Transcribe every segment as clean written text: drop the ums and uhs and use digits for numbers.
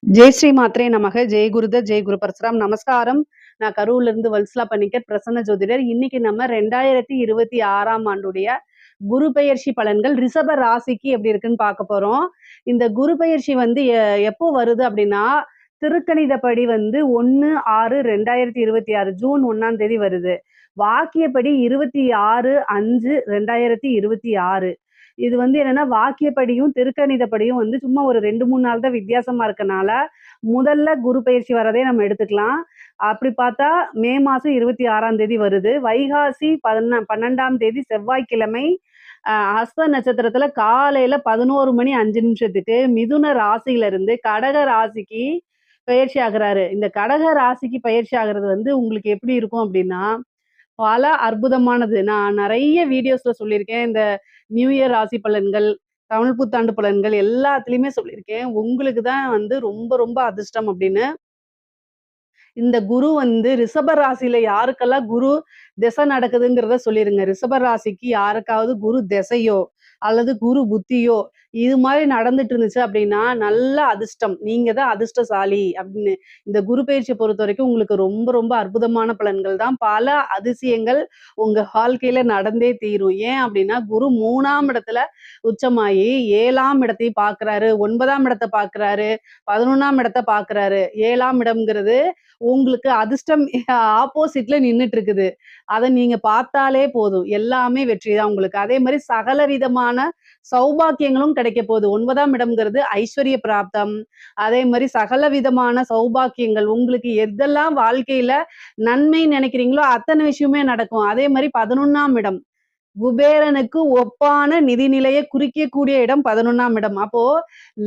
ஜெய் ஸ்ரீ மாத்ரே நமக. ஜெய் குருதத், ஜெய் குரு பரசுராம். நமஸ்காரம். நான் கரூர்ல இருந்து வல்சலா பணிக்கர், பிரசன்ன ஜோதிடர். இன்னைக்கு நம்ம 2026ஆம் ஆண்டுடைய குரு பெயர்ச்சி பலன்கள் ரிஷப ராசிக்கு எப்படி இருக்குன்னு பார்க்க போறோம். இந்த குரு பெயர்ச்சி வந்து எப்போ வருது அப்படின்னா, திருக்கணிதப்படி வந்து 1/6/2026 ஜூன் 1ஆம் தேதி வருது. வாக்கியப்படி 26/5/2026. இது வந்து என்னன்னா வாக்கியப்படியும் திருக்கணிதப்படியும் வந்து சும்மா ஒரு 2-3 நாள் தான் வித்தியாசமா இருக்கனால முதல்ல குரு பயிற்சி வரதே நம்ம எடுத்துக்கலாம். அப்படி பார்த்தா மே மாசம் 26ஆம் தேதி வருது. வைகாசி 12ஆம் தேதி செவ்வாய்க்கிழமை ஹஸ்த நட்சத்திரத்துல காலையில 11:05 மிதுன ராசியில இருந்து கடக ராசிக்கு பயிற்சி ஆகுறாரு. இந்த கடக ராசிக்கு பயிற்சி ஆகுறது வந்து உங்களுக்கு எப்படி இருக்கும் அப்படின்னா, பல அற்புதமானது. நான் நெறைய வீடியோஸ்ல சொல்லியிருக்கேன். இந்த நியூ இயர் ராசி பலன்கள், தமிழ் புத்தாண்டு பலன்கள் எல்லாத்துலயுமே சொல்லியிருக்கேன். உங்களுக்கு தான் வந்து ரொம்ப ரொம்ப அதிர்ஷ்டம் அப்படின்னு. இந்த குரு வந்து ரிஷப ராசியில யாருக்கெல்லாம் குரு திசை நடக்குதுங்கிறத சொல்லிருங்க. ரிஷப ராசிக்கு யாருக்காவது குரு திசையோ அல்லது குரு புத்தியோ இது மாதிரி நடந்துட்டு இருந்துச்சு அப்படின்னா நல்ல அதிர்ஷ்டம். நீங்க தான் அதிர்ஷ்டசாலி அப்படின்னு. இந்த குரு பயிற்சியை பொறுத்த வரைக்கும் உங்களுக்கு ரொம்ப ரொம்ப அற்புதமான பலன்கள் தான். பல அதிசயங்கள் உங்க வாழ்க்கையில நடந்தே தீரும். ஏன் அப்படின்னா குரு 3ஆம் இடத்துல உச்சமாயி 7ஆம் இடத்தையும் பார்க்கிறாரு, 9ஆம் இடத்தை பார்க்கிறாரு, 11ஆம் இடத்தை பார்க்கிறாரு. 7ஆம் இடம்ங்கிறது உங்களுக்கு அதிர்ஷ்டம் ஆப்போசிட்ல நின்னுட்டு இருக்குது. அத நீங்க பார்த்தாலே போதும். எல்லாமே வெற்றி தான் உங்களுக்கு. அதே மாரி சகல விதமான சௌபாக்கியங்களும் கிடைக்க போகுது. 9ஆம் இடம்ங்கிறது ஐஸ்வர்ய பிராப்தம். அதே மாரி சகல விதமான சௌபாக்கியங்கள் உங்களுக்கு எதெல்லாம் வாழ்க்கையில நன்மை நினைக்கிறீங்களோ அத்தனை விஷயமே நடக்கும். அதே மாரி 11ஆம் இடம் குபேரனுக்கு ஒப்பான நிதிநிலையை குறிக்கக்கூடிய இடம் 11ஆம் இடம். அப்போ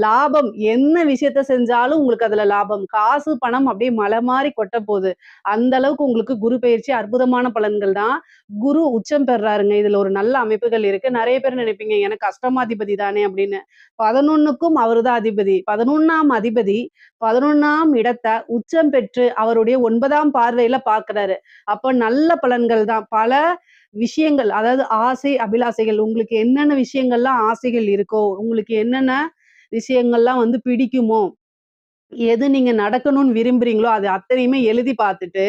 லாபம் என்ன விஷயத்த செஞ்சாலும் உங்களுக்கு அதுல லாபம். காசு, பணம் அப்படியே மலை மாரி கொட்ட போகுது. அந்த அளவுக்கு உங்களுக்கு குரு பெயர்ச்சி அற்புதமான பலன்கள் தான். குரு உச்சம் பெறாருங்க. இதுல ஒரு நல்ல அமைப்புகள் இருக்கு. நெறைய பேர் நினைப்பீங்க, எனக்கு அஷ்டமாதிபதி தானே அப்படின்னு. 11க்கும் அவருதான் அதிபதி. 11ஆம் அதிபதி 11ஆம் இடத்த உச்சம் பெற்று அவருடைய 9ஆம் பார்வையில பார்க்கிறாரு. அப்ப நல்ல பலன்கள் தான். பல விஷயங்கள் அதாவது ஆசை, அபிலாசைகள் உங்களுக்கு என்னென்ன விஷயங்கள்லாம் ஆசைகள் இருக்கோ, உங்களுக்கு என்னென்ன விஷயங்கள்லாம் வந்து பிடிக்குமோ, எது நீங்க நடக்கணும்னு விரும்புறீங்களோ, அது அத்தனையுமே எழுதி பார்த்துட்டு,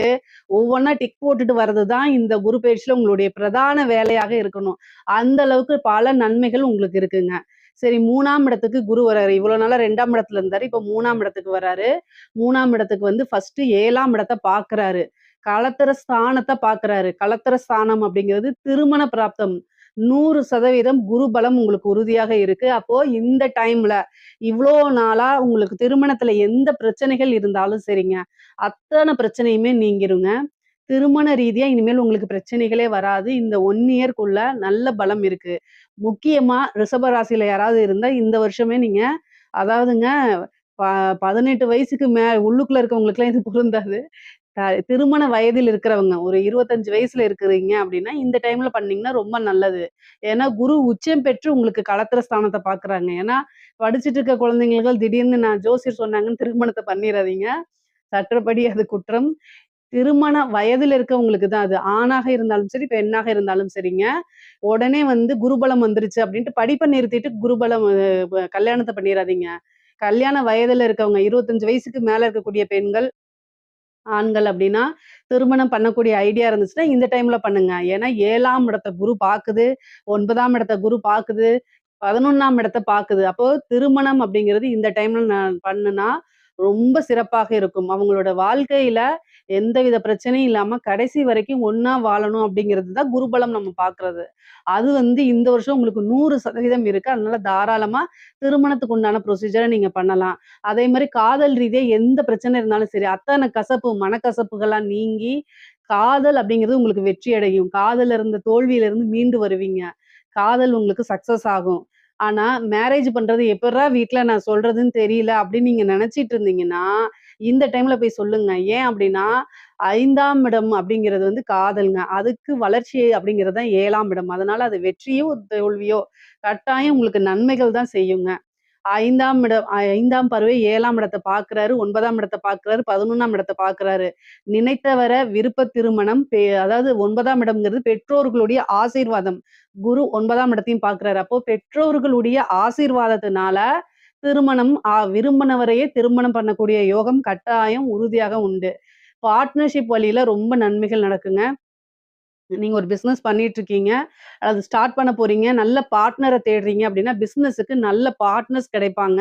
ஒவ்வொன்னா டிக் போட்டுட்டு வர்றது தான் இந்த குரு பயிற்சியில உங்களுடைய பிரதான வேலையாக இருக்கணும். அந்த அளவுக்கு பல நன்மைகள் உங்களுக்கு இருக்குங்க. சரி 3ஆம் இடத்துக்கு குரு வராரு. இவ்வளோ நாளா 2ஆம் இடத்துல இருந்தாரு. இப்ப 3ஆம் இடத்துக்கு வராரு. 3ஆம் இடத்துக்கு வந்து ஃபர்ஸ்ட் 7ஆம் இடத்த பார்க்குறாரு. களத்திர ஸ்தானத்த பார்க்குறாரு. களத்திர ஸ்தானம் அப்படிங்கிறது திருமண பிராப்தம். 100% குரு பலம் உங்களுக்கு உறுதியாக இருக்கு. அப்போ இந்த டைம்ல இவ்ளோ நாளா உங்களுக்கு திருமணத்துல எந்த பிரச்சனைகள் இருந்தாலும் சரிங்க, அத்தன பிரச்சனையுமே நீங்கிருங்க. திருமண ரீதியா இனிமேல் உங்களுக்கு பிரச்சனைகளே வராது. இந்த 1 இயர்க்குள்ள நல்ல பலம் இருக்கு. முக்கியமா ரிஷப ராசியில யாராவது இருந்தா இந்த வருஷமே நீங்க அதாவதுங்க ப 18 வயசுக்கு உள்ளுக்குள்ள இருக்கவங்களுக்குலாம் இது பொருந்தாது. திருமண வயதில் இருக்கிறவங்க, ஒரு 25 வயசுல இருக்கிறீங்க அப்படின்னா, இந்த டைம்ல பண்ணீங்கன்னா ரொம்ப நல்லது. ஏன்னா, குரு உச்சம் பெற்று உங்களுக்கு களத்திர ஸ்தானத்த பார்க்குறாங்க. ஏன்னா, படிச்சுட்டு இருக்க குழந்தைங்களுக்கு திடீர்னு நான் ஜோசியர் சொன்னாங்கன்னு திருமணத்த பண்ணிறாதீங்க. சட்டப்படி அது குற்றம். திருமண வயதில இருக்கவங்களுக்கு தான் அது. ஆணாக இருந்தாலும் சரி, பெண்ணாக இருந்தாலும் சரிங்க. உடனே வந்து குருபலம் வந்துருச்சு அப்படின்ட்டு படிப்ப நிறுத்திட்டு குருபலம் கல்யாணத்த பண்ணிறாதீங்க. கல்யாண வயதில இருக்கவங்க 25 வயசுக்கு மேல இருக்கக்கூடிய பெண்கள் ஆண்கள் அப்படின்னா, திருமணம் பண்ணக்கூடிய ஐடியா இருந்துச்சுன்னா, இந்த டைம்ல பண்ணுங்க. ஏன்னா 7ஆம் இடத்த குரு பாக்குது, 9ஆம் இடத்த குரு பாக்குது, 11ஆம் இடத்த பாக்குது. அப்போ திருமணம் அப்படிங்கிறது இந்த டைம்ல நான் பண்ணுனா, ரொம்ப சிறப்பாக இருக்கும். அவங்களோட வாழ்க்கையில எந்தவித பிரச்சனையும் இல்லாம கடைசி வரைக்கும் ஒண்ணா வாழணும் அப்படிங்கிறது தான் குருபலம் நம்ம பாக்குறது. அது வந்து இந்த வருஷம் உங்களுக்கு 100% இருக்கு. அதனால தாராளமா திருமணத்துக்கு உண்டான ப்ரொசீஜர நீங்க பண்ணலாம். அதே மாரி காதல் ரீதியா எந்த பிரச்சனை இருந்தாலும் சரி, அத்தன கசப்பு, மனக்கசப்புகள்லாம் நீங்கி, காதல் அப்படிங்கிறது உங்களுக்கு வெற்றி அடையும். காதல்ல இருந்த தோல்வியில இருந்து மீண்டு வருவீங்க. காதல் உங்களுக்கு சக்சஸ் ஆகும். ஆனா, மேரேஜ் பண்றது எப்புட்றா வீட்ல நான் சொல்றதுன்னு தெரியல அப்படின்னு நீங்க நெனச்சிட்டு இருந்தீங்கன்னா, இந்த டைம்ல போய் சொல்லுங்க. ஏன் அப்படின்னா, 5ஆம் இடம் அப்படிங்கிறது வந்து காதல்ங்க. அதுக்கு வளர்ச்சி அப்படிங்கிறது தான் 7ஆம் இடம். அதனால அது வெற்றியோ, தோல்வியோ கட்டாயம் உங்களுக்கு நன்மைகள் தான் செய்யுங்க. 5ஆம் இடம் 5ஆம் பார்வை 7ஆம் இடத்த பார்க்கிறாரு, 9ஆம் இடத்த பார்க்கிறாரு, 11ஆம் இடத்த பார்க்கிறாரு. நினைத்தவர விருப்ப திருமணம் அதாவது 9ஆம் இடம்ங்கிறது பெற்றோர்களுடைய ஆசீர்வாதம். குரு 9ஆம் இடத்தையும் பார்க்கிறாரு. அப்போ பெற்றோர்களுடைய ஆசீர்வாதத்தினால திருமணம் விரும்பினவரையே திருமணம் பண்ணக்கூடிய யோகம் கட்டாயம் உறுதியாக உண்டு. பார்ட்னர்ஷிப் வழியில ரொம்ப நன்மைகள் நடக்குங்க. நீங்க ஒரு பிசினஸ் பண்ணிட்டு இருக்கீங்க. அது ஸ்டார்ட் பண்ண போறீங்க. நல்ல பார்ட்னர தேடுறீங்க அப்படின்னா, பிசினஸுக்கு நல்ல பார்ட்னர்ஸ் கிடைப்பாங்க.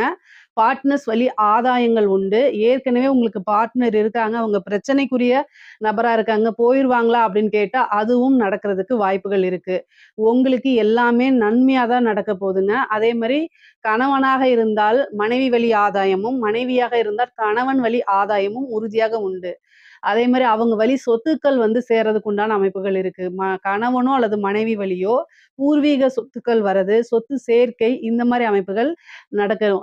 பார்ட்னர்ஸ் வழி ஆதாயங்கள் உண்டு. ஏற்கனவே உங்களுக்கு பார்ட்னர் இருக்காங்க. அவங்க பிரச்சனைக்குரிய நபரா இருக்காங்க. போயிருவாங்களா அப்படின்னு கேட்டா, அதுவும் நடக்கிறதுக்கு வாய்ப்புகள் இருக்கு. உங்களுக்கு எல்லாமே நன்மையா தான் நடக்க போதுங்க. அதே மாரி கணவனாக இருந்தால் மனைவி வழி ஆதாயமும், மனைவியாக இருந்தால் கணவன் வழி ஆதாயமும் உறுதியாக உண்டு. அதே மாரி அவங்க வழி சொத்துக்கள் வந்து சேர்றதுக்கு உண்டான அமைப்புகள் இருக்கு. கணவனோ அல்லது மனைவி வழியோ பூர்வீக சொத்துக்கள் வரது, சொத்து சேர்க்கை இந்த மாரி அமைப்புகள்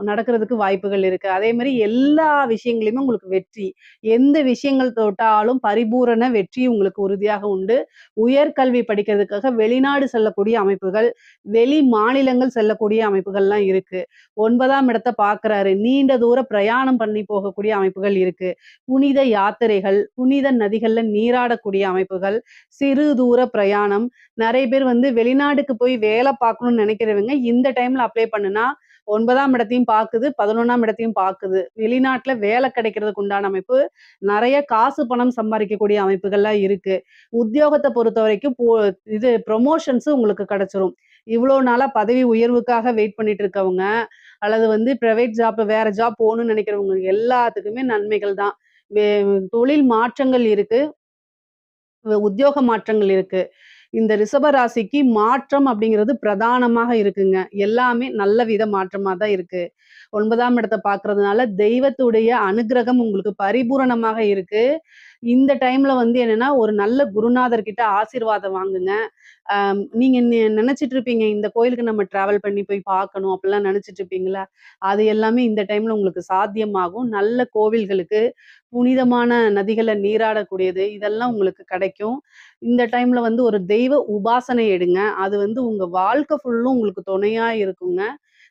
நடக்கிறதுக்கு வாய்ப்புகள் இருக்கு. அதே மாரி எல்லா விஷயங்களையுமே உங்களுக்கு வெற்றி. எந்த விஷயங்கள் தொட்டாலும் பரிபூரண வெற்றி உங்களுக்கு உறுதியாக உண்டு. உயர்கல்வி படிக்கிறதுக்காக வெளிநாடு செல்லக்கூடிய அமைப்புகள், வெளி மாநிலங்கள் செல்லக்கூடிய அமைப்புகள்லாம் இருக்கு. 9ஆம் இடத்த பார்க்குறாரு. நீண்ட தூர பிரயாணம் பண்ணி போகக்கூடிய அமைப்புகள் இருக்கு. புனித யாத்திரைகள், புனித நதிகள்ல நீராடக்கூடிய அமைப்புகள், சிறு தூர பிரயாணம். நெறைய பேர் வந்து வெளிநாட்டுக்கு போய் வேலை பார்க்கணும்னு நெனைக்கிறவங்க, இந்த டைம்ல அப்ளை பண்ணுனா 9ஆம் இடத்தையும் பாக்குது, 11ஆம் இடத்தையும் பாக்குது. வெளிநாட்டுல வேலை கிடைக்கிறதுக்கு உண்டான அமைப்பு, நெறைய காசு பணம் சம்பாரிக்கக்கூடிய அமைப்புகள்லாம் இருக்கு. உத்தியோகத்த பொறுத்தவரைக்கும் இது ப்ரமோஷன்ஸ் உங்களுக்கு கிடைச்சிரும். இவ்ளோ நாளா பதவி உயர்வுக்காக வெயிட் பண்ணிட்டு இருக்கவங்க, அல்லது வந்து பிரைவேட் ஜாப் வேற ஜாப் போகணும்னு நெனைக்கிறவங்க எல்லாத்துக்குமே நன்மைகள் தான். வே தொழில் மாற்றங்கள் இருக்கு. உத்தியோக மாற்றங்கள் இருக்கு. இந்த ரிஷப ராசிக்கு மாற்றம் அப்படிங்கிறது பிரதானமாக இருக்குங்க. எல்லாமே நல்ல வித மாற்றமா தான் இருக்கு. 9ஆம் இடத்த பார்க்கறதுனால தெய்வத்துடைய அனுக்கிரகம் உங்களுக்கு பரிபூரணமாக இருக்கு. இந்த டைம்ல வந்து என்னன்னா, ஒரு நல்ல குருநாதர் கிட்ட ஆசீர்வாதம் வாங்குங்க. நீங்க நெனச்சிட்டு இருப்பீங்க, இந்த கோயிலுக்கு நம்ம டிராவல் பண்ணி போய் பார்க்கணும் அப்படிலாம் நெனச்சிட்டு இருப்பீங்களா? அது எல்லாமே இந்த டைம்ல உங்களுக்கு சாத்தியமாகும். நல்ல கோவில்களுக்கு, புனிதமான நதிகள்ல நீராடக்கூடியது, இதெல்லாம் உங்களுக்கு கிடைக்கும். இந்த டைம்ல வந்து ஒரு தெய்வ உபாசனை எடுங்க. அது வந்து உங்க வாழ்க்கை ஃபுல்லும் உங்களுக்கு துணையா இருக்குங்க.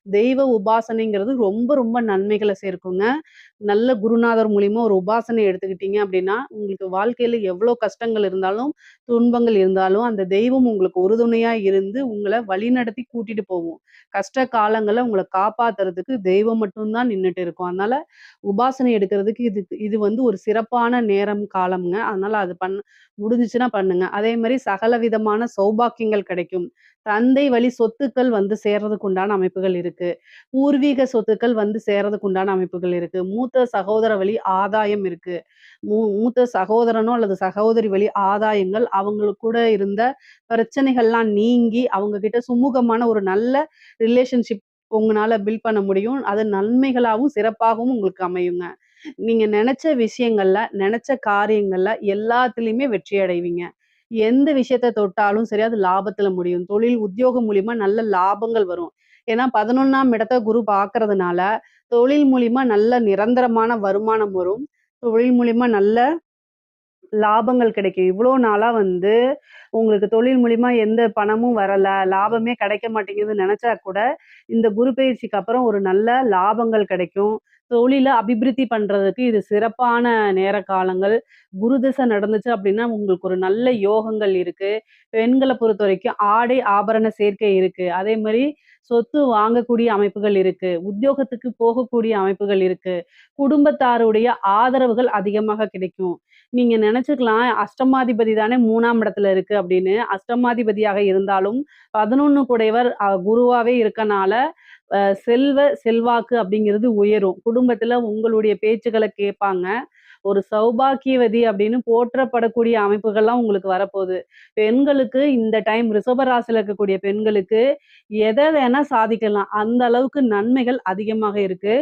தெய்வ உபாசனைங்கிறது ரொம்ப, ரொம்ப நன்மைகள சேர்க்குங்க. நல்ல குருநாதர் மூலியமா ஒரு உபாசனை எடுத்துக்கிட்டீங்க அப்படின்னா, உங்களுக்கு வாழ்க்கையில எவ்வளோ கஷ்டங்கள் இருந்தாலும், துன்பங்கள் இருந்தாலும், அந்த தெய்வம் உங்களுக்கு உறுதுணையா இருந்து உங்கள வழிநடத்தி கூட்டிட்டு போகும். கஷ்ட காலங்கள்ல உங்கள காப்பாத்துறதுக்கு தெய்வம் மட்டும் தான் நின்னுட்டு இருக்கும். அதனால உபாசனை எடுக்கிறதுக்கு இது வந்து ஒரு சிறப்பான நேரம், காலம்ங்க. அதனால அது முடிஞ்சுச்சுன்னா பண்ணுங்க. அதே மாரி சகல விதமான சௌபாக்கியங்கள் கிடைக்கும். தந்தை வழி சொத்துக்கள் வந்து சேர்றதுக்கு உண்டான அமைப்புகள் இருக்கு. பூர்வீக சொத்துக்கள் வந்து சேர்றதுக்கு உண்டான அமைப்புகள் இருக்கு. மூத்த சகோதர வழி ஆதாயம் இருக்கு. மூத்த சகோதரனோ அல்லது சகோதரி வழி ஆதாயங்கள் அவங்களுக்கு கூட இருந்த பிரச்சனைகள்லாம் நீங்கி, அவங்க கிட்ட சுமூகமான ஒரு நல்ல ரிலேஷன்ஷிப் உங்கனால பில்ட் பண்ண முடியும். அது நன்மைகளாவும், சிறப்பாகவும் உங்களுக்கு அமையுங்க. நீங்க நெனச்ச விஷயங்கள்ல, நெனச்ச காரியங்கள்ல எல்லாத்துலயுமே வெற்றி அடைவீங்க. எந்த விஷயத்த தொட்டாலும் சரி, அது லாபத்துல முடியும். தொழில், உத்தியோகம் மூலியமா நல்ல லாபங்கள் வரும். ஏன்னா 11ஆம் இடத்த குரு பார்க்கறதுனால, தொழில் மூலியமா நல்ல நிரந்தரமான வருமானம் வரும். தொழில் மூலியமா நல்ல லாபங்கள் கிடைக்கும். இவ்ளோ நாளா வந்து உங்களுக்கு தொழில் மூலியமா எந்த பணமும் வரல, லாபமே கிடைக்க மாட்டேங்குதுன்னு நெனச்சா கூட, இந்த குரு பெயர்ச்சிக்கு அப்புறம் ஒரு நல்ல லாபங்கள் கிடைக்கும். தொழில அபிவிருத்தி பண்றதுக்கு இது சிறப்பான நேர காலங்கள். குரு திசை நடந்துச்சு அப்டின்னா, உங்களுக்கு ஒரு நல்ல யோகங்கள் இருக்கு. பெண்கள பொறுத்தவரைக்கும் ஆடை, ஆபரண சேர்க்கை இருக்கு. அதே மாரி சொத்து வாங்கக்கூடிய அமைப்புகள் இருக்கு. உத்தியோகத்துக்கு போகக்கூடிய அமைப்புகள் இருக்கு. குடும்பத்தாருடைய ஆதரவுகள் அதிகமாக கிடைக்கும். நீங்க நெனச்சுக்கலாம், அஷ்டமாதிபதி தானே 3ஆம் இடத்துல இருக்கு அப்படின்னு. அஷ்டமாதிபதியாக இருந்தாலும் 11 குடையவர் குருவாவே இருக்கனால, செல்வாக்கு அப்படிங்கிறது உயரும். குடும்பத்துல உங்களுடைய பேச்சுக்கள கேட்பாங்க. ஒரு சௌபாக்கியவதி அப்படின்னு போற்றப்படக்கூடிய அமைப்புகள்லாம் உங்களுக்கு வரப்போகுது. பெண்களுக்கு இந்த டைம் ரிஷப ராசியில இருக்கக்கூடிய பெண்களுக்கு எத வேணா சாதிக்கலாம். அந்த அளவுக்கு நன்மைகள் அதிகமாக இருக்கு.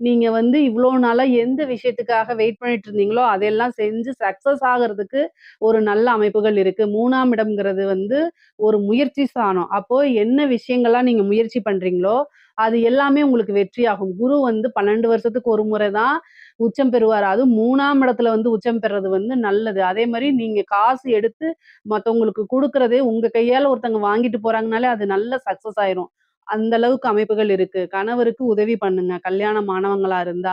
நீங்க வந்து இவ்ளோ நாளா எந்த விஷயத்துக்காக வெயிட் பண்ணிட்டு இருந்தீங்களோ, அதெல்லாம் செஞ்சு சக்சஸ் ஆகுறதுக்கு ஒரு நல்ல அமைப்புகள் இருக்கு. 3ஆம் இடம்ங்கிறது வந்து ஒரு முயற்சி ஸ்தானம். அப்போ என்ன விஷயங்கள்லாம் நீங்க முயற்சி பண்றீங்களோ, அது எல்லாமே உங்களுக்கு வெற்றியாகும். குரு வந்து 12 வருஷத்துக்கு ஒரு முறை தான் உச்சம் பெறுவாரு. அதுவும் 3ஆம் இடத்துல வந்து உச்சம் பெறது வந்து நல்லது. அதே மாரி நீங்க காசு எடுத்து மத்தவங்களுக்கு குடுக்குறதே உங்க கையால ஒருத்தவங்க வாங்கிட்டு போறாங்கனாலே, அது நல்ல சக்சஸ் ஆயிரும். அந்த அளவுக்கு அமைப்புகள் இருக்கு. கணவருக்கு உதவி பண்ணுங்க. கல்யாணம் ஆனவங்களா இருந்தா.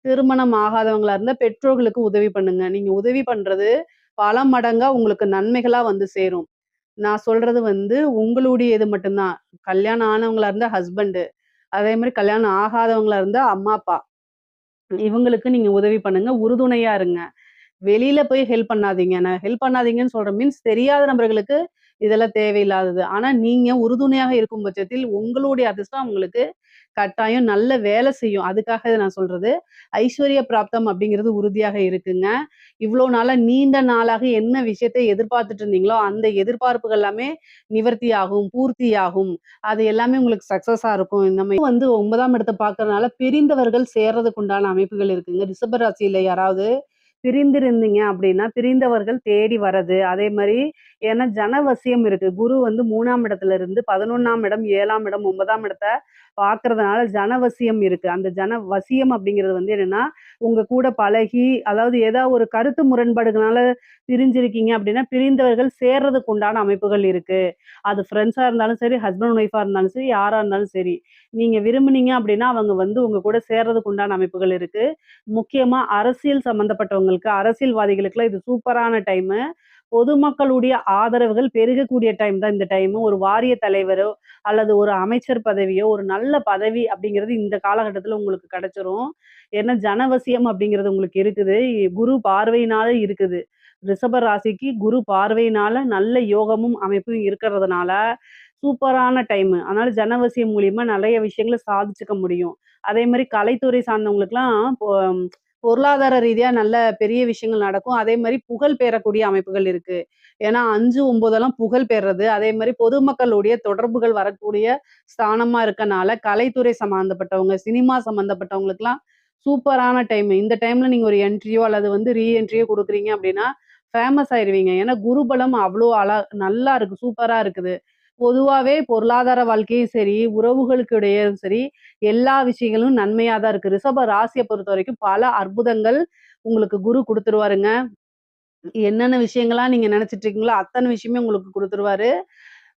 திருமணம் ஆகாதவங்களா இருந்தா பெற்றோர்களுக்கு உதவி பண்ணுங்க. நீங்க உதவி பண்றது பல மடங்கா உங்களுக்கு நன்மைகளா வந்து சேரும். நான் சொல்றது வந்து உங்களுடையது மட்டும் தான். கல்யாணம் ஆனவங்களா இருந்தா ஹஸ்பண்ட். அதே மாரி கல்யாணம் ஆகாதவங்களா இருந்தா அம்மா, அப்பா இவங்களுக்கு நீங்க உதவி பண்ணுங்க. உறுதுணையா இருங்க. வெளியில போய் ஹெல்ப் பண்ணாதீங்க. நான் ஹெல்ப் பண்ணாதீங்கன்னு சொல்றேன் மீன்ஸ் தெரியாத நபர்களுக்கு இதெல்லாம் தேவையில்லாதது. ஆனா நீங்க உறுதுணையாக இருக்கும் பட்சத்தில் உங்களுடைய அதிர்ஷ்டம் உங்களுக்கு கட்டாயம் நல்ல வேலை செய்யும். அதுக்காக இத நான் சொல்றது. ஐஸ்வர்ய பிராப்தம் அப்படிங்கிறது உறுதியாக இருக்குங்க. இவ்ளோ நாளா நீண்ட நாளாக என்ன விஷயத்த எதிர்பார்த்துட்டு இருந்தீங்களோ, அந்த எதிர்பார்ப்புகள் எல்லாமே நிவர்த்தியாகும், பூர்த்தியாகும். அது எல்லாமே உங்களுக்கு சக்சஸா இருக்கும். நம்ம வந்து 9ஆம் இடத்த பார்க்கறனால பிரிந்தவர்கள் சேர்றதுக்கு உண்டான அமைப்புகள் இருக்குங்க. ரிஷப ராசியில யாராவது பிரிந்திருந்தீங்க அப்படின்னா, பிரிந்தவர்கள் தேடி வரது. அதே மாரி ஏன்னா ஜனவசியம் இருக்கு. குரு வந்து 3ஆம் இடத்துல இருந்து 11ஆம் இடம், 7ஆம் இடம், 9ஆம் இடத்த பார்க்கறதுனால ஜனவசியம் இருக்கு. அந்த ஜனவசியம் அப்படிங்கிறது வந்து என்னன்னா, உங்க கூட பழகி அதாவது ஏதா ஒரு கருத்து முரண்பாடுகளால பிரிஞ்சிருக்கீங்க அப்படின்னா, பிரிந்தவர்கள் சேர்றதுக்கு உண்டான அமைப்புகள் இருக்கு. அது ஃப்ரெண்ட்ஸா இருந்தாலும் சரி, ஹஸ்பண்ட் அண்ட் ஒய்ஃபா இருந்தாலும் சரி, யாரா இருந்தாலும் சரி. நீங்க விரும்புனீங்க அப்படின்னா, அவங்க வந்து உங்க கூட சேர்றதுக்கு உண்டான அமைப்புகள் இருக்கு. முக்கியமா அரசியல் சம்மந்தப்பட்டவங்களுக்கு, அரசியல்வாதிகளுக்குலாம் இது சூப்பரான டைமு. பொதுமக்களுடைய ஆதரவுகள் பெருகக்கூடிய டைம் தான் இந்த டைமு. ஒரு வாரிய தலைவரோ, அல்லது ஒரு அமைச்சர் பதவியோ, ஒரு நல்ல பதவி அப்படிங்கிறது இந்த காலகட்டத்தில உங்களுக்கு கிடைச்சிரும். ஏன்னா ஜனவசியம் அப்படிங்கிறது உங்களுக்கு இருக்குது. குரு பார்வையினால இருக்குது. ரிஷப ராசிக்கு குரு பார்வையினால நல்ல யோகமும், அமைப்பும் இருக்கிறதுனால, சூப்பரான டைமு. அதனால ஜனவசியம் மூலியமா நெறைய விஷயங்கள சாதிச்சுக்க முடியும். அதே மாரி கலைத்துறை சார்ந்தவங்களுக்குலாம் பொருளாதார ரீதியா நல்ல பெரிய விஷயங்கள் நடக்கும். அதே மாரி புகழ் பெறக்கூடிய அமைப்புகள் இருக்கு. ஏன்னா 5, 9 புகழ் பெறது. அதே மாரி பொதுமக்களுடைய தொடர்புகள் வரக்கூடிய ஸ்தானமா இருக்கனால, கலைத்துறை சம்மந்தப்பட்டவங்க, சினிமா சம்மந்தப்பட்டவங்களுக்குலாம் சூப்பரான டைமு. இந்த டைம்ல நீங்க ஒரு என்ட்ரியோ அல்லது வந்து என்ட்ரியோ குடுக்குறீங்க அப்டின்னா, ஃபேமஸ் ஆயிருவீங்க. ஏன்னா குரு பலம் அவ்ளோ நல்லா இருக்கு. சூப்பரா இருக்குது. பொதுவாவே பொருளாதார வாழ்க்கையும் சரி, உறவுகளுக்கு இடையேயும் சரி, எல்லா விஷயங்களும் நன்மையா தான் இருக்கு. ரிஷப ராசிய பொறுத்தவரைக்கும் பல அற்புதங்கள் உங்களுக்கு குரு குடுத்துருவாருங்க. என்னென்ன விஷயங்கள்லாம் நீங்க நெனச்சுட்டு இருக்கீங்களோ, அத்தன விஷயமே உங்களுக்கு குடுத்துருவாரு.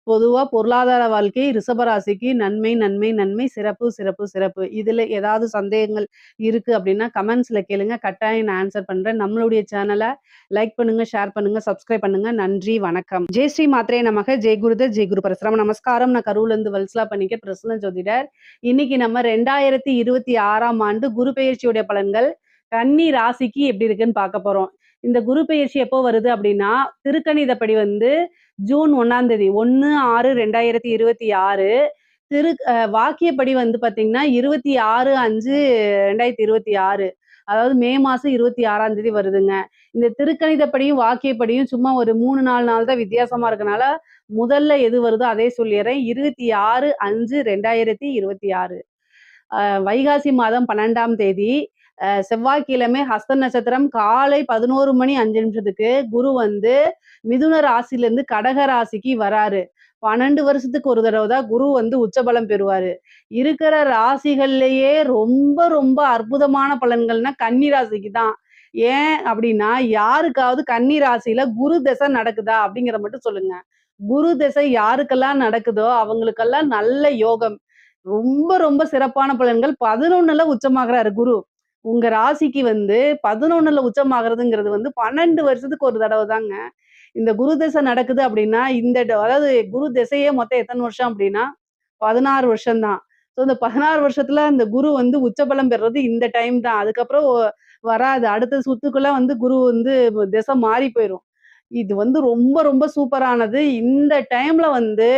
பொதுவா பொருளாதார வாழ்க்கை ரிஷப ராசிக்கு நன்மை, நன்மை, நன்மை, சிறப்பு, சிறப்பு, சிறப்பு. இதுல ஏதாவது சந்தேகங்கள் இருக்கு அப்டின்னா, கமெண்ட்ஸ்ல கேளுங்க. கட்டாயம் நான் ஆன்சர் பண்றேன். நம்மளுடைய சேனல லைக் பண்ணுங்க, ஷேர் பண்ணுங்க, சப்ஸ்கிரைப் பண்ணுங்க. நன்றி, வணக்கம். ஜெய் ஸ்ரீ மாத்ரே நமக, ஜெய் குருதத், ஜெய் குரு பரசுராம. நமஸ்காரம். நான் கரூர்லேருந்து வல்சலா பணிக்கர், பிரசன்ன ஜோதிடர். இன்னைக்கு நம்ம 2026ஆம் ஆண்டு குரு பெயர்ச்சியுடைய பலன்கள் கன்னி ராசிக்கு எப்படி இருக்குன்னு பார்க்க போறோம். இந்த குரு பெயர்ச்சி எப்போ வருது அப்படின்னா, திருக்கணிதப்படி வந்து ஜூன் 1ஆம் தேதி 1/6/2026 வாக்கியப்படி வந்து பார்த்தீங்கன்னா, 26/5/2026 அதாவது மே மாசம் 26ஆம் தேதி வருதுங்க. இந்த திருக்கணிதப்படியும், வாக்கியப்படியும் சும்மா ஒரு 3, 4 நாள் தான் வித்தியாசமா இருக்கனால, முதல்ல எது வருதோ அதே சொல்லிர்றேன். 26/5/2026 வைகாசி மாதம் 12ஆம் தேதி செவ்வாய்க்கிழமை ஹஸ்த நட்சத்திரம் காலை 11:05 குரு வந்து மிதுன ராசியிலேருந்து கடக ராசிக்கு வராரு. 12 வருஷத்துக்கு ஒரு தடவ தான் குரு வந்து உச்சபலம் பெறுவாரு. இருக்கிற ராசிகள்லயே ரொம்ப ரொம்ப அற்புதமான பலன்கள்னா கன்னி ராசிக்கு தான். ஏன் அப்படின்னா, யாருக்காவது கன்னி ராசியில குரு திசை நடக்குதா? அப்படிங்கிறத மட்டும் சொல்லுங்க. குரு திசை யாருக்கெல்லாம் நடக்குதோ, அவங்களுக்கெல்லாம் நல்ல யோகம். ரொம்ப ரொம்ப சிறப்பான பலன்கள். 11ல உச்சமாகுறாரு குரு. உங்க ராசிக்கு வந்து 11ல உச்சமாகுறதுங்கிறது வந்து 12 வருஷத்துக்கு ஒரு தடவ தாங்க. இந்த குரு திசை நடக்குது அப்படின்னா, அதாவது குரு திசையே மொத்தம் எத்தன வருஷம் அப்படின்னா, 16 வருஷம் தான். ஸோ இந்த 16 வருஷத்துல இந்த குரு வந்து உச்சபலம் பெறுறது இந்த டைம் தான். அதுக்கப்புறம் வராது. அடுத்த சுத்துக்குள்ள வந்து குரு வந்து திசை மாறி போயிரும். இது வந்து ரொம்ப ரொம்ப சூப்பரானது. இந்த டைம்ல வந்து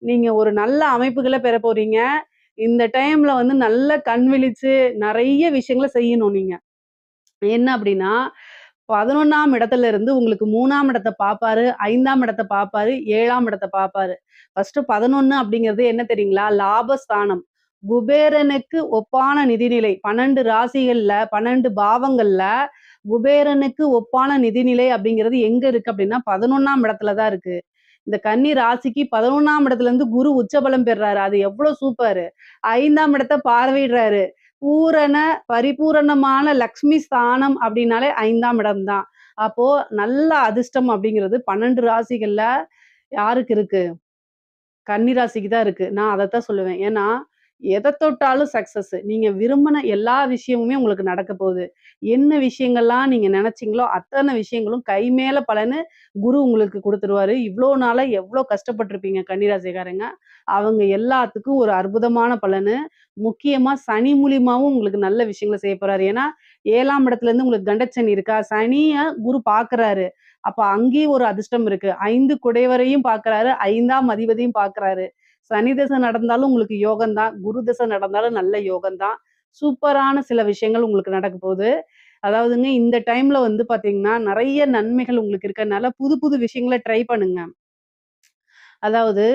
நீங்க ஒரு நல்ல அமைப்புகள பெறப் போறீங்க. இந்த டைம்ல வந்து நல்லா கண் விழிச்சு நெறைய விஷயங்கள செய்யணும் நீங்க. என்ன அப்படின்னா, 11ஆம் இடத்துல இருந்து உங்களுக்கு 3ஆம் இடத்த பாப்பாரு, 5ஆம் இடத்த பாப்பாரு, 7ஆம் இடத்த பாப்பாரு. ஃபர்ஸ்ட்டு 11 அப்படிங்கிறது என்ன தெரியுங்களா? லாபஸ்தானம். குபேரனுக்கு ஒப்பான நிதிநிலை. 12 ராசிகள்ல, 12 பாவங்கள்ல குபேரனுக்கு ஒப்பான நிதிநிலை அப்படிங்கிறது எங்க இருக்கு அப்படின்னா, 11ஆம் இடத்துல தான் இருக்கு. இந்த கன்னி ராசிக்கு 11ஆம் இடத்துல இருந்து குரு உச்சபலம் பெறுறாரு. அது எவ்வளோ சூப்பரு. 5ஆம் இடத்த பார்வையிடுறாரு. பூரண, பரிபூரணமான லக்ஷ்மி ஸ்தானம் அப்படின்னாலே 5ஆம் இடம் தான். அப்போ நல்ல அதிர்ஷ்டம் அப்படிங்கிறது 12 ராசிகள்ல யாருக்கு இருக்கு? கன்னி ராசிக்கு தான் இருக்கு. நான் அதத்தான் சொல்லுவேன். ஏன்னா, எத தொட்டாலும் சக்சஸ். நீங்க விரும்பின எல்லா விஷயமுமே உங்களுக்கு நடக்க போகுது. என்ன விஷயங்கள்லாம் நீங்க நெனச்சீங்களோ, அத்தன விஷயங்களும் கை மேல பலன்னு குரு உங்களுக்கு குடுத்துருவாரு. இவ்ளோ நாளா எவ்ளோ கஷ்டப்பட்டுருப்பீங்க கன்னிராசிக்காரங்க. அவங்க எல்லாத்துக்கும் ஒரு அற்புதமான பலனு. முக்கியமா சனி மூலியமாவும் உங்களுக்கு நல்ல விஷயங்கள செய்ய போறாரு. ஏன்னா, 7ஆம் இடத்துலருந்து உங்களுக்கு கண்டச்சனி இருக்கா? சனிய குரு பார்க்குறாரு. அப்ப அங்கேயும் ஒரு அதிர்ஷ்டம் இருக்கு. 5 குடைவரையும் பார்க்குறாரு. 5ஆம் அதிபதியும் பார்க்குறாரு. சனி தசை நடந்தாலும் உங்களுக்கு யோகம் தான். குரு தசை நடந்தாலும் நல்ல யோகம் தான். சூப்பரான சில விஷயங்கள் உங்களுக்கு நடக்க போகுது. அதாவதுங்க இந்த டைம்ல வந்து பார்த்தீங்கன்னா, நெறைய நன்மைகள் உங்களுக்கு இருக்கனால புது புது விஷயங்கள ட்ரை பண்ணுங்க. அதாவது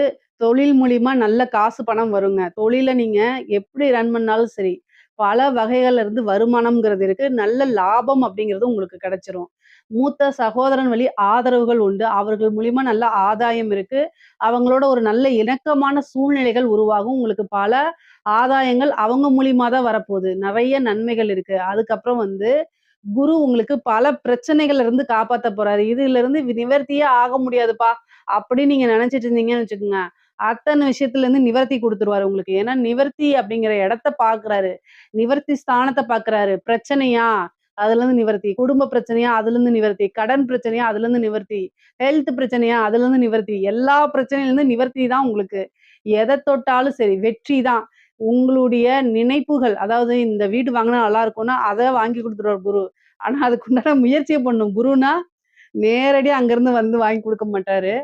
தொழில் மூலியமா நல்ல காசு பணம் வருங்க. தொழில நீங்க எப்படி ரன் பண்ணாலும் சரி, பல வகைகள்ல இருந்து வருமானம்ங்கிறது இருக்கு. நல்ல லாபம் அப்படிங்கிறது உங்களுக்கு கிடைச்சிரும். மூத்த சகோதரன் வழி ஆதரவுகள் உண்டு. அவர்கள் மூலியமா நல்ல ஆதாயம் இருக்கு. அவங்களோட ஒரு நல்ல இணக்கமான சூழ்நிலைகள் உருவாகும். உங்களுக்கு பல ஆதாயங்கள் அவங்க மூலியமா தான் வரப்போது. நெறைய நன்மைகள் இருக்கு. அதுக்கப்புறம் வந்து குரு உங்களுக்கு பல பிரச்சனைகள்ல இருந்து காப்பாத்த போறாரு. இதுலருந்து நிவர்த்தியே ஆக முடியாதுப்பா, அப்படின்னு நீங்க நெனச்சுட்டு இருந்தீங்கன்னு வச்சுக்கோங்க. அத்தன விஷயத்துலருந்து நிவர்த்தி குடுத்துருவாரு உங்களுக்கு. ஏன்னா, நிவர்த்தி அப்படிங்கிற இடத்த பார்க்குறாரு. நிவர்த்தி ஸ்தானத்த பார்க்குறாரு. பிரச்சனையா? அதுலருந்து நிவர்த்தி. குடும்ப பிரச்சனையா? அதுலருந்து நிவர்த்தி. கடன் பிரச்சனையா? அதுலருந்து நிவர்த்தி. ஹெல்த் பிரச்சனையா? அதுலருந்து நிவர்த்தி. எல்லா பிரச்சனையிலருந்து நிவர்த்தி தான் உங்களுக்கு. எத தொட்டாலும் சரி, வெற்றி தான். உங்களுடைய நினைப்புகள், அதாவது இந்த வீடு வாங்குனா நல்லா இருக்கும்னா, அத வாங்கி குடுத்துருவாரு குரு. ஆனா, அதுக்குண்டான முயற்சிய பண்ணணும். குருன்னா, நேரடியா அங்கருந்து வந்து வாங்கி குடுக்க மாட்டாரு.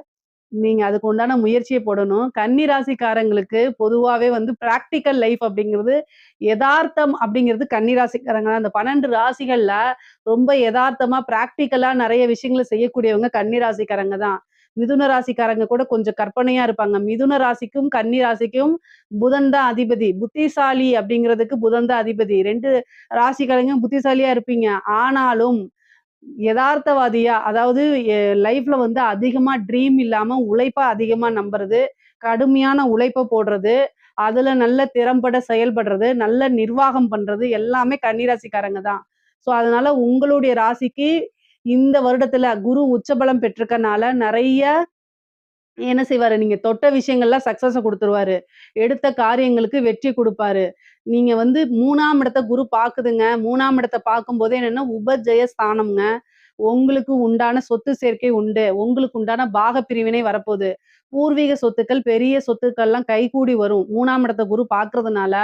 நீங்க அதுக்கு உண்டான முயற்சிய போடணும். கன்னி ராசிக்காரங்களுக்கு பொதுவாவே வந்து பிராக்டிகல் லைஃப் அப்படிங்கிறது, எதார்த்தம் அப்படிங்கிறது கன்னி ராசிக்காரங்க தான். அந்த 12 ராசிகள்ல ரொம்ப எதார்த்தமா, பிராக்டிகலா நெறைய விஷயங்கள செய்யக்கூடியவங்க கன்னி ராசிக்காரங்க தான். மிதுன ராசிக்காரங்க கூட கொஞ்சம் கற்பனையா இருப்பாங்க. மிதுன ராசிக்கும், கன்னி ராசிக்கும் புதன் தான் அதிபதி. புத்திசாலி அப்படிங்கிறதுக்கு புதன் தான் அதிபதி. 2 ராசிக்காரங்க புத்திசாலியா இருப்பீங்க. ஆனாலும் எதார்த்தவாதியா, அதாவது லைஃப்ல வந்து அதிகமா ட்ரீம் இல்லாம உழைப்ப அதிகமா நம்புறது, கடுமையான உழைப்ப போடுறது, அதுல நல்ல திறம்பட செயல்படுறது, நல்ல நிர்வாகம் பண்றது எல்லாமே கன்னிராசிக்காரங்க தான். ஸோ, அதனால உங்களுடைய ராசிக்கு இந்த வருடத்துல குரு உச்சபலம் பெற்றிருக்கனால நெறைய என்ன செய்வாரு, நீங்க தொட்ட விஷயங்கள்லாம் சக்சஸ குடுத்துருவாரு. எடுத்த காரியங்களுக்கு வெற்றி குடுப்பாரு. நீங்க வந்து 3ஆம் இடத்த குரு பாக்குதுங்க. 3ஆம் இடத்த பாக்கும்போது என்னன்னா, உபஜெய ஸ்தானம்ங்க. உங்களுக்கு உண்டான சொத்து சேர்க்கை உண்டு. உங்களுக்கு உண்டான பாகப் பிரிவினை வரப்போது. பூர்வீக சொத்துக்கள், பெரிய சொத்துக்கள்லாம் கைகூடி வரும். 3ஆம் இடத்த குரு பார்க்கறதுனால,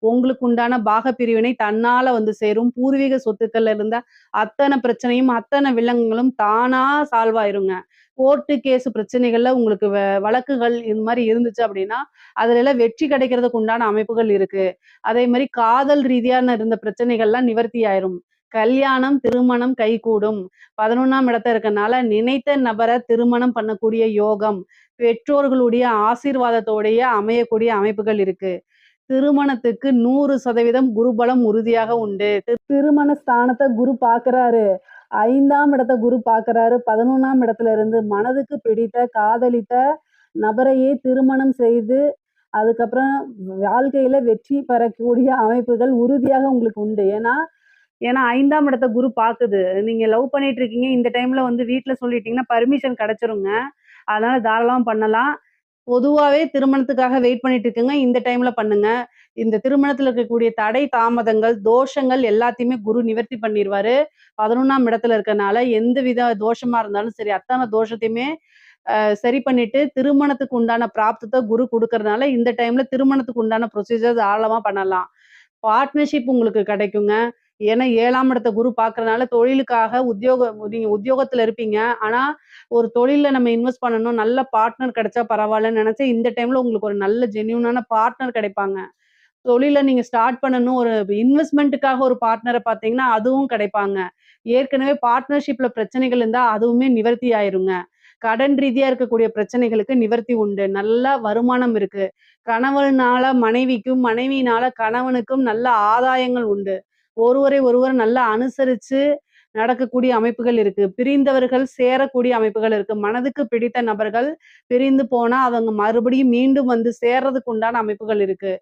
உங்களுக்கு உண்டான பாகப் பிரிவினை தன்னால வந்து சேரும். பூர்வீக சொத்துக்கள்ல இருந்த அத்தன பிரச்சனையும், அத்தன வில்லங்கங்களும் தானா சால்வ் ஆயிருங்க. கோர்ட்டு, கேஸ் பிரச்சனைகள்ல உங்களுக்கு வழக்குகள் இது மாரி இருந்துச்சு அப்படின்னா, அதுலலாம் வெற்றி கிடைக்கிறதுக்கு உண்டான அமைப்புகள் இருக்கு. அதே மாரி காதல் ரீதியான இருந்த பிரச்சனைகள்லாம் நிவர்த்தி ஆயிரும். கல்யாணம், திருமணம் கைகூடும். 11ஆம் இடத்துல இருக்கனால நினைத்த நபர திருமணம் பண்ணக்கூடிய யோகம், பெற்றோர்களுடைய ஆசீர்வாதத்தோடயே அமையக்கூடிய அமைப்புகள் இருக்கு. திருமணத்துக்கு 100% குருபலம் உறுதியாக உண்டு. திருமண ஸ்தானத்த குரு பார்க்குறாரு. 5ஆம் இடத்த குரு பார்க்குறாரு. 11ஆம் இடத்துல இருந்து மனதுக்கு பிடித்த, காதலித்த நபரையே திருமணம் செய்து, அதுக்கப்புறம் வாழ்க்கையில வெற்றி பெறக்கூடிய அமைப்புகள் உறுதியாக உங்களுக்கு உண்டு. ஏன்னா ஏன்னா 5ஆம் இடத்த குரு பாக்குது. நீங்க லவ் பண்ணிட்டு இருக்கீங்க. இந்த டைம்ல வந்து வீட்ல சொல்லிட்டீங்கன்னா, பர்மிஷன் கிடைச்சிருங்க. அதனால தாராளமா பண்ணலாம். பொதுவாவே திருமணத்துக்காக வெயிட் பண்ணிட்டு இருக்கங்க. இந்த டைம்ல பண்ணுங்க. இந்த திருமணத்துல இருக்கக்கூடிய தடை, தாமதங்கள், தோஷங்கள் எல்லாத்தையுமே குரு நிவர்த்தி பண்ணிருவாரு. 11ஆம் இடத்துல இருக்கனால, எந்தவித தோஷமா இருந்தாலும் சரி, அத்தன தோஷத்தையுமே சரி பண்ணிட்டு, திருமணத்துக்கு உண்டான பிராப்தத்த குரு குடுக்கறதுனால, இந்த டைம்ல திருமணத்துக்கு உண்டான ப்ரொசீஜர் தாராளமா பண்ணலாம். பார்ட்னர்ஷிப் உங்களுக்கு கிடைக்குங்க. ஏன்னா 7ஆம் இடத்த குரு பார்க்கறனால தொழிலுக்காக நீங்க உத்தியோகத்துல இருப்பீங்க. ஆனா, ஒரு தொழில்ல நம்ம இன்வெஸ்ட் பண்ணணும். நல்ல பார்ட்னர் கிடைச்சா பரவாயில்லன்னு நெனச்சு, இந்த டைம்ல உங்களுக்கு ஒரு நல்ல ஜென்யூனான பார்ட்னர் கிடைப்பாங்க. தொழில நீங்க ஸ்டார்ட் பண்ணணும். ஒரு இன்வெஸ்ட்மென்ட்டுக்காக ஒரு பார்ட்னர பார்த்தீங்கன்னா, அதுவும் கிடைப்பாங்க. ஏற்கனவே பார்ட்னர்ஷிப்ல பிரச்சனைகள் இருந்தா, அதுவுமே நிவர்த்தி ஆயிருங்க. கடன் ரீதியா இருக்கக்கூடிய பிரச்சனைகளுக்கு நிவர்த்தி உண்டு. நல்ல வருமானம் இருக்கு. கணவனால மனைவிக்கும், மனைவியினால கணவனுக்கும் நல்ல ஆதாயங்கள் உண்டு. ஒருவரை ஒருவர் நல்லா அனுசரிச்சு நடக்கக்கூடிய அமைப்புகள் இருக்கு. பிரிந்தவர்கள் சேரக்கூடிய அமைப்புகள் இருக்கு. மனதுக்கு பிடித்த நபர்கள் பிரிந்து போனா, அவங்க மறுபடியும் மீண்டும் வந்து சேர்றதுக்கு உண்டான அமைப்புகள் இருக்கு.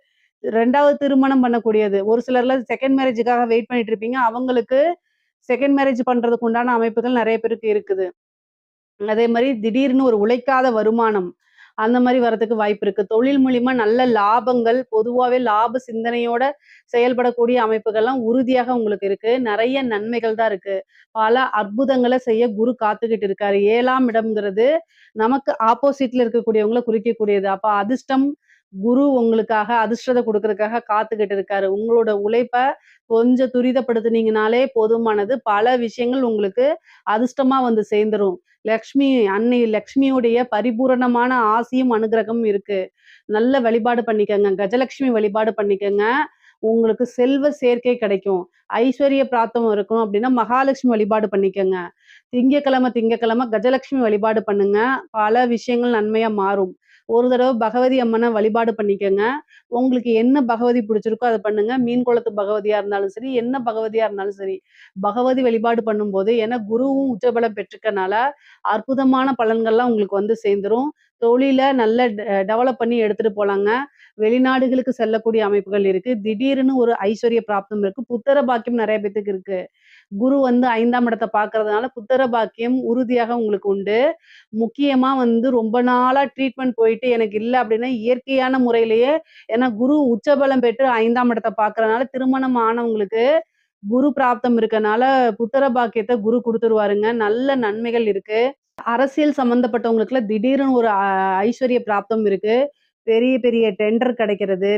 2வது திருமணம் பண்ணக்கூடியது. ஒரு சிலர்லாம் செகண்ட் மேரேஜுக்காக வெயிட் பண்ணிட்டு இருப்பீங்க. அவங்களுக்கு செகண்ட் மேரேஜ் பண்றதுக்கு உண்டான அமைப்புகள் நெறைய பேருக்கு இருக்குது. அதே மாரி திடீர்னு ஒரு உழைக்காத வருமானம். அந்த மாரி வரதுக்கு வாய்ப்பு இருக்கு. தொழில் மூலியமா நல்ல லாபங்கள், பொதுவாவே லாப சிந்தனையோட செயல்படக்கூடிய அமைப்புகள்லாம் உறுதியாக உங்களுக்கு இருக்கு. நெறைய நன்மைகள் தான் இருக்கு. பல அற்புதங்கள செய்ய குரு காத்துக்கிட்டு இருக்காரு. 7ஆம் இடம்ங்கிறது நமக்கு ஆப்போசிட்ல இருக்கக்கூடியவங்கள குறிக்கக்கூடியது. அப்ப அதிர்ஷ்டம் குரு உங்களுக்காக அதிர்ஷ்டத்த குடுக்கறதுக்காக காத்துக்கிட்டு இருக்காரு. உங்களோட உழைப்ப கொஞ்சம் துரிதப்படுத்துனீங்கனாலே போதுமானது. பல விஷயங்கள் உங்களுக்கு அதிர்ஷ்டமா வந்து சேர்ந்துரும். லக்ஷ்மி அன்னை லக்ஷ்மியுடைய பரிபூரணமான ஆசியும், அனுக்கிரகமும் இருக்கு. நல்ல வழிபாடு பண்ணிக்கங்க. கஜலட்சுமி வழிபாடு பண்ணிக்கங்க. உங்களுக்கு செல்வ சேர்க்கை கிடைக்கும். ஐஸ்வர்ய பிராப்தம் இருக்கணும் அப்படின்னா, மகாலட்சுமி வழிபாடு பண்ணிக்கங்க. திங்கட்கிழமை கஜலட்சுமி வழிபாடு பண்ணுங்க. பல விஷயங்கள் நன்மையா மாறும். ஒரு தடவ பகவதி அம்மன வழிபாடு பண்ணிக்கங்க. உங்களுக்கு என்ன பகவதி பிடிச்சிருக்கோ அத பண்ணுங்க. மீன் குளத்து பகவதியா இருந்தாலும் சரி, என்ன பகவதியா இருந்தாலும் சரி. பகவதி வழிபாடு பண்ணும்போது ஏன்னா குருவும் உச்சபலம் பெற்றுக்கனால, அற்புதமான பலன்கள்லாம் உங்களுக்கு வந்து சேர்ந்துரும். தொழில நல்ல டெவலப் பண்ணி எடுத்துட்டு போலாங்க. வெளிநாடுகளுக்கு செல்லக்கூடிய அமைப்புகள் இருக்கு. திடீர்னு ஒரு ஐஸ்வர்ய பிராப்தம் இருக்கு. புத்திர பாக்கியம் நெறைய பேத்துக்கு இருக்கு. குரு வந்து 5ஆம் இடத்த பார்க்கறதுனால புத்திர பாக்கியம் உறுதியாக உங்களுக்கு உண்டு. முக்கியமா வந்து ரொம்ப நாளா ட்ரீட்மெண்ட் போயிட்டு எனக்கு இல்ல அப்படின்னா, இயற்கையான முறையிலேயே ஏன்னா குரு உச்சபலம் பெற்று 5ஆம் இடத்த பார்க்கறனால திருமணம் ஆனவங்களுக்கு குரு பிராப்தம் இருக்கனால புத்திர பாக்கியத்த குரு குடுத்துருவாருங்க. நல்ல நன்மைகள் இருக்கு. அரசியல் சம்மந்தப்பட்டவங்களுக்குலாம் திடீர்னு ஒரு ஐஸ்வர்ய பிராப்தம் இருக்கு. பெரிய பெரிய டெண்டர் கிடைக்கிறது.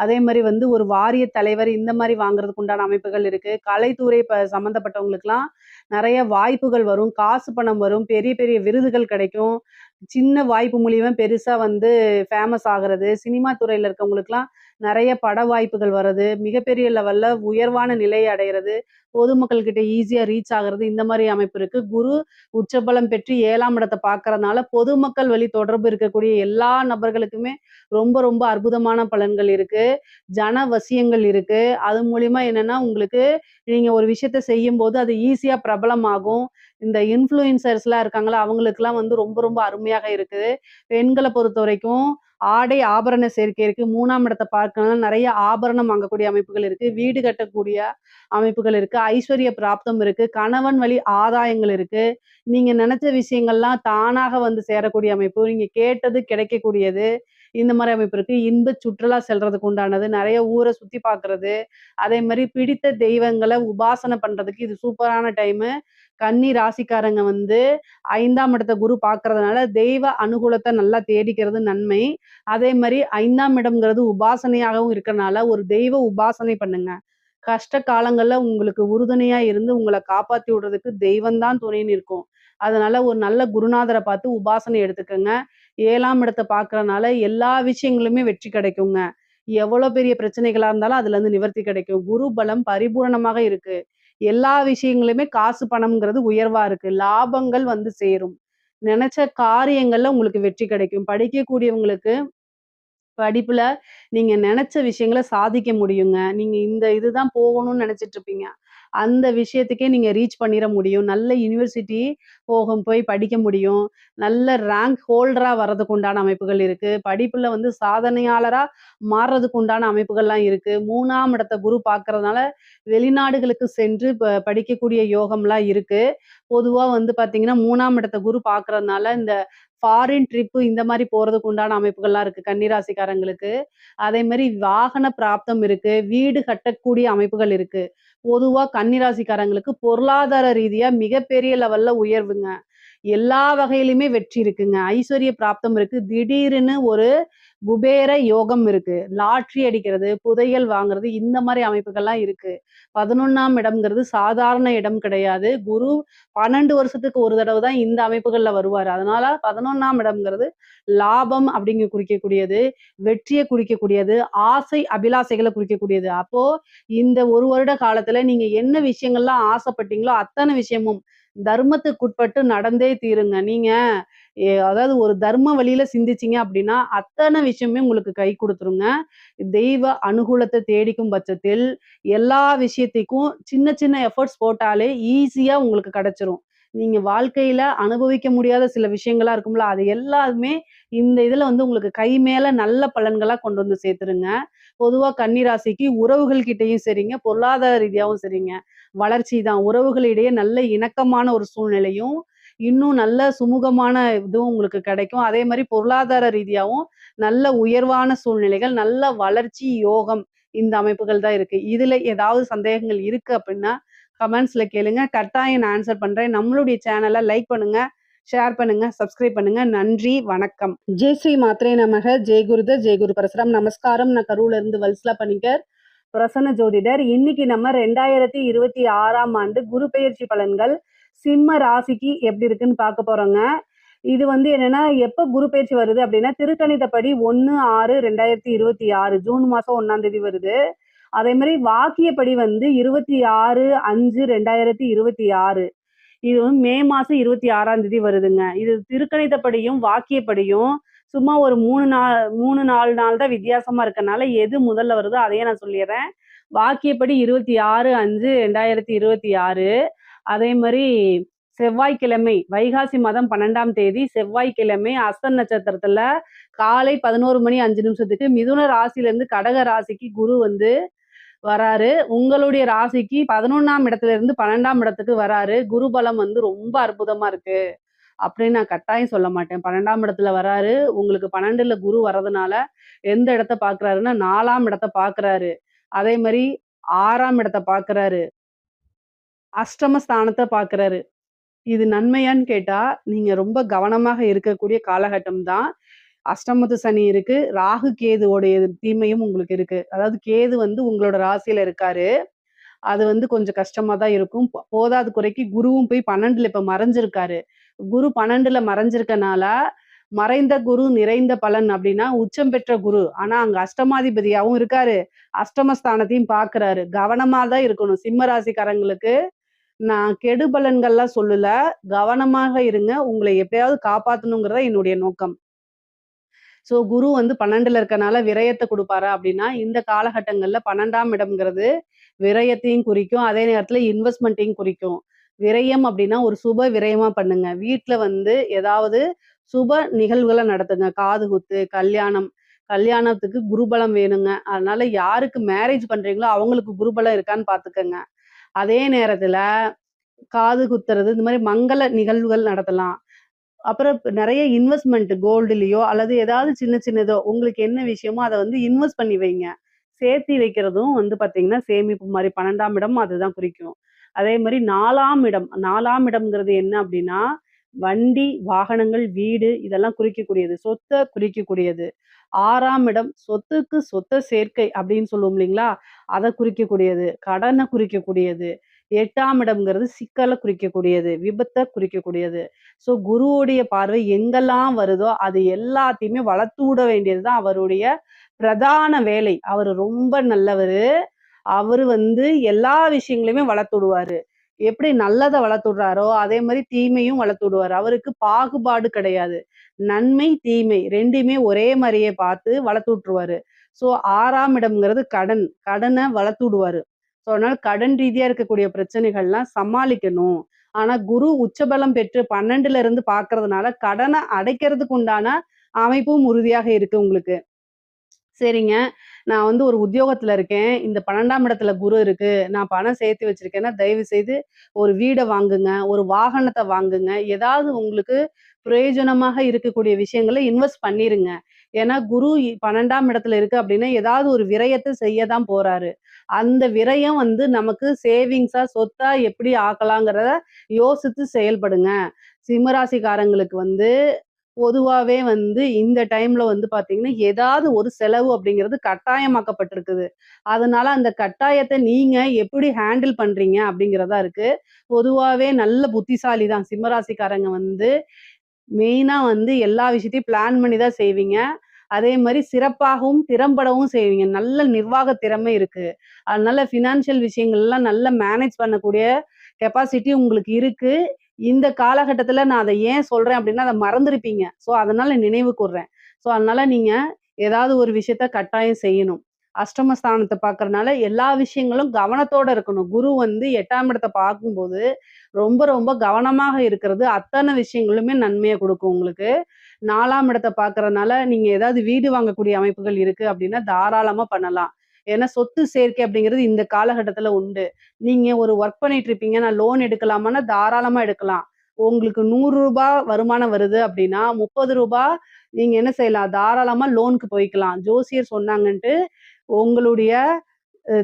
அதே மாரி வந்து ஒரு வாரிய தலைவர் இந்த மாரி வாங்குறதுக்கு உண்டான அமைப்புகள் இருக்கு. கலைத்துறை சம்மந்தப்பட்டவங்களுக்குலாம் நெறைய வாய்ப்புகள் வரும். காசு பணம் வரும். பெரிய பெரிய விருதுகள் கிடைக்கும். சின்ன வாய்ப்பு மூலியமா பெருசா வந்து ஃபேமஸ் ஆகுறது. சினிமா துறையில இருக்கவங்களுக்குலாம் நெறைய பட வாய்ப்புகள் வர்றது. மிகப்பெரிய லெவல்ல உயர்வான நிலை அடையறது. பொதுமக்கள் கிட்ட ஈஸியா ரீச் ஆகுறது. இந்த மாரி அமைப்பு இருக்கு. குரு உச்சபலம் பெற்று 7ஆம் இடத்த பார்க்கறனால, பொதுமக்கள் வழி தொடர்பு இருக்கக்கூடிய எல்லா நபர்களுக்குமே ரொம்ப ரொம்ப அற்புதமான பலன்கள் இருக்கு. ஜன வசியங்கள் இருக்கு. அது மூலியமா என்னன்னா, உங்களுக்கு நீங்க ஒரு விஷயத்த செய்யும்போது அது ஈஸியா பிரபலமாகும். இந்த இன்ஃப்ளூயன்சர்ஸ்லாம் இருக்காங்கல்ல, அவங்களுக்கெல்லாம் வந்து ரொம்ப ரொம்ப அருமையாக இருக்குது. பெண்கள பொறுத்தவரைக்கும் ஆடை, ஆபரண சேர்க்கை இருக்கு. 3ஆம் இடத்த பார்க்கறனால நெறைய ஆபரணம் வாங்கக்கூடிய அமைப்புகள் இருக்கு. வீடு கட்டக்கூடிய அமைப்புகள் இருக்கு. ஐஸ்வர்ய பிராப்தம் இருக்கு. கணவன் வழி ஆதாயங்கள் இருக்கு. நீங்க நெனச்ச விஷயங்கள்லாம் தானாக வந்து சேரக்கூடிய அமைப்பு. நீங்க கேட்டது கிடைக்கக்கூடியது. இந்த மாரி அமைப்பு இருக்கு. இன்ப சுற்றுலா செல்றதுக்கு உண்டானது. நெறைய ஊர சுத்தி பார்க்கறது. அதே மாரி பிடித்த தெய்வங்கள உபாசனை பண்றதுக்கு இது சூப்பரான டைமு. கன்னி ராசிக்காரங்க வந்து 5ஆம் இடத்த குரு பார்க்கறதுனால, தெய்வ அனுகூலத்த நல்லா தேடிக்கிறது நன்மை. அதே மாரி 5ஆம் இடம்ங்கிறது உபாசனையாகவும் இருக்கனால, ஒரு தெய்வ உபாசனை பண்ணுங்க. கஷ்ட காலங்கள்ல உங்களுக்கு உறுதுணையா இருந்து உங்கள காப்பாத்தி விடுறதுக்கு தெய்வம் தான் துணை நிற்கும். அதனால ஒரு நல்ல குருநாதர பார்த்து உபாசனை எடுத்துக்கங்க. 7ஆம் இடத்த பார்க்கறனால எல்லா விஷயங்களுமே வெற்றி கிடைக்குங்க. எவ்வளோ பெரிய பிரச்சனைகளா இருந்தாலும் அதுலருந்து நிவர்த்தி கிடைக்கும். குரு பலம் பரிபூரணமாக இருக்கு. எல்லா விஷயங்களுமே காசு பணம்ங்கிறது உயர்வா இருக்கு. லாபங்கள் வந்து சேரும். நெனச்ச காரியங்கள்ல உங்களுக்கு வெற்றி கிடைக்கும். படிக்கக்கூடியவங்களுக்கு படிப்புல நீங்க நெனச்ச விஷயங்கள சாதிக்க முடியுங்க. நீங்க இந்த இதுதான் போகணும்னு நெனச்சிட்டு இருப்பீங்க. அந்த விஷயத்துக்கே நீங்க ரீச் பண்ணிற முடியும். நல்ல யுனிவர்சிட்டி போய் படிக்க முடியும். நல்ல ரேங்க் ஹோல்டரா வர்றதுக்கு உண்டான அமைப்புகள் இருக்கு. படிப்புல வந்து சாதனையாளரா மாறுறதுக்கு உண்டான அமைப்புகள்லாம் இருக்கு. 3ஆம் இடத்த குரு பார்க்கறதுனால வெளிநாடுகளுக்கு சென்று படிக்கக்கூடிய யோகம்லாம் இருக்கு. பொதுவா வந்து பார்த்தீங்கன்னா, 3ஆம் இடத்த குரு பார்க்கறதுனால இந்த ஃபாரின் ட்ரிப்பு இந்த மாரி போறதுக்கு உண்டான அமைப்புகள்லாம் இருக்கு கன்னிராசிக்காரங்களுக்கு. அதே மாரி வாகன பிராப்தம் இருக்கு. வீடு கட்டக்கூடிய அமைப்புகள் இருக்கு. பொதுவா கன்னிராசிக்காரங்களுக்கு பொருளாதார ரீதியா மிகப்பெரிய லெவல்ல உயர்வுங்க. எல்லா வகையிலுமே வெற்றி இருக்குங்க. ஐஸ்வர்ய பிராப்தம் இருக்கு. திடீர்னு ஒரு குபேர யோகம் இருக்கு. லாட்டரி அடிக்கிறது, புதையல் வாங்குறது இந்த மாரி அமைப்புகள்லாம் இருக்கு. 11ஆம் இடம்ங்கிறது சாதாரண இடம் கிடையாது. குரு 12 வருஷத்துக்கு ஒரு தடவ தான் இந்த அமைப்புகள்ல வருவாரு. அதனால 11ஆம் இடம்ங்கிறது லாபம் அப்படிங்க குறிக்கக்கூடியது. வெற்றிய குறிக்கக்கூடியது. ஆசை, அபிலாசைகள குறிக்கக்கூடியது. அப்போ இந்த 1 வருட காலத்துல நீங்க என்ன விஷயங்கள்லாம் ஆசைப்பட்டீங்களோ, அத்தன விஷயமும் தர்மத்துக்குட்பட்டு நடந்தே தீருங்க. நீங்க அதாவது ஒரு தர்ம வழியில சிந்திச்சீங்க அப்படின்னா, அத்தன விஷயமே உங்களுக்கு கை குடுத்துருங்க. தெய்வ அனுகூலத்த தேடிக்கும் பட்சத்தில், எல்லா விஷயத்திக்கும் சின்ன சின்ன எஃபோர்ட்ஸ் போட்டாலே ஈஸியா உங்களுக்கு கிடைச்சிரும். நீங்க வாழ்க்கையில அனுபவிக்க முடியாத சில விஷயங்களா இருக்கும்ல, அது எல்லாமே இந்த இதுல வந்து உங்களுக்கு கை மேல நல்ல பலன்களா கொண்டு வந்து சேர்த்துருங்க. பொதுவா கன்னி ராசிக்கு உறவுகள் கிட்டயும் சரிங்க, பொருளாதார ரீதியாவும் சரிங்க. வளர்ச்சி தான். உறவுகளிடையே நல்ல இணக்கமான ஒரு சூழ்நிலையும், இன்னும் நல்ல சுமூகமான இதுவும் உங்களுக்கு கிடைக்கும். அதே மாரி பொருளாதார ரீதியாவும் நல்ல உயர்வான சூழ்நிலைகள், நல்ல வளர்ச்சி, யோகம் இந்த அமைப்புகள் தான் இருக்கு. இதுல ஏதாவது சந்தேகங்கள் இருக்கு அப்படின்னா, கமெண்ட்ஸ்ல கேளுங்க. கட்டாயம் நான் ஆன்சர் பண்றேன். நம்மளுடைய சேனல லைக் பண்ணுங்க, ஷேர் பண்ணுங்க, சப்ஸ்கிரைப் பண்ணுங்க. நன்றி, வணக்கம். ஜெய் ஸ்ரீ மாத்ரே நமக. ஜெய் குருதர், ஜெய் குரு பரசுராம். நமஸ்காரம். நான் கரூர்ல இருந்து வல்சலா பணிக்கர், பிரசன்ன ஜோதிடர். இன்னைக்கு நம்ம 2026ஆம் ஆண்டு குரு பெயர்ச்சி பலன்கள் சிம்ம ராசிக்கு எப்படி இருக்குன்னு பார்க்க போறோங்க. இது வந்து என்னன்னா, எப்ப குரு பெயர்ச்சி வருது அப்படின்னா, திருக்கணிதப்படி 1/6/2026 ஜூன் மாசம் 1ஆம் தேதி வருது. அதே மாதிரி வாக்கியப்படி வந்து 26/5/2026. இது வந்து மே மாசம் 26ஆம் தேதி வருதுங்க. இது திருக்கணிதப்படியும் வாக்கியப்படியும் சும்மா ஒரு 3 4 நாள் தான் வித்தியாசமா இருக்கனால எது முதல்ல வருதோ அதையே நான் சொல்லிடுறேன். வாக்கியப்படி 26/5/2026. அதே மாதிரி செவ்வாய்க்கிழமை வைகாசி மாதம் 12ஆம் தேதி செவ்வாய்க்கிழமை அஸ்த நட்சத்திரத்துல காலை 11:05 மிதுன ராசியிலிருந்து கடக ராசிக்கு குரு வந்து வராரு. உங்களுடைய ராசிக்கு 11ஆம் இடத்துல இருந்து 12ஆம் இடத்துக்கு வராரு. குரு பலம் வந்து ரொம்ப அற்புதமா இருக்கு அப்படின்னு நான் கட்டாயம் சொல்ல மாட்டேன். 12ஆம் இடத்துல வராரு. உங்களுக்கு 12ல குரு வர்றதுனால எந்த இடத்த பார்க்குறாருன்னா 4ஆம் இடத்த பார்க்குறாரு. அதே மாதிரி 6ஆம் இடத்த பார்க்குறாரு. அஷ்டம ஸ்தானத்த பார்க்குறாரு. இது நன்மையான்னு கேட்டா, நீங்க ரொம்ப கவனமாக இருக்கக்கூடிய காலகட்டம் தான். அஷ்டமத்து சனி இருக்கு. ராகு கேதுவோடைய தீமையும் உங்களுக்கு இருக்கு. அதாவது கேது வந்து உங்களோட ராசியில இருக்காரு. அது வந்து கொஞ்சம் கஷ்டமா தான் இருக்கும். போதாத குறைக்கு குருவும் போய் 12ல இப்ப மறைஞ்சிருக்காரு. குரு 12ல மறைஞ்சிருக்கனால, மறைந்த குரு நிறைந்த பலன் அப்படின்னா, உச்சம் பெற்ற குரு. ஆனா அங்க அஷ்டமாதிபதியாவும் இருக்காரு. அஷ்டமஸ்தானத்தையும் பார்க்குறாரு. கவனமா தான் இருக்கணும். சிம்ம ராசிக்காரங்களுக்கு நான் கெடு பலன்கள்லாம் சொல்லல. கவனமாக இருங்க. உங்களை எப்பயாவது காப்பாத்தணுங்கிறது என்னுடைய நோக்கம். குரு வந்து 12ல இருக்கனால விரயத்த குடுப்பாரா அப்படின்னா, இந்த காலகட்டங்கள்ல 12ஆம் இடம்ங்கிறது விரயத்தையும் குறிக்கும். அதே நேரத்துல இன்வெஸ்ட்மெண்ட்டையும் குறிக்கும். விரயம் அப்படின்னா ஒரு சுப விரயமா பண்ணுங்க. வீட்ல வந்து ஏதாவது சுப நிகழ்வுகள நடத்துங்க. காதுகுத்து, கல்யாணம். கல்யாணத்துக்கு குருபலம் வேணுங்க. அதனால யாருக்கு மேரேஜ் பண்றீங்களோ அவங்களுக்கு குருபலம் இருக்கான்னு பார்த்துக்கங்க. அதே நேரத்துல காது குத்துறது, இந்த மாரி மங்கள நிகழ்வுகள் நடத்தலாம். அப்புறம் நெறைய இன்வெஸ்ட்மென்ட் கோல்டுலயோ அல்லது ஏதாவது சின்ன சின்னதோ உங்களுக்கு என்ன விஷயமோ அத வந்து இன்வெஸ்ட் பண்ணி வைங்க. சேர்த்தி வைக்கிறதும் வந்து பார்த்தீங்கன்னா, சேமிப்பு மாரி 12ஆம் இடம் அதுதான் குறிக்கும். அதே மாரி 4ஆம் இடம் 4ஆம் இடம்ங்கிறது என்ன அப்டின்னா, வண்டி, வாகனங்கள், வீடு இதெல்லாம் குறிக்கக்கூடியது. சொத்த குறிக்கக்கூடியது. 6ஆம் இடம் சொத்துக்கு சொத்த சேர்க்கை அப்படின்னு சொல்லுவோம் இல்லைங்களா? அத குறிக்கக்கூடியது. கடன குறிக்கக்கூடியது. 8ஆம் இடம்ங்கிறது சிக்கல குறிக்கக்கூடியது. விபத்த குறிக்கக்கூடியது. குருவுடைய பார்வை எங்கெல்லாம் வருதோ, அது எல்லாத்தையுமே வளர்த்து விட வேண்டியது தான் அவருடைய பிரதான வேலை. அவரு ரொம்ப நல்லவரு. அவரு வந்து எல்லா விஷயங்களையுமே வளர்த்து விடுவாரு. எப்படி நல்லத வளர்த்து விடுறாரோ, அதே மாரி தீமையும் வளர்த்து விடுவாரு. அவருக்கு பாகுபாடு கிடையாது. நன்மை, தீமை 2யுமே ஒரே மாரியே பார்த்து வளர்த்து விட்டுருவாரு. 6ஆம் இடம்ங்கிறது கடன். கடன வளர்த்து விடுவாரு. அதனால கடன் ரீதியா இருக்கக்கூடிய பிரச்சனைகள்லாம் சமாளிக்கணும். ஆனா குரு உச்சபலம் பெற்று 12ல இருந்து பார்க்கறதுனால கடன அடைக்கிறதுக்கு உண்டான அமைப்பும் உறுதியாக இருக்கு உங்களுக்கு. சரிங்க. நான் வந்து ஒரு உத்தியோகத்துல இருக்கேன். இந்த 12ஆம் இடத்துல குரு இருக்கு. நான் பணம் சேர்த்து வச்சிருக்கேன்னா, தயவு செய்து ஒரு வீட வாங்குங்க. ஒரு வாகனத்த வாங்குங்க. ஏதாவது உங்களுக்கு பிரயோஜனமாக இருக்கக்கூடிய விஷயங்கள இன்வெஸ்ட் பண்ணிருங்க. ஏன்னா, குரு 12ஆம் இடத்துல இருக்கு அப்டின்னா, ஏதாவது ஒரு விரயத்த செய்ய தான் போறாரு. அந்த விரயம் வந்து நமக்கு சேவிங்ஸா, சொத்தா எப்படி ஆக்கலாங்கிறத யோசித்து செயல்படுங்க. சிம்மராசிக்காரங்களுக்கு வந்து பொதுவாவே வந்து இந்த டைம்ல வந்து பார்த்தீங்கன்னா, ஏதாவது ஒரு செலவு அப்படிங்கிறது கட்டாயமாக்கப்பட்டிருக்குது. அதனால அந்த கட்டாயத்த நீங்க எப்படி ஹேண்டில் பண்றீங்க அப்படிங்கிறதா இருக்கு. பொதுவாவே நல்ல புத்திசாலி தான். சிம்மராசிக்காரங்க வந்து மெயினா வந்து எல்லா விஷயத்தையும் பிளான் பண்ணி தான் செய்வீங்க. அதே மாரி சிறப்பாகவும், திறம்படவும் செய்வீங்க. நல்ல நிர்வாக திறமை இருக்கு. அதனால ஃபினான்ஷியல் விஷயங்கள்லாம் நல்லா மேனேஜ் பண்ணக்கூடிய கெப்பாசிட்டி உங்களுக்கு இருக்கு. இந்த காலகட்டத்தில நான் அத ஏன் சொல்றேன் அப்டின்னா, அத மறந்திருப்பீங்க. அதனால நினைவு கூர்றேன். அதனால நீங்க ஏதாவது ஒரு விஷயத்த கட்டாயம் செய்யணும். அஷ்டமஸ்தானத்த பார்க்கறனால எல்லா விஷயங்களும் கவனத்தோட இருக்கணும். குரு வந்து 8ஆம் இடத்த பார்க்கும்போது, ரொம்ப ரொம்ப கவனமாக இருக்கிறது அத்தன விஷயங்களுமே நன்மைய குடுக்கும் உங்களுக்கு. 4ஆம் இடத்த பார்க்கறனால நீங்க ஏதாவது வீடு வாங்கக்கூடிய அமைப்புகள் இருக்கு அப்டின்னா, தாராளமா பண்ணலாம். ஏன்னா சொத்து சேர்க்கை அப்படிங்கிறது இந்த காலகட்டத்தில உண்டு. நீங்க ஒரு ஒர்க் பண்ணிட்டு இருப்பீங்க. நான் லோன் எடுக்கலாமான்னா, தாராளமா எடுக்கலாம். உங்களுக்கு ரூ. 100 வருமானம் வருது அப்படின்னா, ரூ. 30 நீங்க என்ன செய்யலாம்? தாராளமா லோனுக்கு போய்க்கலாம். ஜோசியர் சொன்னாங்கன்ட்டு உங்களுடைய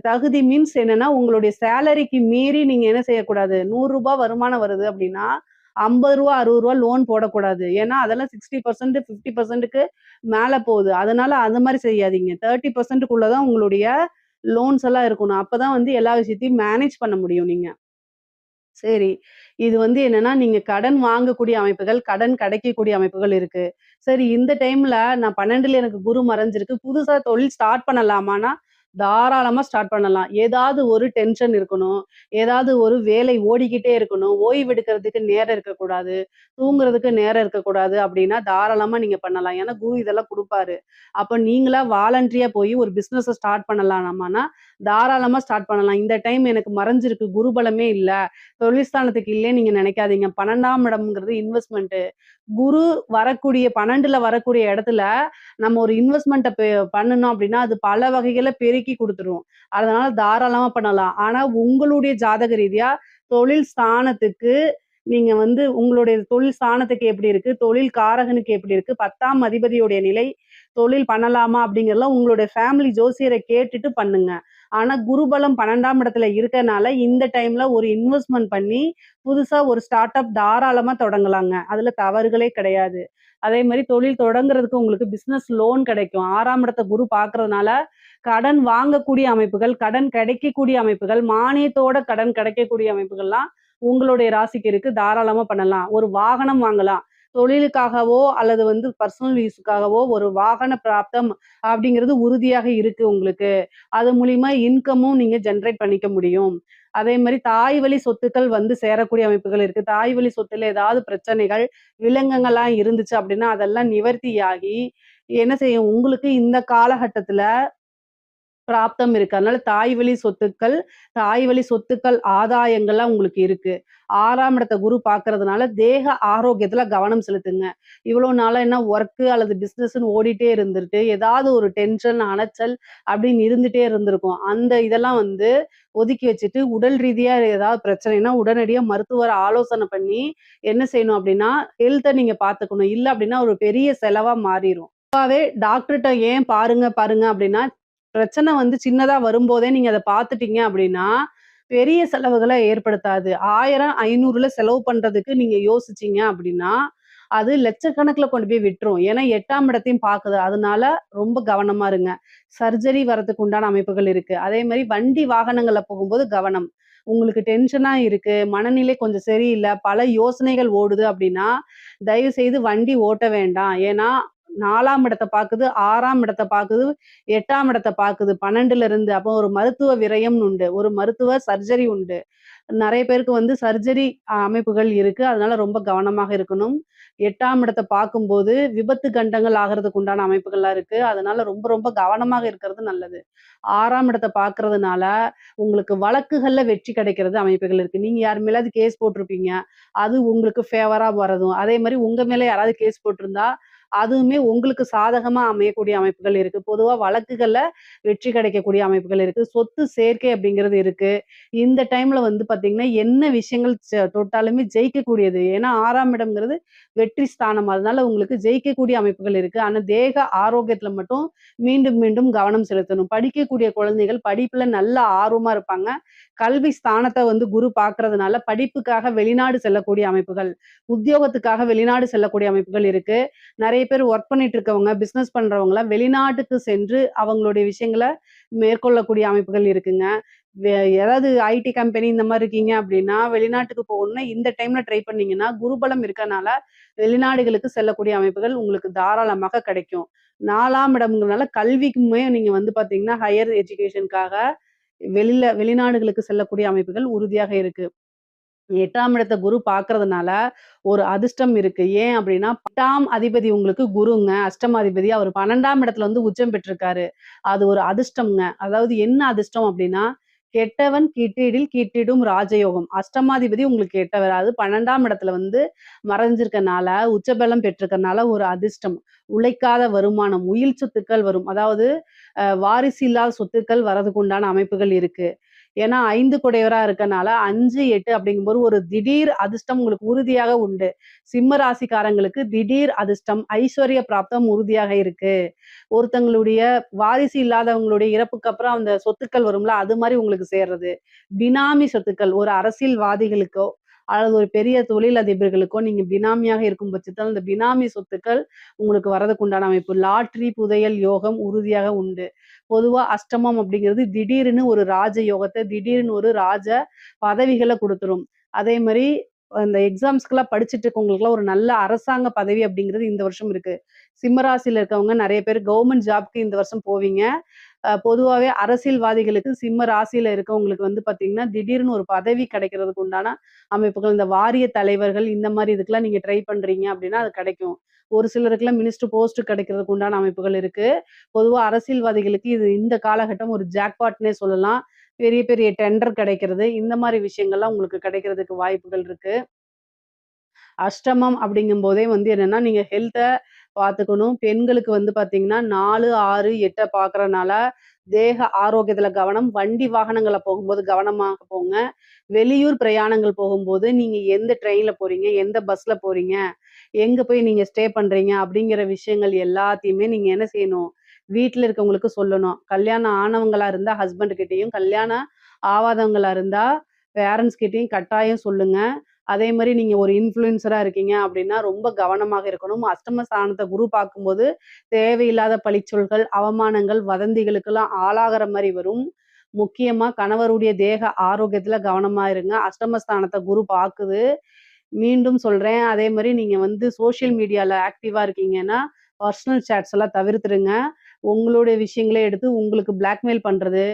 தகுதி மீன்ஸ் என்னன்னா, உங்களுடைய சேலரிக்கு மீறி நீங்க என்ன செய்யக்கூடாது? ரூ. 100 வருமானம் வருது அப்படின்னா, ரூ. 50 ரூ. 60 லோன் போடக்கூடாது. ஏன்னா, அதெல்லாம் 60% 50%க்கு மேல போகுது. அதனால அது மாரி செய்யாதீங்க. 30%க்குள்ள தான் உங்களுடைய லோன்ஸ் எல்லாம் இருக்கணும். அப்பதான் வந்து எல்லா விஷயத்தையும் மேனேஜ் பண்ண முடியும் நீங்க. சரி. இது வந்து என்னன்னா, நீங்க கடன் வாங்கக்கூடிய அமைப்புகள், கடன் கிடைக்கக்கூடிய அமைப்புகள் இருக்கு. சரி இந்த டைம்ல நான் 12ல எனக்கு குரு மறைஞ்சிருக்கு. புதுசா தொழில் ஸ்டார்ட் பண்ணலாமான்னா, தாராளமா ஸ்டார்ட் பண்ணலாம். ஏதாவது ஒரு டென்ஷன் இருக்கணும். ஏதாவது ஒரு வேலை ஓடிக்கிட்டே இருக்கணும். ஓய்வு எடுக்கிறதுக்கு நேரம் இருக்கக்கூடாது. தூங்குறதுக்கு நேரம் இருக்கக்கூடாது அப்டின்னா, தாராளமா நீங்க பண்ணலாம். ஏன்னா குரு இதெல்லாம் குடுப்பாரு. அப்ப நீங்களா வாலண்டரியா போய் ஒரு பிசினஸ ஸ்டார்ட் பண்ணலாமான்னா, தாராளமா ஸ்டார்ட் பண்ணலாம். இந்த டைம் எனக்கு மறைஞ்சிருக்கு. குரு பலமே இல்ல. தொழில் ஸ்தானத்துக்கு இல்லைன்னு நீங்க நினைக்காதீங்க. 12ஆம் இடம்ங்கிறது இன்வெஸ்ட்மென்ட். குரு வரக்கூடிய 12ல வரக்கூடிய இடத்துல, நம்ம ஒரு இன்வெஸ்ட்மென்ட்ட பண்ணுனோம் அப்டின்னா, அது பல வகைகள பெருக்கி குடுத்துரும். அதனால தாராளமா பண்ணலாம். ஆனா உங்களுடைய ஜாதக ரீதியா தொழில் ஸ்தானத்துக்கு நீங்க வந்து உங்களுடைய தொழில் ஸ்தானத்துக்கு எப்படி இருக்கு? தொழில் காரகனுக்கு எப்படி இருக்கு? 10ஆம் அதிபதியுடைய நிலை, தொழில் பண்ணலாமா? அப்படிங்கிறதெல்லாம் உங்களுடைய ஃபேமிலி ஜோசியர கேட்டுட்டு பண்ணுங்க. ஆனா குருபலம் 12ஆம் இடத்துல இருக்கனால, இந்த டைம்ல ஒரு இன்வெஸ்ட்மென்ட் பண்ணி, புதுசா ஒரு ஸ்டார்ட் அப் தாராளமா தொடங்கலாங்க. அதுல தவறுகளே கிடையாது. அதே மாரி தொழில் தொடங்குறதுக்கு உங்களுக்கு பிசினஸ் லோன் கிடைக்கும். 6ஆம் இடத்த குரு பார்க்கறதுனால, கடன் வாங்கக்கூடிய அமைப்புகள், கடன் கிடைக்கக்கூடிய அமைப்புகள், மானியத்தோட கடன் கிடைக்கக்கூடிய அமைப்புகள்லாம் உங்களுடைய ராசிக்கு இருக்கு. தாராளமா பண்ணலாம். ஒரு வாகனம் வாங்கலாம். தொழிலுக்காகவோ, அல்லது வந்து பர்சனல் யூஸ்க்காகவோ ஒரு வாகன பிராப்தம் அப்படிங்கிறது உறுதியாக இருக்கு உங்களுக்கு. அது மூலியமா இன்கமும் நீங்க ஜெனரேட் பண்ணிக்க முடியும். அதே மாரி தாய் வழி சொத்துக்கள் வந்து சேரக்கூடிய அமைப்புகள் இருக்கு. தாய் வழி சொத்துல ஏதாவது பிரச்சனைகள், வில்லங்கங்கள்லாம் இருந்துச்சு அப்படின்னா, அதெல்லாம் நிவர்த்தியாகி என்ன செய்யும்? உங்களுக்கு இந்த காலகட்டத்துல பிராப்தம் இருக்கு. அதனால தாய் வழி சொத்துக்கள் ஆதாயங்கள்லாம் உங்களுக்கு இருக்கு. 6ஆம் இடத்த குரு பார்க்கறதுனால தேக ஆரோக்கியத்துல கவனம் செலுத்துங்க. இவ்வளோ நாளா என்ன வொர்க்கு அல்லது பிசினஸ்ன்னு ஓடிட்டே இருந்துட்டு, ஏதாவது ஒரு டென்ஷன், அலைச்சல் அப்படின்னு இருந்துட்டே இருந்திருக்கும். அந்த இதெல்லாம் வந்து ஒதுக்கி வச்சுட்டு, உடல் ரீதியா ஏதாவது பிரச்சனைன்னா, உடனடியா மருத்துவர ஆலோசனை பண்ணி என்ன செய்யணும் அப்படின்னா, ஹெல்த்த நீங்க பார்த்துக்கணும். இல்ல அப்படின்னா ஒரு பெரிய செலவா மாறிரும். பொதுவாவே டாக்டர்ட்ட ஏன் பாருங்க அப்படின்னா, பிரச்சனை வந்து சின்னதா வரும்போதே நீங்க அத பார்த்துட்டீங்க அப்படின்னா, பெரிய செலவுகள ஏற்படுத்தாது. 1000, 500ல செலவு பண்றதுக்கு நீங்க யோசிச்சீங்க அப்படின்னா, அது லட்சக்கணக்குல கொண்டு போய் விட்டுரும். ஏன்னா 8ஆம் இடத்தையும் பாக்குது. அதனால ரொம்ப கவனமா இருங்க. சர்ஜரி வரதுக்கு உண்டான அமைப்புகள் இருக்கு. அதே மாரி வண்டி வாகனங்கள்ல போகும்போது கவனம். உங்களுக்கு டென்ஷனா இருக்கு, மனநிலை கொஞ்சம் சரியில்ல, பல யோசனைகள் ஓடுது அப்படின்னா, தயவு செய்து வண்டி ஓட்ட வேண்டாம். ஏன்னா 4ஆம் இடத்த பாக்குது, 6ஆம் இடத்த பாக்குது, 8ஆம் இடத்த பாக்குது 12ல இருந்து. அப்போ ஒரு மருத்துவ விரயம்னு உண்டு. ஒரு மருத்துவ சர்ஜரி உண்டு. நெறைய பேருக்கு வந்து சர்ஜரி அமைப்புகள் இருக்கு. அதனால ரொம்ப கவனமாக இருக்கணும். 8ஆம் இடத்த பார்க்கும்போது விபத்து கண்டங்கள் ஆகுறதுக்கு உண்டான அமைப்புகள்லாம் இருக்கு. அதனால ரொம்ப ரொம்ப கவனமாக இருக்கிறது நல்லது. 6ஆம் இடத்த பார்க்கறதுனால உங்களுக்கு வழக்குகள்ல வெற்றி கிடைக்கிறது அமைப்புகள் இருக்கு. நீங்க யார் மேலயாவது கேஸ் போட்டிருப்பீங்க. அது உங்களுக்கு ஃபேவரா வரதும். அதே மாரி உங்க மேல யாராவது கேஸ் போட்டிருந்தா, அதுவுமே உங்களுக்கு சாதகமா அமையக்கூடிய அமைப்புகள் இருக்கு. பொதுவா வழக்குகள்ல வெற்றி கிடைக்கக்கூடிய அமைப்புகள் இருக்கு. சொத்து சேர்க்கை அப்படிங்கிறது இருக்கு. இந்த டைம்ல வந்து பார்த்தீங்கன்னா, என்ன விஷயங்கள் தொட்டாலுமே ஜெயிக்கக்கூடியது. ஏன்னா 6ஆம் இடம்ங்கிறது வெற்றி ஸ்தானம். அதனால உங்களுக்கு ஜெயிக்கக்கூடிய அமைப்புகள் இருக்கு. ஆனா தேக ஆரோக்கியத்துல மட்டும் மீண்டும் மீண்டும் கவனம் செலுத்தணும். படிக்கக்கூடிய குழந்தைகள் படிப்புல நல்ல ஆர்வமா இருப்பாங்க. கல்வி ஸ்தானத்த வந்து குரு பார்க்கறதுனால படிப்புக்காக வெளிநாடு செல்லக்கூடிய அமைப்புகள், உத்தியோகத்துக்காக வெளிநாடு செல்லக்கூடிய அமைப்புகள் இருக்கு. நெறைய பேர் வொர்க் பண்ணிட்டு இருக்கவங்க, பிசினஸ் பண்றவங்கலாம் வெளிநாட்டுக்கு சென்று அவங்களுடைய விஷயங்கள மேற்கொள்ளக்கூடிய அமைப்புகள் இருக்குங்க. வே ஏதாவது ஐடி கம்பெனி இந்த மாரி இருக்கீங்க அப்படின்னா, வெளிநாட்டுக்கு போகணும்னா இந்த டைம்ல ட்ரை பண்ணீங்கன்னா, குருபலம் இருக்கனால வெளிநாடுகளுக்கு செல்லக்கூடிய அமைப்புகள் உங்களுக்கு தாராளமாக கிடைக்கும். 4ஆம் இடம்ங்கிறனால கல்விக்குமே நீங்க வந்து பார்த்தீங்கன்னா, ஹையர் எஜுகேஷனுக்காக வெளிநாடுகளுக்கு செல்லக்கூடிய அமைப்புகள் உறுதியாக இருக்கு. 8ஆம் இடத்த குரு பார்க்கறதுனால ஒரு அதிர்ஷ்டம் இருக்கு. ஏன் அப்டின்னா 8ஆம் அதிபதி உங்களுக்கு குருங்க. அஷ்டமாதிபதி. அவர் 12ஆம் இடத்துல வந்து உச்சம் பெற்றிருக்காரு. அது ஒரு அதிர்ஷ்டம்ங்க. அதாவது என்ன அதிர்ஷ்டம் அப்டின்னா, கெட்டவன் கிட்டிடில் கிட்டிடும் ராஜயோகம். அஷ்டமாதிபதி உங்களுக்கு கெட்டவர். அது 12ஆம் இடத்துல வந்து மறைஞ்சிருக்கனால, உச்சபலம் பெற்றிருக்கனால ஒரு அதிர்ஷ்டம். உழைக்காத வருமானம், உயில் சொத்துக்கள் வரும். அதாவது வாரிசு இல்லாத சொத்துக்கள் வரதுக்கு உண்டான அமைப்புகள் இருக்கு. ஏன்னா 5 குடையவரா இருக்கனால 5, 8 அப்படிங்கும்போது ஒரு திடீர் அதிர்ஷ்டம் உங்களுக்கு உறுதியாக உண்டு. சிம்ம ராசிக்காரங்களுக்கு திடீர் அதிர்ஷ்டம், ஐஸ்வர்ய பிராப்தம் உறுதியாக இருக்கு. ஒருத்தங்களுடைய வாரிசு இல்லாதவங்களுடைய இறப்புக்கு அப்புறம் அந்த சொத்துக்கள் வரும்ல, அது மாரி உங்களுக்கு சேர்றது. பினாமி சொத்துக்கள் ஒரு அரசியல்வாதிகளுக்கோ, அல்லது ஒரு பெரிய தொழிலதிபர்களுக்கோ நீங்க பினாமியாக இருக்கும் பட்சத்தில், அந்த பினாமி சொத்துக்கள் உங்களுக்கு வரதுக்கு உண்டான அமைப்பு. லாட்டரி, புதையல் யோகம் உறுதியாக உண்டு. பொதுவா அஷ்டமம் அப்படிங்கிறது திடீர்னு ஒரு ராஜ யோகத்த, திடீர்னு ஒரு ராஜ பதவிகள குடுத்துரும். அதே மாரி அந்த எக்ஸாம்ஸ்க்குலாம் படிச்சுட்டு இருக்கவங்களுக்குலாம் ஒரு நல்ல அரசாங்க பதவி அப்படிங்கிறது இந்த வருஷம் இருக்கு. சிம்ம ராசியில இருக்கவங்க நெறைய பேர் கவர்மெண்ட் ஜாப்க்கு இந்த வருஷம் போவீங்க. பொதுவாவே அரசியல்வாதிகளுக்கு சிம்ம ராசியில இருக்கவங்களுக்கு வந்து பார்த்தீங்கன்னா, திடீர்னு ஒரு பதவி கிடைக்கிறதுக்கு உண்டான அமைப்புகள். இந்த வாரிய தலைவர்கள் இந்த மாரி இதுக்கெல்லாம் நீங்க ட்ரை பண்றீங்க அப்படின்னா, அது கிடைக்கும். ஒரு சிலருக்குலாம் மினிஸ்டர் போஸ்ட் கிடைக்கிறதுக்கு உண்டான அமைப்புகள் இருக்கு. பொதுவா அரசியல்வாதிகளுக்கு இது இந்த காலகட்டம் ஒரு ஜாக்பாட்ன்னே சொல்லலாம். பெரிய பெரிய டெண்டர் கிடைக்கிறது. இந்த மாரி விஷயங்கள்லாம் உங்களுக்கு கிடைக்கிறதுக்கு வாய்ப்புகள் இருக்கு. அஷ்டமம் அப்படிங்கும்போதே வந்து என்னன்னா, நீங்க ஹெல்த்த பார்த்துக்கணும். பெண்களுக்கு வந்து பார்த்தீங்கன்னா, 4, 6, 8 பார்க்கறனால, தேக ஆரோக்கியத்துல கவனம். வண்டி வாகனங்கள்ல போகும்போது கவனமா போங்க. வெளியூர் பிரயாணங்கள் போகும்போது, நீங்க எந்த ட்ரெயின்ல போறீங்க? எந்த பஸ்ல போறீங்க? எங்க போய் நீங்க ஸ்டே பண்றீங்க? அப்படிங்கிற விஷயங்கள் எல்லாத்தையுமே நீங்க என்ன செய்யணும்? வீட்ல இருக்கவங்களுக்கு சொல்லணும். கல்யாணம் ஆனவங்களா இருந்தா ஹஸ்பண்ட் கிட்டயும், கல்யாணம் ஆவாதவங்களா இருந்தா பேரண்ட்ஸ் கிட்டயும் கட்டாயம் சொல்லுங்க. அதே மாரி நீங்க ஒரு இன்ஃப்ளூயன்சரா இருக்கீங்க அப்படின்னா, ரொம்ப கவனமாக இருக்கணும். அஷ்டம ஸ்தானத்த குரு பார்க்கும்போது, தேவையில்லாத பழிச்சொல்கள், அவமானங்கள், வதந்திகளுக்கெல்லாம் ஆளாகுற மாரி வரும். முக்கியமா கணவருடைய தேக ஆரோக்கியத்துல கவனமா இருங்க. அஷ்டமஸ்தானத்த குரு பாக்குது. மீண்டும் சொல்றேன். அதே மாரி நீங்க வந்து சோசியல் மீடியால ஆக்டிவா இருக்கீங்கன்னா, பர்சனல் சாட்ஸ் எல்லாம் தவிர்த்துருங்க. உங்களுடைய விஷயங்களே எடுத்து உங்களுக்கு பிளாக்மெயில் பண்றது,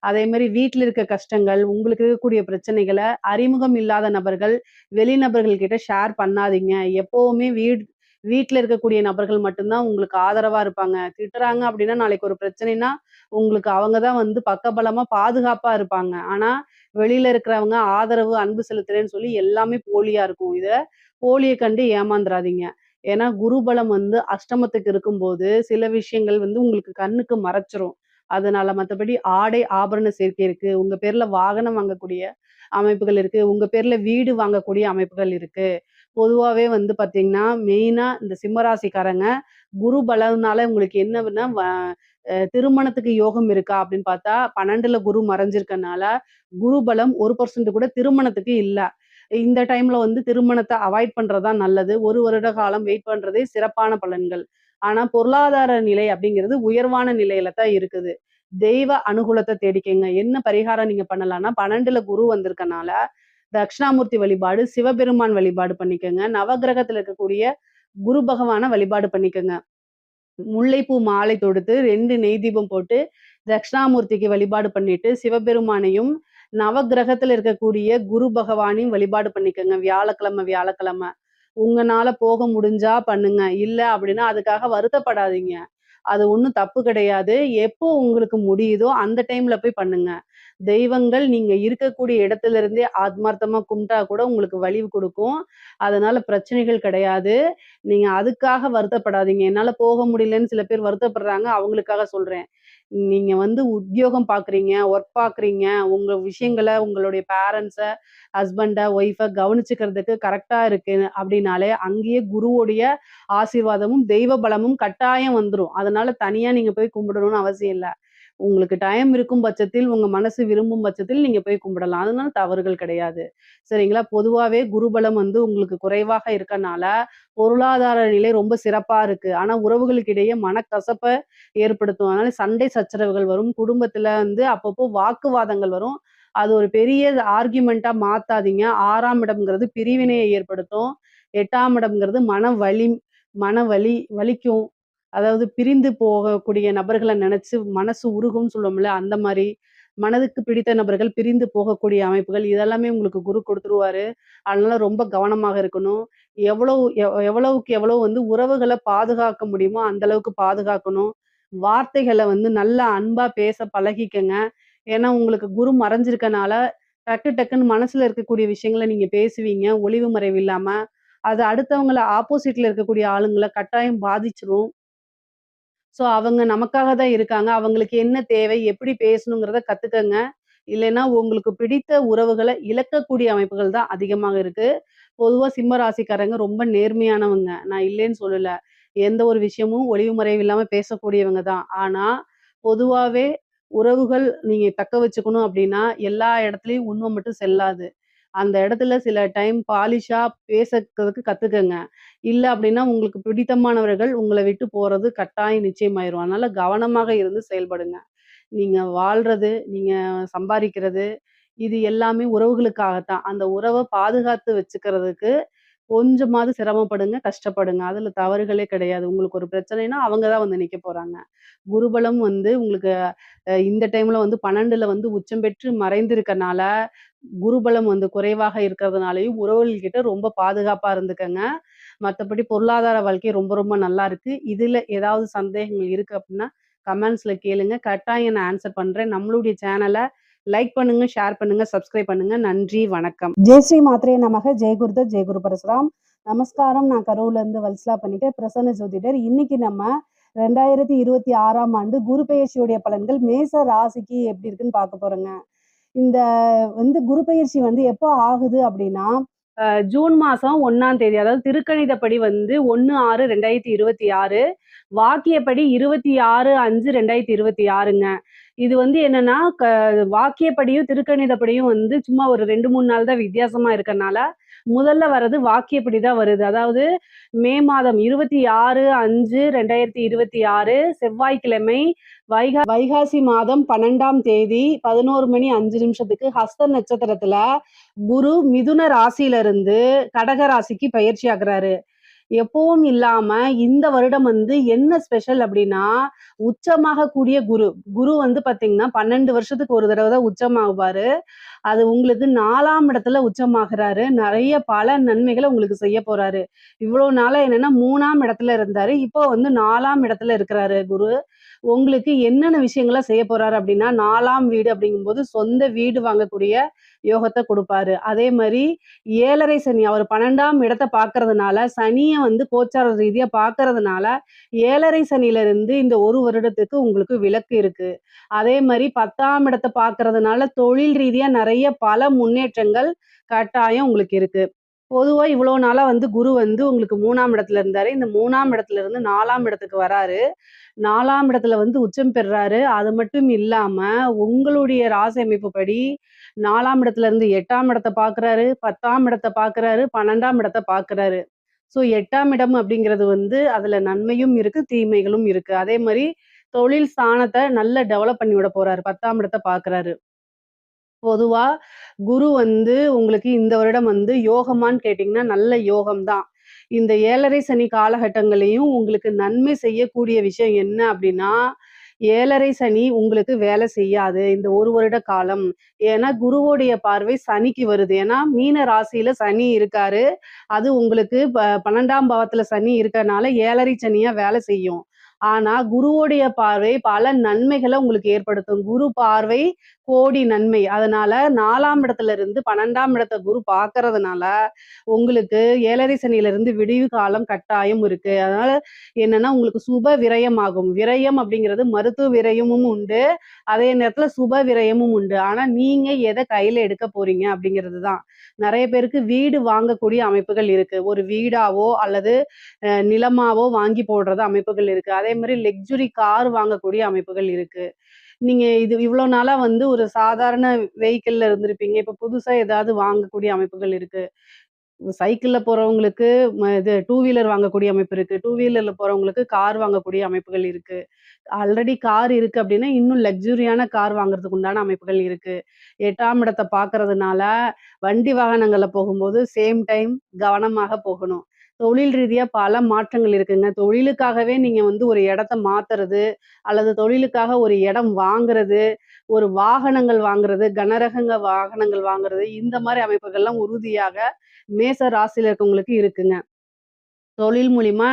அதே மாரி வீட்ல இருக்க கஷ்டங்கள், உங்களுக்கு இருக்கக்கூடிய பிரச்சனைகள அறிமுகம் இல்லாத நபர்கள், வெளிநபர்கள் கிட்ட ஷேர் பண்ணாதீங்க. எப்பவுமே வீட்ல இருக்கக்கூடிய நபர்கள் மட்டும் தான் உங்களுக்கு ஆதரவா இருப்பாங்க. திட்டுறாங்க அப்டின்னா, நாளைக்கு ஒரு பிரச்சனைன்னா, உங்களுக்கு அவங்க தான் வந்து பக்கபலமா, பாதுகாப்பா இருப்பாங்க. ஆனா, வெளியில இருக்கிறவங்க ஆதரவு, அன்பு செலுத்துறேன்னு சொல்லி எல்லாமே போலியா இருக்கும். போலிய கண்டு ஏமாந்துறாதீங்க. ஏன்னா, குருபலம் வந்து அஷ்டமத்துக்கு இருக்கும்போது, சில விஷயங்கள் வந்து உங்களுக்கு கண்ணுக்கு மறைச்சிரும். அதனால மத்தபடி ஆடை, ஆபரண சேர்க்கை இருக்கு. உங்க பேர்ல வாகனம் வாங்கக்கூடிய அமைப்புகள் இருக்கு. உங்க பேர்ல வீடு வாங்கக்கூடிய அமைப்புகள் இருக்கு. பொதுவாவே வந்து பார்த்தீங்கன்னா, மெயினா இந்த சிம்ம ராசிக்காரங்க, குரு பலம்னால உங்களுக்கு என்னன்னா, திருமணத்துக்கு யோகம் இருக்கா அப்படின்னு பார்த்தா, 12ல குரு மறைஞ்சிருக்கனால, குரு பலம் 1% கூட திருமணத்துக்கு இல்ல. இந்த டைம்ல வந்து திருமணத்த அவாய்ட் பண்றது தான் நல்லது. 1 வருட காலம் வெயிட் பண்றதே சிறப்பான பலன்கள். ஆனா, பொருளாதார நிலை அப்படிங்கிறது உயர்வான நிலையில தான் இருக்குது. தெய்வ அனுகூலத்த தேடிக்கங்க. என்ன பரிகாரம் நீங்க பண்ணலாம்னா, 12ல குரு வந்திருக்கனால, தட்சிணாமூர்த்தி வழிபாடு, சிவபெருமான் வழிபாடு பண்ணிக்கங்க. நவக்கிரகத்துல இருக்கக்கூடிய குரு பகவான வழிபாடு பண்ணிக்கங்க. முல்லைப்பூ மாலை தொடுத்து 2 நெய் தீபம் போட்டு, தட்சிணாமூர்த்திக்கு வழிபாடு பண்ணிட்டு, சிவபெருமானையும், நவக்கிரகத்துல இருக்கக்கூடிய குரு பகவானையும் வழிபாடு பண்ணிக்கங்க. வியாழக்கிழமை, வியாழக்கிழமை. உங்கனால போக முடிஞ்சா பண்ணுங்க. இல்ல அப்படின்னா அதுக்காக வருத்தப்படாதீங்க. அது ஒண்ணும் தப்பு கிடையாது. எப்போ உங்களுக்கு முடியுதோ அந்த டைம்ல போய் பண்ணுங்க. தெய்வங்கள் நீங்க இருக்கக்கூடிய இடத்துல இருந்தே ஆத்மார்த்தமா கும்பிட்டா கூட உங்களுக்கு வலிவு குடுக்கும். அதனால பிரச்சனைகள் கிடையாது. நீங்க அதுக்காக வருத்தப்படாதீங்க. என்னால போக முடியலன்னு சில பேர் வருத்தப்படுறாங்க. அவங்களுக்காக சொல்றேன். நீங்க வந்து உத்தியோகம் பார்க்குறீங்க, ஒர்க் பார்க்குறீங்க, உங்க விஷயங்கள உங்களுடைய பேரண்ட்ஸ, ஹஸ்பண்ட, ஒய்ஃப கவனிச்சுக்கிறதுக்கு கரெக்ட்டா இருக்கு அப்படின்னாலே, அங்கேயே குருவுடைய ஆசீர்வாதமும், தெய்வ பலமும் கட்டாயம் வந்துரும். அதனால தனியா நீங்க போய் கும்பிடணும்னு அவசியம் இல்ல. உங்களுக்கு டைம் இருக்கும் பட்சத்தில், உங்க மனசு விரும்பும் பட்சத்தில் நீங்க போய் கும்பிடலாம். அதனால தவறுகள் கிடையாது. சரிங்களா? பொதுவாவே குருபலம் வந்து உங்களுக்கு குறைவாக இருக்கனால, பொருளாதார நிலை ரொம்ப சிறப்பா இருக்கு. ஆனா உறவுகளுக்கு இடையே மனக்கசப்ப ஏற்படுத்தும். அதனால சண்டை சச்சரவுகள் வரும். குடும்பத்துல வந்து அப்பப்போ வாக்குவாதங்கள் வரும். அது ஒரு பெரிய ஆர்கியுமென்ட்டா மாத்தாதீங்க. 6ஆம் இடம்ங்கிறது பிரிவினையை ஏற்படுத்தும். 8ஆம் இடம்ங்கிறது மனவலி வலிக்கும். அதாவது பிரிந்து போகக்கூடிய நபர்கள நெனச்சு மனசு உருகும்ன்னு சொல்லுவோம்ல, அந்த மாரி. மனதுக்கு பிடித்த நபர்கள் பிரிந்து போகக்கூடிய அமைப்புகள், இதெல்லாமே உங்களுக்கு குரு குடுத்துருவாரு. அதனால ரொம்ப கவனமாக இருக்கணும். எவ்வளவுக்கு எவ்வளவு வந்து உறவுகள பாதுகாக்க முடியுமோ, அந்த அளவுக்கு பாதுகாக்கணும். வார்த்தைகள வந்து நல்லா அன்பா பேச பழகிக்கங்க. ஏன்னா, உங்களுக்கு குரு மறைஞ்சிருக்கனால, டக்கு டக்குன்னு மனசுல இருக்கக்கூடிய விஷயங்கள நீங்க பேசுவீங்க, ஒளிவு மறைவு இல்லாம. அது அடுத்தவங்கள ஆப்போசிட்ல இருக்கக்கூடிய ஆளுங்கள கட்டாயம் பாதிச்சுரும். அவங்க நமக்காக தான் இருக்காங்க. அவங்களுக்கு என்ன தேவை? எப்படி பேசணுங்கிறத கத்துக்கங்க. இல்லைன்னா உங்களுக்கு பிடித்த உறவுகள இழக்கக்கூடிய அமைப்புகள் தான் அதிகமாக இருக்கு. பொதுவா சிம்ம ராசிக்காரங்க ரொம்ப நேர்மையானவங்க. நான் இல்லைன்னு சொல்லல. எந்த ஒரு விஷயமும் ஒளிவு மறைவு இல்லாம பேசக்கூடியவங்க தான். ஆனா, பொதுவாவே உறவுகள் நீங்க தக்க வச்சுக்கணும் அப்டின்னா, எல்லா இடத்துலயும் உண்ம மட்டும் செல்லாது. அந்த இடத்துல சில டைம் பாலிஷா பேசறதுக்கு கத்துக்கங்க. இல்ல அப்டின்னா, உங்களுக்கு பிடித்தமானவர்கள் உங்கள விட்டு போறது கட்டாயம் நிச்சயமாயிரும். அதனால கவனமாக இருந்து செயல்படுங்க. நீங்க வாழ்றது, நீங்க சம்பாரிக்கிறது, இது எல்லாமே உறவுகளுக்காகத்தான். அந்த உறவ பாதுகாத்து வச்சுக்கிறதுக்கு கொஞ்சமாவது சிரமப்படுங்க, கஷ்டப்படுங்க. அதுல தவறுகளே கிடையாது. உங்களுக்கு ஒரு பிரச்சனைன்னா, அவங்க தான் வந்து நிக்க போறாங்க. குருபலம் வந்து உங்களுக்கு இந்த டைம்ல வந்து 12ல வந்து உச்சம் பெற்று மறைந்திருக்கனால, குருபலம் வந்து குறைவாக இருக்கிறதுனாலயும் உறவுகள் கிட்ட ரொம்ப பாதுகாப்பா இருந்துக்கங்க. மத்தபடி பொருளாதார வாழ்க்கை ரொம்ப ரொம்ப நல்லா இருக்கு. இதுல ஏதாவது சந்தேகங்கள் இருக்கு அப்டின்னா, கமெண்ட்ஸ்ல கேளுங்க. கட்டாயம் நான் ஆன்சர் பண்றேன். நம்மளுடைய சேனல லைக் பண்ணுங்க, ஷேர் பண்ணுங்க, சப்ஸ்கிரைப் பண்ணுங்க. நன்றி, வணக்கம். ஜெய் ஸ்ரீ மாத்ரே நமக. ஜெய் குருதத், ஜெய் குரு பரசுராம். நமஸ்காரம். நான் கரூர்ல இருந்து வல்சலா பண்ணிட்டேன். பிரசன்ன ஜோதிடர். இன்னைக்கு நம்ம 2026ஆம் ஆண்டு குரு பெயர்ச்சியுடைய பலன்கள் மேச ராசிக்கு எப்படி இருக்குன்னு பார்க்க போறோங்க. இந்த குரு பெயர்ச்சி எப்போ ஆகுது அப்படின்னா, ஜூன் மாசம் 1ஆம் தேதி. அதாவது திருக்கணிதப்படி 1/6/2026. வாக்கியப்படி 26/5/2026ங்க. இது என்னன்னா, வாக்கியப்படியும், திருக்கணிதப்படியும் சும்மா ஒரு 2, 3 நாள் தான் வித்தியாசமா இருக்கனால, முதல்ல வர்றது வாக்கியப்படி தான் வருது. அதாவது மே மாதம் 26/5/2026 செவ்வாய்க்கிழமை, வைகாசி மாதம் 12ஆம் தேதி 11 மணி 5 நிமிஷத்துக்கு ஹஸ்த நட்சத்திரத்துல குரு மிதுன ராசியிலிருந்து கடக ராசிக்கு பயிற்சி ஆகுறாரு. எப்பவும் இல்லாம இந்த வருடம் என்ன ஸ்பெஷல் அப்படின்னா, உச்சமாக கூடிய குரு. குரு பாத்தீங்கன்னா 12 வருஷத்துக்கு ஒரு தடவை தான் உச்சமாகுவாரு. அது உங்களுக்கு 4ஆம் இடத்துல உச்சமாகுறாரு. நெறைய பல நன்மைகள உங்களுக்கு செய்ய போறாரு. இவ்வளோ நாளா என்னன்னா 3ஆம் இடத்துல இருந்தாரு. இப்போ 4ஆம் இடத்துல இருக்கிறாரு குரு. உங்களுக்கு என்னென்ன விஷயங்கள செய்ய போறாரு அப்படின்னா, 4ஆம் வீடு அப்படிங்கும்போது சொந்த வீடு வாங்கக்கூடிய யோகத்த குடுப்பாரு. அதே மாரி 7.5 சனி அவர் 12ஆம் இடத்த பார்க்கறதுனால, சனிய கோச்சார ரீதியா பார்க்கறதுனால, 7.5 சனியிலிருந்து இந்த 1 வருடத்துக்கு உங்களுக்கு விலக்கு இருக்கு. அதே மாரி 10ஆம் இடத்த பார்க்கறதுனால, தொழில் ரீதியா நெறைய பல முன்னேற்றங்கள் கட்டாயம் உங்களுக்கு இருக்கு. பொதுவா இவ்வளோ நாளா குரு உங்களுக்கு 3ஆம் இடத்துல இருந்தாரு. இந்த 3ஆம் இடத்துல இருந்து 4ஆம் இடத்துக்கு வராரு. 4ஆம் இடத்துல உச்சம் பெறுறாரு. அது மட்டும் இல்லாம, உங்களுடைய ராசி அமைப்புப்படி 4ஆம் இடத்துல இருந்து 8ஆம் இடத்த பார்க்குறாரு, 10ஆம் இடத்த பார்க்குறாரு, 12ஆம் இடத்த பார்க்குறாரு. ஸோ 8ஆம் இடம் அப்படிங்கிறது அதுல நன்மையும் இருக்கு, தீமைகளும் இருக்கு. அதே மாரி தொழில் ஸ்தானத்த நல்லா டெவலப் பண்ணி விட போறாரு. 10ஆம் இடத்த பார்க்குறாரு. பொதுவா குரு உங்களுக்கு இந்த வருடம் யோகமான்னு கேட்டீங்கன்னா, நல்ல யோகம் தான். இந்த 7.5 சனி காலகட்டங்களையும் உங்களுக்கு நன்மை செய்யக்கூடிய விஷயம் என்ன அப்படின்னா, 7.5 சனி உங்களுக்கு வேலை செய்யாது. இந்த 1 வருட காலம். ஏன்னா, குருவோடைய பார்வை சனிக்கு வருது. ஏன்னா, மீன ராசியில சனி இருக்காரு. அது உங்களுக்கு 12ஆம் பாவத்துல சனி இருக்கனால 7.5 சனியா வேலை செய்யும். ஆனா, குருவோடைய பார்வை பல நன்மைகள உங்களுக்கு ஏற்படுத்தும். குரு பார்வை கோடி நன்மை. அதனால 4ஆம் இடத்துல இருந்து 12ஆம் இடத்த குரு பார்க்கறதுனால, உங்களுக்கு 7.5 சனியிலிருந்து விடிவு காலம் கட்டாயம் இருக்கு. அதனால என்னன்னா, உங்களுக்கு சுப விரயம் ஆகும். விரயம் அப்படிங்கிறது மருத்துவ விரயமும் உண்டு. அதே நேரத்துல சுப விரயமும் உண்டு. ஆனா, நீங்க எத கையில எடுக்க போறீங்க அப்படிங்கிறது தான். நெறைய பேருக்கு வீடு வாங்கக்கூடிய அமைப்புகள் இருக்கு. ஒரு வீடாவோ அல்லது நிலமாவோ வாங்கி போடுறது அமைப்புகள் இருக்கு. அதே மாரி லக்ஸுரி கார் வாங்கக்கூடிய அமைப்புகள் இருக்கு. நீங்க இது இவ்வளோ நாளா ஒரு சாதாரண வெஹிக்கிள்ல இருந்திருப்பீங்க. இப்ப புதுசா ஏதாவது வாங்கக்கூடிய அமைப்புகள் இருக்கு. சைக்கிள்ல போறவங்களுக்கு இது 2 வீலர் வாங்கக்கூடிய அமைப்பு இருக்கு. 2 வீலர்ல போறவங்களுக்கு கார் வாங்கக்கூடிய அமைப்புகள் இருக்கு. ஆல்ரெடி கார் இருக்கு அப்டின்னா, இன்னும் லக்ஸூரியான கார் வாங்குறதுக்கு உண்டான அமைப்புகள் இருக்கு. 8ஆம் இடத்த பார்க்கறதுனால, வண்டி வாகனங்கள்ல போகும்போது சேம் டைம் கவனமாக போகணும். தொழில் ரீதியா பல மாற்றங்கள் இருக்குங்க. தொழிலுக்காகவே நீங்க ஒரு இடத்த மாத்துறது, அல்லது தொழிலுக்காக ஒரு இடம் வாங்குறது, ஒரு வாகனங்கள் வாங்குறது, கனரகங்க வாகனங்கள் வாங்குறது, இந்த மாரி அமைப்புகள்லாம் உறுதியாக மேச ராசியில இருக்கவங்களுக்கு இருக்குங்க. தொழில் மூலியமா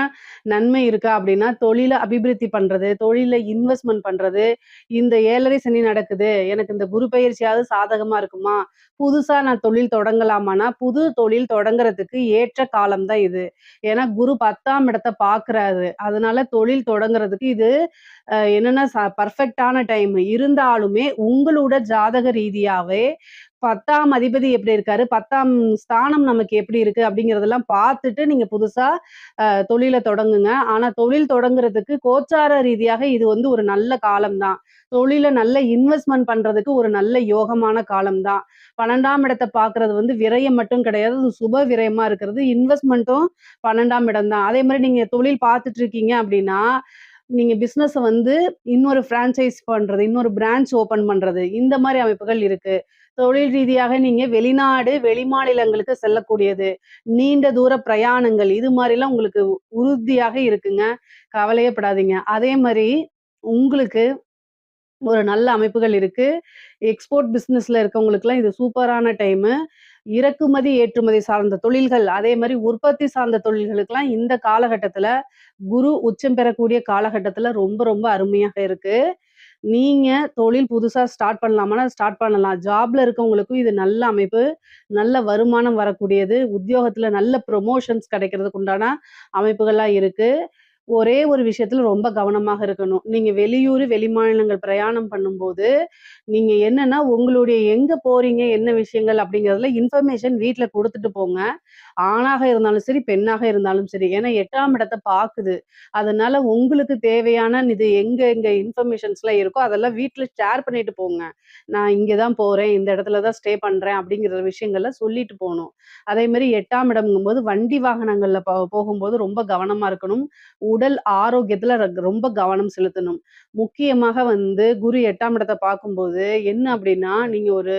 நன்மை இருக்கா அப்படின்னா, தொழில அபிவிருத்தி பண்றது, தொழில்ல இன்வெஸ்ட்மென்ட் பண்றது. இந்த 7:30 சனி நடக்குது. எனக்கு இந்த குரு பெயர்ச்சியாவது சாதகமா இருக்குமா? புதுசா நான் தொழில் தொடங்கலாமான்னா, புது தொழில் தொடங்குறதுக்கு ஏற்ற காலம் தான் இது. ஏன்னா குரு 10ஆம் இடத்த பார்க்குறாரு. அதனால தொழில் தொடங்குறதுக்கு இது என்னன்னா பெர்ஃபெக்ட்டான டைம். இருந்தாலுமே உங்களோட ஜாதக ரீதியாவே 10ஆம் அதிபதி எப்படி இருக்காரு, 10ஆம் ஸ்தானம் நமக்கு எப்படி இருக்கு அப்படிங்கிறதெல்லாம் பார்த்துட்டு நீங்க புதுசா தொழில தொடங்குங்க. ஆனா தொழில் தொடங்குறதுக்கு கோச்சார ரீதியாக இது வந்து ஒரு நல்ல காலம் தான். தொழில நல்ல இன்வெஸ்ட்மென்ட் பண்றதுக்கு ஒரு நல்ல யோகமான காலம் தான். 12ஆம் இடத்த பார்க்குறது வந்து விரயம் மட்டும் கிடையாது. அது சுப விரயமா இருக்கிறது. இன்வெஸ்ட்மென்ட்டும் 12ஆம் இடம் தான். அதே மாரி நீங்க தொழில் பார்த்துட்டு இருக்கீங்க அப்படின்னா, நீங்க பிசினஸ வந்து இன்னொரு ஃபிரான்சைஸ் பண்றது, இன்னொரு பிரான்ச் ஓப்பன் பண்றது, இந்த மாரி அமைப்புகள் இருக்கு. தொழில் ரீதியாக நீங்க வெளிநாடு, வெளிமாநிலங்களுக்கு செல்லக்கூடியது, நீண்ட தூர பிரயாணங்கள் இது மாரிலாம் உங்களுக்கு உறுதியாக இருக்குங்க. கவலையே படாதீங்க. அதே மாரி உங்களுக்கு ஒரு நல்ல அமைப்புகள் இருக்கு. எக்ஸ்போர்ட் பிசினஸ்ல இருக்கவங்களுக்குலாம் இது சூப்பரான டைமு. இறக்குமதி, ஏற்றுமதி சார்ந்த தொழில்கள், அதே மாரி உற்பத்தி சார்ந்த தொழில்களுக்கெல்லாம் இந்த காலகட்டத்தில குரு உச்சம் பெறக்கூடிய காலகட்டத்தில ரொம்ப ரொம்ப அருமையாக இருக்கு. நீங்க தொழில் புதுசா ஸ்டார்ட் பண்ணலாமான்னா, ஸ்டார்ட் பண்ணலாம். ஜாப்ல இருக்கவங்களுக்கும் இது நல்ல அமைப்பு. நல்ல வருமானம் வரக்கூடியது. உத்தியோகத்தில நல்ல ப்ரமோஷன்ஸ் கிடைக்கிறதுக்கு உண்டான அமைப்புகள்லாம் இருக்கு. ஒரே ஒரு விஷயத்துல ரொம்ப கவனமாக இருக்கணும். நீங்க வெளியூரு, வெளிமாநிலங்கள் பிரயாணம் பண்ணும்போது, நீங்க என்னன்னா, உங்களுடைய எங்க போறீங்க, என்ன விஷயங்கள் அப்படிங்கிறதுல இன்ஃபர்மேஷன் வீட்ல குடுத்துட்டு போங்க. ஆணாக இருந்தாலும் சரி, பெண்ணாக இருந்தாலும் சரி. ஏன்னா 8ஆம் இடத்த பாக்குது. அதனால உங்களுக்கு தேவையான இது எங்க எங்க இன்ஃபர்மேஷன்ஸ்லாம் இருக்கோ, அதெல்லாம் வீட்ல ஷேர் பண்ணிட்டு போங்க. நான் இங்க தான் போறேன், இந்த இடத்துல தான் ஸ்டே பண்றேன் அப்படிங்கிற விஷயங்கள சொல்லிட்டு போணும். அதே மாரி 8ஆம் இடம்ங்கும்போது வண்டி வாகனங்கள்ல போகும்போது ரொம்ப கவனமா இருக்கணும். உடல் ஆரோக்கியத்துல ரொம்ப கவனம் செலுத்தணும். முக்கியமாக வந்து குரு 8ஆம் இடத்த பார்க்கும்போது என்ன அப்படின்னா, நீங்க ஒரு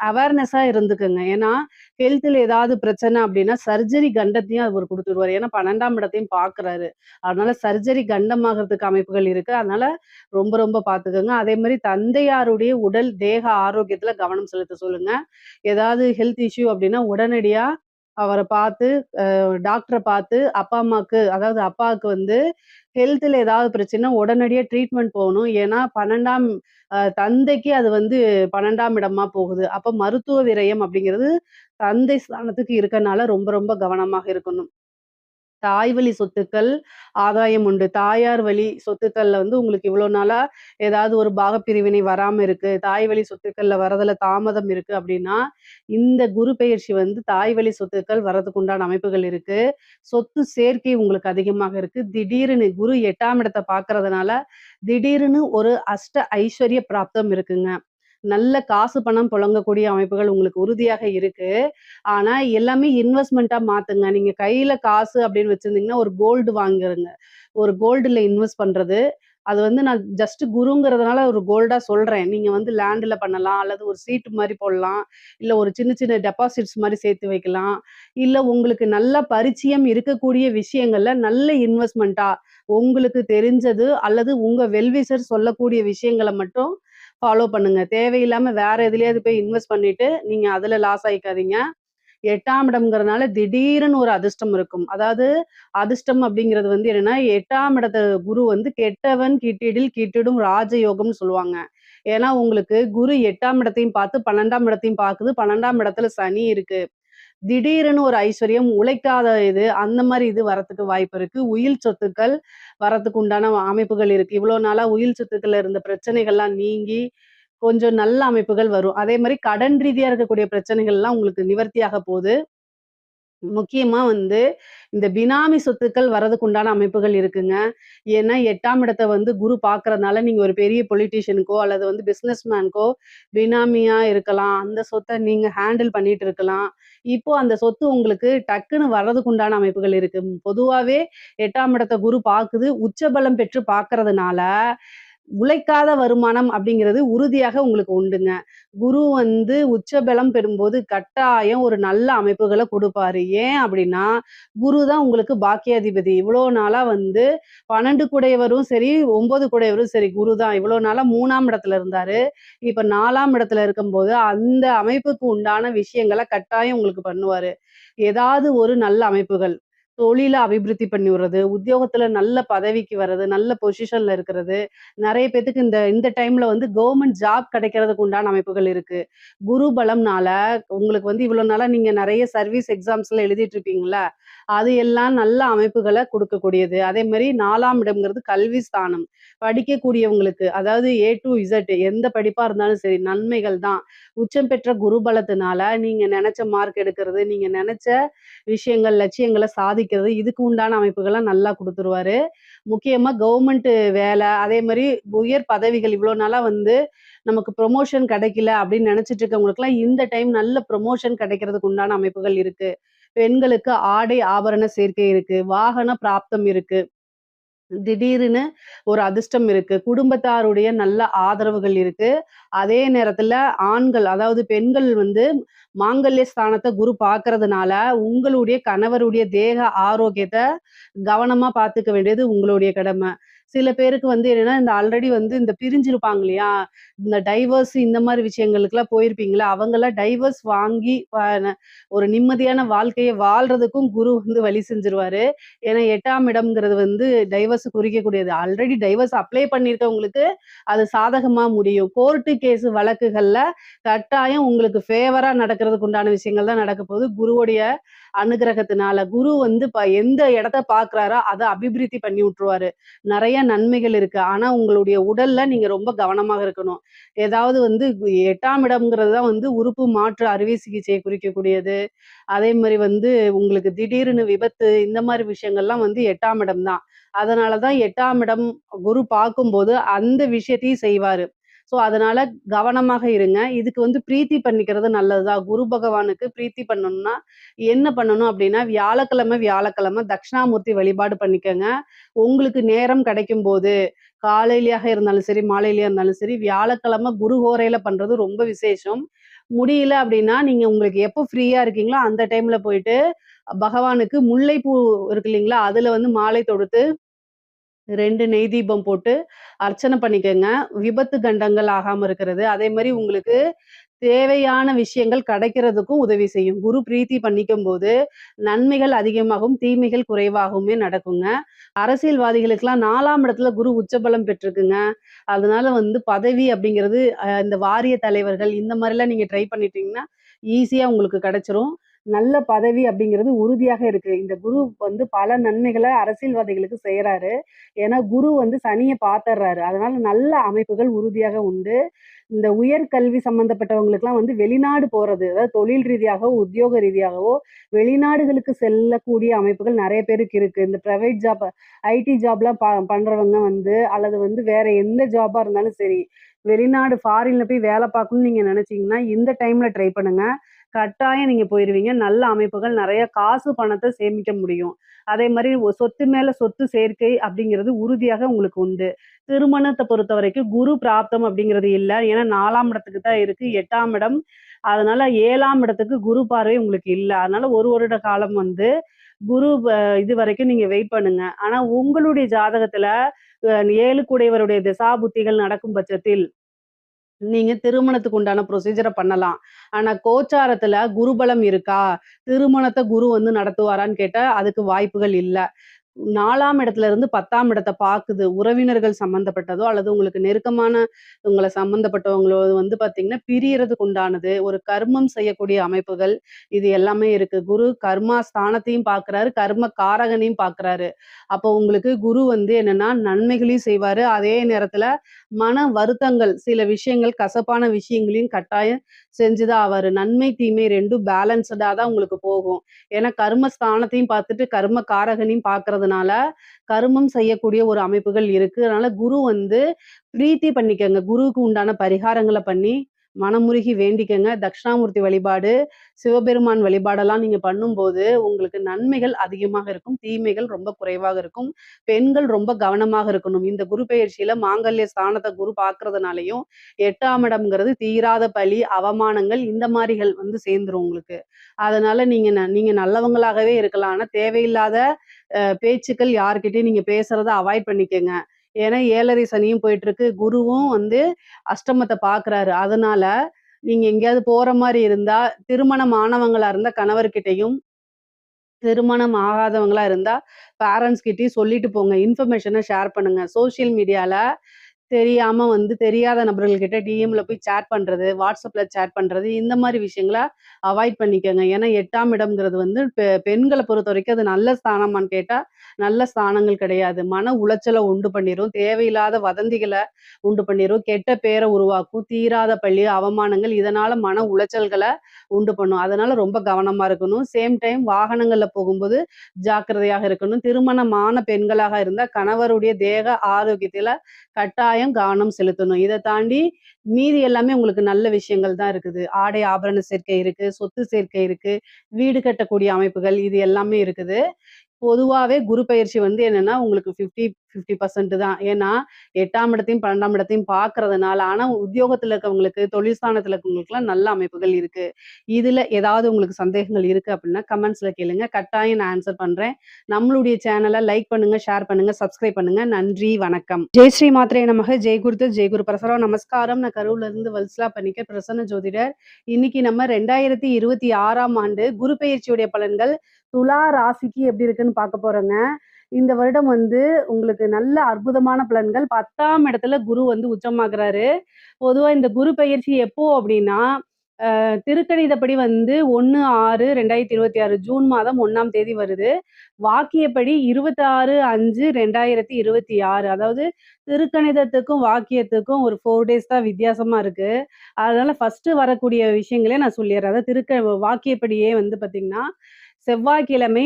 அவேர்னஸா இருந்துக்கங்க. ஏன்னா, ஹெல்த்ல ஏதாவது பிரச்சனை அப்படின்னா, சர்ஜரி கண்டத்தையும் அவரு குடுத்துருவாரு. ஏன்னா 12ஆம் இடத்தையும் பார்க்குறாரு. அதனால சர்ஜரி கண்டமாகறதுக்கு அமைப்புகள் இருக்கு. அதனால ரொம்ப ரொம்ப பார்த்துக்கங்க. அதே மாரி தந்தையாருடைய உடல், தேக ஆரோக்கியத்துல கவனம் செலுத்த சொல்லுங்க. ஏதாவது ஹெல்த் இஷ்யூ அப்படின்னா, உடனடியா அவர பார்த்து டாக்டர பார்த்து அப்பா, அம்மாக்கு அதாவது அப்பாவுக்கு வந்து ஹெல்த்ல ஏதாவது பிரச்சனை உடனடியா ட்ரீட்மெண்ட் போகணும். ஏன்னா 12ஆம் தந்தைக்கு அது வந்து 12ஆம் இடமா போகுது. அப்ப மருத்துவ விரயம் அப்படிங்கிறது தந்தை ஸ்தானத்துக்கு இருக்கனால ரொம்ப ரொம்ப கவனமாக இருக்கணும். தாய் வழி சொத்துக்கள் ஆதாயம் உண்டு. தாயார் வழி சொத்துக்கள்ல வந்து உங்களுக்கு இவ்வளோ நாளா ஏதாவது ஒரு பாகப்பிரிவினை வராம இருக்கு. தாய் வழி சொத்துக்கள்ல வரதுல தாமதம் இருக்கு அப்படின்னா, இந்த குரு பெயர்ச்சி வந்து தாய் வழி சொத்துக்கள் வரதுக்கு உண்டான அமைப்புகள் இருக்கு. சொத்து சேர்க்கை உங்களுக்கு அதிகமாக இருக்கு. திடீர்னு குரு 8ஆம் இடத்த பார்க்கறதுனால, திடீர்னு ஒரு அஷ்ட ஐஸ்வர்ய பிராப்தம் இருக்குங்க. நல்ல காசு பணம் புழங்கக்கூடிய அமைப்புகள் உங்களுக்கு உறுதியாக இருக்கு. ஆனா, எல்லாமே இன்வெஸ்ட்மென்ட்டா மாத்துங்க. நீங்க கையில காசு அப்படின்னு வச்சிருந்தீங்கன்னா, ஒரு கோல்டு வாங்கிருங்க. ஒரு கோல்டுல இன்வெஸ்ட் பண்றது. அது வந்து நான் ஜஸ்ட் குருங்கிறதுனால ஒரு கோல்டா சொல்றேன். நீங்க வந்து லேண்ட்ல பண்ணலாம். அல்லது ஒரு சீட்டு மாரி போடலாம். இல்ல ஒரு சின்ன சின்ன டெபாசிட்ஸ் மாரி சேர்த்து வைக்கலாம். இல்ல உங்களுக்கு நல்ல பரிச்சயம் இருக்கக்கூடிய விஷயங்கள்ல நல்ல இன்வெஸ்ட்மென்ட்டா உங்களுக்கு தெரிஞ்சது அல்லது உங்க வெல்விஷர் சொல்லக்கூடிய விஷயங்கள மட்டும் ஃபாலோ பண்ணுங்க. தேவையில்லாம வேற எதுலயாவது போய் இன்வெஸ்ட் பண்ணிட்டு, நீங்க அதுல லாஸ் ஆயிக்காதீங்க. 8ஆம் இடம்ங்கிறனால திடீர்னு ஒரு அதிர்ஷ்டம் இருக்கும். அதாவது அதிர்ஷ்டம் அப்படிங்கிறது வந்து என்னன்னா, 8ஆம் இடத்த குரு வந்து கெட்டவன் கிட்டிடில் கிட்டிடும் ராஜயோகம்னு சொல்லுவாங்க. ஏன்னா, உங்களுக்கு குரு 8ஆம் இடத்தையும் பார்த்து 12ஆம் இடத்தையும் பார்க்குது. 12ஆம் இடத்துல சனி இருக்கு. திடீர்னு ஒரு ஐஸ்வர்யம், உழைக்காத இது, அந்த மாரி இது வரத்துக்கு வாய்ப்பு இருக்கு. உயில் சொத்துக்கள் வரத்துக்கு உண்டான அமைப்புகள் இருக்கு. இவ்வளோ நாளா உயில் சொத்துக்கள்ல இருந்த பிரச்சனைகள்லாம் நீங்கி, கொஞ்சம் நல்ல அமைப்புகள் வரும். அதே மாரி கடன் ரீதியா இருக்கக்கூடிய பிரச்சனைகள்லாம் உங்களுக்கு நிவர்த்தியாக போது. முக்கியமா வந்து இந்த பினாமி சொத்துக்கள் வரதுக்கு உண்டான அமைப்புகள் இருக்குங்க. ஏன்னா 8ஆம் இடத்த வந்து குரு பார்க்கறதுனால, நீங்க ஒரு பெரிய பொலிட்டீஷியனுக்கோ அல்லது வந்து பிசினஸ் மேன்க்கோ பினாமியா இருக்கலாம். அந்த சொத்த நீங்க ஹேண்டில் பண்ணிட்டு இருக்கலாம். இப்போ அந்த சொத்து உங்களுக்கு டக்குன்னு வர்றதுக்கு உண்டான அமைப்புகள் இருக்கு. பொதுவாவே 8ஆம் இடத்த குரு பார்க்குது. உச்சபலம் பெற்று பார்க்கறதுனால, உழைக்காத வருமானம் அப்படிங்கிறது உறுதியாக உங்களுக்கு உண்டுங்க. குரு வந்து உச்சபலம் பெறும்போது கட்டாயம் ஒரு நல்ல அமைப்புகள குடுப்பாரு. ஏன் அப்படின்னா, குரு தான் உங்களுக்கு பாக்கியாதிபதி. இவ்வளோ நாளா வந்து 12 கூடையவரும் சரி, 9 கூடையவரும் சரி, குரு தான். இவ்வளோ நாளா 3ஆம் இடத்துல இருந்தாரு. இப்ப 4ஆம் இடத்துல இருக்கும்போது, அந்த அமைப்புக்கு உண்டான விஷயங்கள கட்டாயம் உங்களுக்கு பண்ணுவாரு. ஏதாவது ஒரு நல்ல அமைப்புகள். தொழில அபிவிருத்தி பண்ணி விடுறது, உத்தியோகத்துல நல்ல பதவிக்கு வர்றது, நல்ல பொசிஷன்ல இருக்கிறது. நெறைய பேத்துக்கு இந்த இந்த டைம்ல வந்து கவர்மெண்ட் ஜாப் கிடைக்கிறதுக்கு உண்டான அமைப்புகள் இருக்கு. குரு பலம்னால உங்களுக்கு வந்து இவ்வளோ நாளா நீங்க நெறைய சர்வீஸ் எக்ஸாம்ஸ்லாம் எழுதிட்டு இருப்பீங்கல்ல, அது எல்லாம் நல்ல அமைப்புகள குடுக்கக்கூடியது. அதேமாரி 4ஆம் இடம்ங்கிறது கல்வி ஸ்தானம். படிக்கக்கூடியவங்களுக்கு அதாவது ஏ டூ இசட் எந்த படிப்பா இருந்தாலும் சரி, நன்மைகள் தான். உச்சம் பெற்ற குரு பலத்தினால நீங்க நெனச்ச மார்க் எடுக்கிறது, நீங்க நெனச்ச விஷயங்கள், லட்சியங்கள சாதிக்கிறது, இதுக்கு உண்டான அமைப்புகள்லாம் நல்லா குடுத்துருவாரு. முக்கியமா கவர்மெண்ட் வேலை, அதே மாரி உயர் பதவிகள் இவ்வளோ நாளா வந்து நமக்கு ப்ரமோஷன் கிடைக்கல அப்படின்னு நெனச்சுட்டு இருக்கவங்களுக்குலாம் இந்த டைம் நல்ல ப்ரமோஷன் கிடைக்கிறதுக்கு உண்டான அமைப்புகள் இருக்கு. பெண்களுக்கு ஆடை ஆபரண சேர்க்கை இருக்கு. வாகன பிராப்தம் இருக்கு. திடீர்னு ஒரு அதிர்ஷ்டம் இருக்கு. குடும்பத்தாருடைய நல்ல ஆதரவுகள் இருக்கு. அதே நேரத்துல ஆண்கள், அதாவது பெண்கள் வந்து மாங்கல்ய ஸ்தானத்த குரு பார்க்கறதுனால, உங்களுடைய கணவருடைய தேக ஆரோக்கியத்த கவனமா பார்த்துக்க வேண்டியது உங்களுடைய கடமை. சில பேருக்கு வந்து என்னன்னா, இந்த ஆல்ரெடி வந்து இந்த பிரிஞ்சிருப்பாங்க இல்லையா? இந்த டைவர்ஸ் இந்த மாரி விஷயங்களுக்குலாம் போயிருப்பீங்கல்ல, அவங்கலாம் டைவர்ஸ் வாங்கி ஒரு நிம்மதியான வாழ்க்கைய வாழ்றதுக்கும் குரு வந்து வழி செஞ்சுருவாரு. ஏன்னா 8ஆம் இடம்ங்கிறது வந்து டைவர்ஸ குறிக்கக்கூடியது. ஆல்ரெடி டைவர்ஸ் அப்ளை பண்ணியிருக்கவங்களுக்கு அது சாதகமா முடியும். கோர்ட்டு கேஸ் வழக்குகள்ல கட்டாயம் உங்களுக்கு ஃபேவரா நடக்கிறதுக்கு உண்டான விஷயங்கள் தான் நடக்க போகுது. குருவுடைய அனுகிரகத்தினால. குரு வந்து எந்த இடத்த பார்க்குறாரோ, அத அபிவிருத்தி பண்ணி விட்டுருவாரு. நெறைய நன்மைகள் இருக்கு. ஆனா உங்களுடைய உடல்ல நீங்க ரொம்ப கவனமாக இருக்கணும். ஏதாவது வந்து 8ஆம் இடம்ங்கிறது தான் வந்து உறுப்பு மாற்று அறுவை சிகிச்சையை குறிக்கக்கூடியது. அதே மாரி வந்து உங்களுக்கு திடீர்னு விபத்து, இந்த மாரி விஷயங்கள்லாம் வந்து 8ஆம் இடம் தான். அதனால தான் 8ஆம் இடம் குரு பார்க்கும்போது அந்த விஷயத்தையும் செய்வாரு. ஸோ, அதனால கவனமாக இருங்க. இதுக்கு வந்து பிரீத்தி பண்ணிக்கிறது நல்லது தான். குரு பகவானுக்கு பிரீத்தி பண்ணணும்னா, என்ன பண்ணணும் அப்டின்னா, வியாழக்கிழமை தட்சிணாமூர்த்தி வழிபாடு பண்ணிக்கங்க. உங்களுக்கு நேரம் கிடைக்கும்போது, காலையிலயாக இருந்தாலும் சரி, மாலையிலயா இருந்தாலும் சரி, வியாழக்கிழமை குரு ஹோரையில பண்றது ரொம்ப விசேஷம். முடியல அப்டின்னா, நீங்க உங்களுக்கு எப்போ ஃப்ரீயா இருக்கீங்களோ, அந்த டைம்ல போயிட்டு பகவானுக்கு முல்லைப்பூ இருக்கு இல்லைங்களா? அதுல வந்து மாலை தொடுத்து 2 நெய் தீபம் போட்டு அர்ச்சனை பண்ணிக்கங்க. விபத்து கண்டங்கள் ஆகாம இருக்கிறது. அதே மாரி உங்களுக்கு தேவையான விஷயங்கள் கிடைக்கிறதுக்கும் உதவி செய்யும். குரு பிரீத்தி பண்ணிக்கும்போது, நன்மைகள் அதிகமாகும், தீமைகள் குறைவாகவுமே நடக்குங்க. அரசியல்வாதிகளுக்கெல்லாம் 4ஆம் இடத்துல குரு உச்சபலம் பெற்றிருக்குங்க. அதனால வந்து பதவி அப்படிங்கிறது இந்த வாரிய தலைவர்கள் இந்த மாரிலாம் நீங்க ட்ரை பண்ணிட்டீங்கன்னா, ஈஸியா உங்களுக்கு கிடைச்சிரும். நல்ல பதவி அப்படிங்கிறது உறுதியாக இருக்கு. இந்த குரு வந்து பல நன்மைகள அரசியல்வாதிகளுக்கு செய்றாரு. ஏன்னா குரு வந்து சனிய பாத்துர்றாரு. அதனால நல்ல அமைப்புகள் உறுதியாக உண்டு. இந்த உயர்கல்வி சம்மந்தப்பட்டவங்களுக்குலாம் வந்து வெளிநாடு போறது, அதாவது தொழில் ரீதியாகவோ, உத்தியோக ரீதியாகவோ வெளிநாடுகளுக்கு செல்லக்கூடிய அமைப்புகள் நெறைய பேருக்கு இருக்கு. இந்த பிரைவேட் ஜாப், ஐடி ஜாப்லாம் பண்றவங்க வந்து அல்லது வந்து வேற எந்த ஜாபா இருந்தாலும் சரி, வெளிநாடு ஃபாரின்ல போய் வேல பார்க்கணும்னு நீங்க நெனச்சீங்கன்னா, இந்த டைம்ல ட்ரை பண்ணுங்க. கட்டாயம் நீங்க போயிருவீங்க. நல்ல அமைப்புகள் நெறைய காசு, பணத்த சேமிக்க முடியும். அதே மாரி சொத்து மேல சொத்து சேர்க்கை அப்படிங்கிறது உறுதியாக உங்களுக்கு உண்டு. திருமணத்த பொறுத்தவரைக்கும் குரு பிராப்தம் அப்படிங்கிறது இல்ல. ஏன்னா 4ஆம் இடத்துக்கு தான் இருக்கு. 8ஆம் இடம். அதனால 7ஆம் இடத்துக்கு குரு பார்வை உங்களுக்கு இல்ல. அதனால 1 வருட காலம் வந்து குரு இதுவரைக்கும் நீங்க வெயிட் பண்ணுங்க. ஆனா உங்களுடைய ஜாதகத்துல 7 கூடையவருடைய திசாபுத்திகள் நடக்கும் பட்சத்தில் நீங்க திருமணத்துக்கு உண்டான ப்ரொசீஜர பண்ணலாம். ஆனா கோச்சாரத்துல குருபலம் இருக்கா? திருமணத்த குரு வந்து நடத்துவாரான்னு கேட்டா, அதுக்கு வாய்ப்புகள் இல்ல. 4ஆம் இடத்துல இருந்து 10ஆம் இடத்த பாக்குது. உறவினர்கள் சம்மந்தப்பட்டதோ, அல்லது உங்களுக்கு நெருக்கமான உங்கள சம்மந்தப்பட்டவங்களோ வந்து பாத்தீங்கன்னா, பிரியறதுக்கு உண்டானது. ஒரு கர்மம் செய்யக்கூடிய அமைப்புகள், இது எல்லாமே இருக்கு. குரு கர்மா ஸ்தானத்தையும் பாக்குறாரு, கர்ம காரகனையும் பாக்குறாரு. அப்போ உங்களுக்கு குரு வந்து என்னன்னா, நன்மைகளையும் செய்வாரு. அதே நேரத்துல மன வருத்தங்கள், சில விஷயங்கள் கசப்பான விஷயங்களையும் கட்டாயம் செஞ்சு தான் ஆவாரு. நன்மை, தீமை 2ம் பேலன்ஸ்டா தான் உங்களுக்கு போகும். ஏன்னா கர்ம ஸ்தானத்தையும் பார்த்துட்டு, கர்ம காரகனையும் பார்க்கறதுனால, கருமம் செய்யக்கூடிய ஒரு அமைப்புகள் இருக்கு. அதனால குரு வந்து பிரீத்தி பண்ணிக்கங்க. குருவுக்கு உண்டான பரிகாரங்கள பண்ணி, மனமுருகி வேண்டிக்கங்க. தட்சிணாமூர்த்தி வழிபாடு, சிவபெருமான் வழிபாடெல்லாம் நீங்க பண்ணும்போது, உங்களுக்கு நன்மைகள் அதிகமாக இருக்கும். தீமைகள் ரொம்ப குறைவாக இருக்கும். பெண்கள் ரொம்ப கவனமாக இருக்கணும். இந்த குரு பெயர்ச்சியில மாங்கல்ய ஸ்தானத்த குரு பார்க்கறதுனாலயும், 8ஆம் இடம்ங்கிறது தீராத பழி, அவமானங்கள் இந்த மாரிகள் வந்து சேர்ந்துரும் உங்களுக்கு. அதனால நீங்க நல்லவங்களாகவே இருக்கலாம். ஆனா தேவையில்லாத பேச்சுக்கள் யார்கிட்டயும் நீங்க பேசுறத அவாய்ட் பண்ணிக்கங்க. ஏன்னா 7:30 சனியும் போயிட்டுருக்கு. குருவும் வந்து அஷ்டமத்த பார்க்குறாரு. அதனால நீங்க எங்கேயாவது போற மாரி இருந்தா, திருமணம் ஆனவங்களா இருந்தா கணவர்கிட்டயும் திருமணம் ஆகாதவங்களா இருந்தா பேரண்ட்ஸ் கிட்டயும் சொல்லிட்டு போங்க. இன்ஃபர்மேஷன ஷேர் பண்ணுங்க. சோசியல் மீடியால தெரியாம தெரியாத நபர்கள்கிட்ட டிஎம்ல போய் சேட் பண்றது, WhatsAppல சேட் பண்றது, இந்த மாரி விஷயங்கள அவாய்ட் பண்ணிக்கங்க. ஏன்னா 8ஆம் இடம்ங்கிறது பெண்கள பொறுத்தவரைக்கும் அது நல்ல ஸ்தானமான்னு கேட்டா, நல்ல ஸ்தானங்கள் கிடையாது. மன உளைச்சல உண்டு பண்ணிரும். தேவையில்லாத வதந்திகள உண்டு பண்ணிரும். கெட்ட பேர உருவாக்கும். தீராத பழி, அவமானங்கள் இதனால மன உளைச்சல்கள உண்டு பண்ணும். அதனால ரொம்ப கவனமா இருக்கணும். சேம் டைம் வாகனங்கள்ல போகும்போது ஜாக்கிரதையாக இருக்கணும். திருமணமான பெண்களாக இருந்தா கணவருடைய தேக ஆரோக்கியத்தில கட்டாயம் கவனம் செலுத்தணும். இத தாண்டி மீதி எல்லாமே உங்களுக்கு நல்ல விஷயங்கள் தான் இருக்குது. ஆடை ஆபரண சேர்க்கை இருக்கு, சொத்து சேர்க்கை இருக்கு, வீடு கட்டக்கூடிய அமைப்புகள் இது எல்லாமே இருக்குது. பொதுவாவே குரு பயிற்சி என்னன்னா, உங்களுக்கு 50% தான். ஏன்னா 8ஆம் இடத்தையும், 12ஆம் இடத்தையும் பார்க்கறதுனால. ஆனா உத்தியோகத்துல இருக்கவங்களுக்கு, தொழில் ஸ்தானத்துல இருக்கவங்களுக்குலாம் நல்ல அமைப்புகள் இருக்கு. இதுல ஏதாவது உங்களுக்கு சந்தேகங்கள் இருக்கு அப்படின்னா, கமெண்ட்ஸ்ல கேளுங்க. கட்டாயம் நான் ஆன்சர் பண்றேன். நம்மளுடைய சேனல லைக் பண்ணுங்க, ஷேர் பண்ணுங்க, சப்ஸ்கிரைப் பண்ணுங்க. நன்றி, வணக்கம். ஜெய் ஸ்ரீ மாத்ரே நமக, ஜெய் குருதத், ஜெய் குரு பிரசாரம். நமஸ்காரம். நான் கரூர்ல இருந்து வல்சலா பணிக்கர், பிரசன்ன ஜோதிடர். இன்னைக்கு நம்ம 2026ஆம் ஆண்டு குரு பயிற்சியுடைய பலன்கள் துலா ராசிக்கு எப்படி இருக்குன்னு பார்க்க போறோங்க. இந்த வருடம் உங்களுக்கு நல்ல அற்புதமான பலன்கள். 10ஆம் இடத்துல குரு உச்சமாகுறாரு. பொதுவா இந்த குரு பயிற்சி எப்போ அப்படின்னா, திருக்கணிதப்படி 1/6/2026 ஜூன் மாதம் 1ஆம் தேதி வருது. வாக்கியப்படி 26/5/2026. அதாவது திருக்கணிதத்துக்கும் வாக்கியத்துக்கும் ஒரு 4 டேஸ் தான் வித்தியாசமா இருக்கு. அதனால ஃபர்ஸ்ட் வரக்கூடிய விஷயங்களே நான் சொல்லிடுறேன். அதாவது வாக்கியப்படியே பார்த்தீங்கன்னா, செவ்வாய்க்கிழமை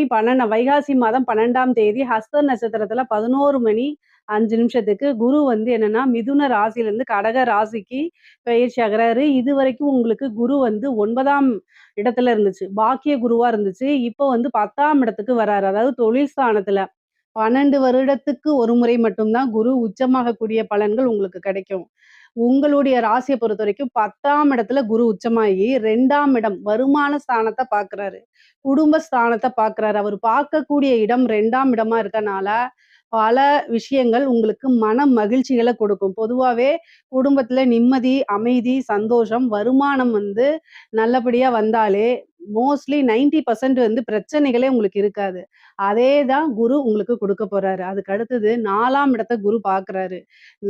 வைகாசி மாதம் 12ஆம் தேதி ஹஸ்த நட்சத்திரத்துல 11 மணி 5 நிமிஷத்துக்கு குரு என்னன்னா மிதுன ராசியிலிருந்து கடக ராசிக்கு பயிற்சி ஆகுறாரு. இதுவரைக்கும் உங்களுக்கு குரு 9ஆம் இடத்துல இருந்துச்சு. பாக்கிய குருவா இருந்துச்சு. இப்போ 10ஆம் இடத்துக்கு வராரு. அதாவது தொழில் ஸ்தானத்துல 12 வருடத்துக்கு ஒரு முறை மட்டும் தான் குரு உச்சமாகக்கூடிய பலன்கள் உங்களுக்கு கிடைக்கும். உங்களுடைய ராசிய பொறுத்தவரைக்கும் 10ஆம் இடத்துல குரு உச்சமாகி 2ஆம் இடம் வருமான ஸ்தானத்த பார்க்குறாரு. குடும்ப ஸ்தானத்த பார்க்குறாரு. அவர் பார்க்கக்கூடிய இடம் 2ஆம் இடமா இருக்கனால, பல விஷயங்கள் உங்களுக்கு மன மகிழ்ச்சிகள கொடுக்கும். பொதுவாவே குடும்பத்துல நிம்மதி, அமைதி, சந்தோஷம், வருமானம் நல்லபடியா வந்தாலே மோஸ்ட்லி 90% பிரச்சனைகளே உங்களுக்கு இருக்காது. அதே தான் குரு உங்களுக்கு குடுக்க போறாரு. அதுக்கு அடுத்தது 4ஆம் இடத்த குரு பார்க்குறாரு.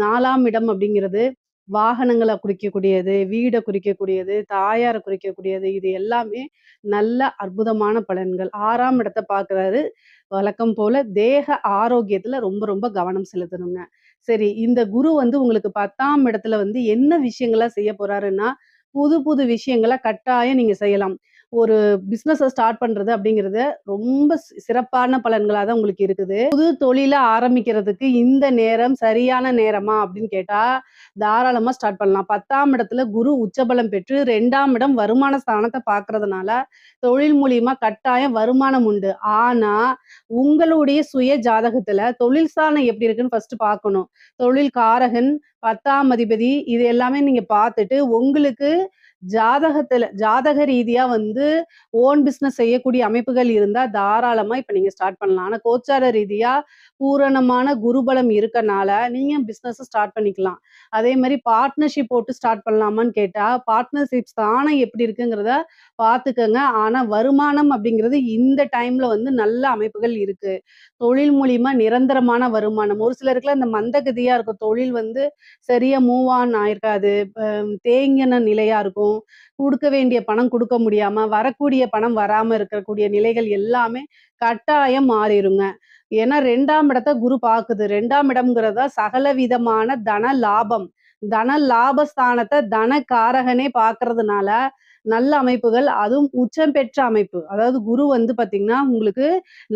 4ஆம் இடம் அப்படிங்கிறது வாகனங்கள குறிக்கக்கூடியது, வீட குறிக்கக்கூடியது, தாயார குறிக்கக்கூடியது. இது எல்லாமே நல்ல அற்புதமான பலன்கள். 6ஆம் இடத்த பார்க்குறாரு. வழக்கம் போல தேக ஆரோக்கியத்துல ரொம்ப ரொம்ப கவனம் செலுத்தணுங்க. சரி, இந்த குரு உங்களுக்கு 10ஆம் இடத்துல என்ன விஷயங்கள்லாம் செய்ய போறாருன்னா, புது புது விஷயங்கள கட்டாயம் நீங்க செய்யலாம். ஒரு பிசினஸ ஸ்டார்ட் பண்றது அப்படிங்கிறது ரொம்ப சிறப்பான பலன்களா தான் உங்களுக்கு இருக்குது. புது தொழில ஆரம்பிக்கிறதுக்கு இந்த நேரம் சரியான நேரமா அப்படின்னு கேட்டா, தாராளமா ஸ்டார்ட் பண்ணலாம். 10ஆம் இடத்துல குரு உச்சபலம் பெற்று 2ஆம் இடம் வருமான ஸ்தானத்த பார்க்கறதுனால, தொழில் மூலியமா கட்டாயம் வருமானம் உண்டு. ஆனா, உங்களுடைய சுய ஜாதகத்துல தொழில் ஸ்தானம் எப்படி இருக்குன்னு ஃபர்ஸ்ட் பார்க்கணும். தொழில் காரகன், 10ஆம் அதிபதி இது எல்லாமே நீங்க பார்த்துட்டு, உங்களுக்கு ஜாதக ரீதியா ஓன் பிசினஸ் செய்யக்கூடிய அமைப்புகள் இருந்தா தாராளமா இப்ப நீங்க ஸ்டார்ட் பண்ணலாம். ஆனா கோச்சார ரீதியா பூரணமான குருபலம் இருக்கனால நீங்க பிசினஸ் ஸ்டார்ட் பண்ணிக்கலாம். அதே மாதிரி பார்ட்னர்ஷிப் போட்டு ஸ்டார்ட் பண்ணலாமான்னு கேட்டா, பார்ட்னர்ஷிப் ஸ்தானம் எப்படி இருக்குங்கிறத பார்த்துக்கங்க. ஆனா வருமானம் அப்படிங்கிறது இந்த டைம்ல நல்ல அமைப்புகள் இருக்கு. தொழில் மூலியமா நிரந்தரமான வருமானம். ஒரு சிலருக்குலாம் இந்த மந்தகதியா இருக்கும். தொழில் சரியா மூவ் ஆன் ஆயிருக்காது. தேங்கின நிலையா இருக்கும். குடுக்க வேண்டிய பணம் குடுக்க முடியாம, வரக்கூடிய பணம் வராம இருக்கக்கூடிய நிலைகள் எல்லாமே கட்டாயம் மாறிருங்க. ஏன்னா 2ஆம் இடத்த குரு பாக்குது. 2ஆம் இடம்ங்கிறத சகல விதமான தன லாபம். தன லாபஸ்தானத்த தன காரகனே பார்க்கறதுனால நல்ல அமைப்புகள். அதுவும் உச்சம் பெற்ற அமைப்பு. அதாவது குரு பாத்தீங்கன்னா, உங்களுக்கு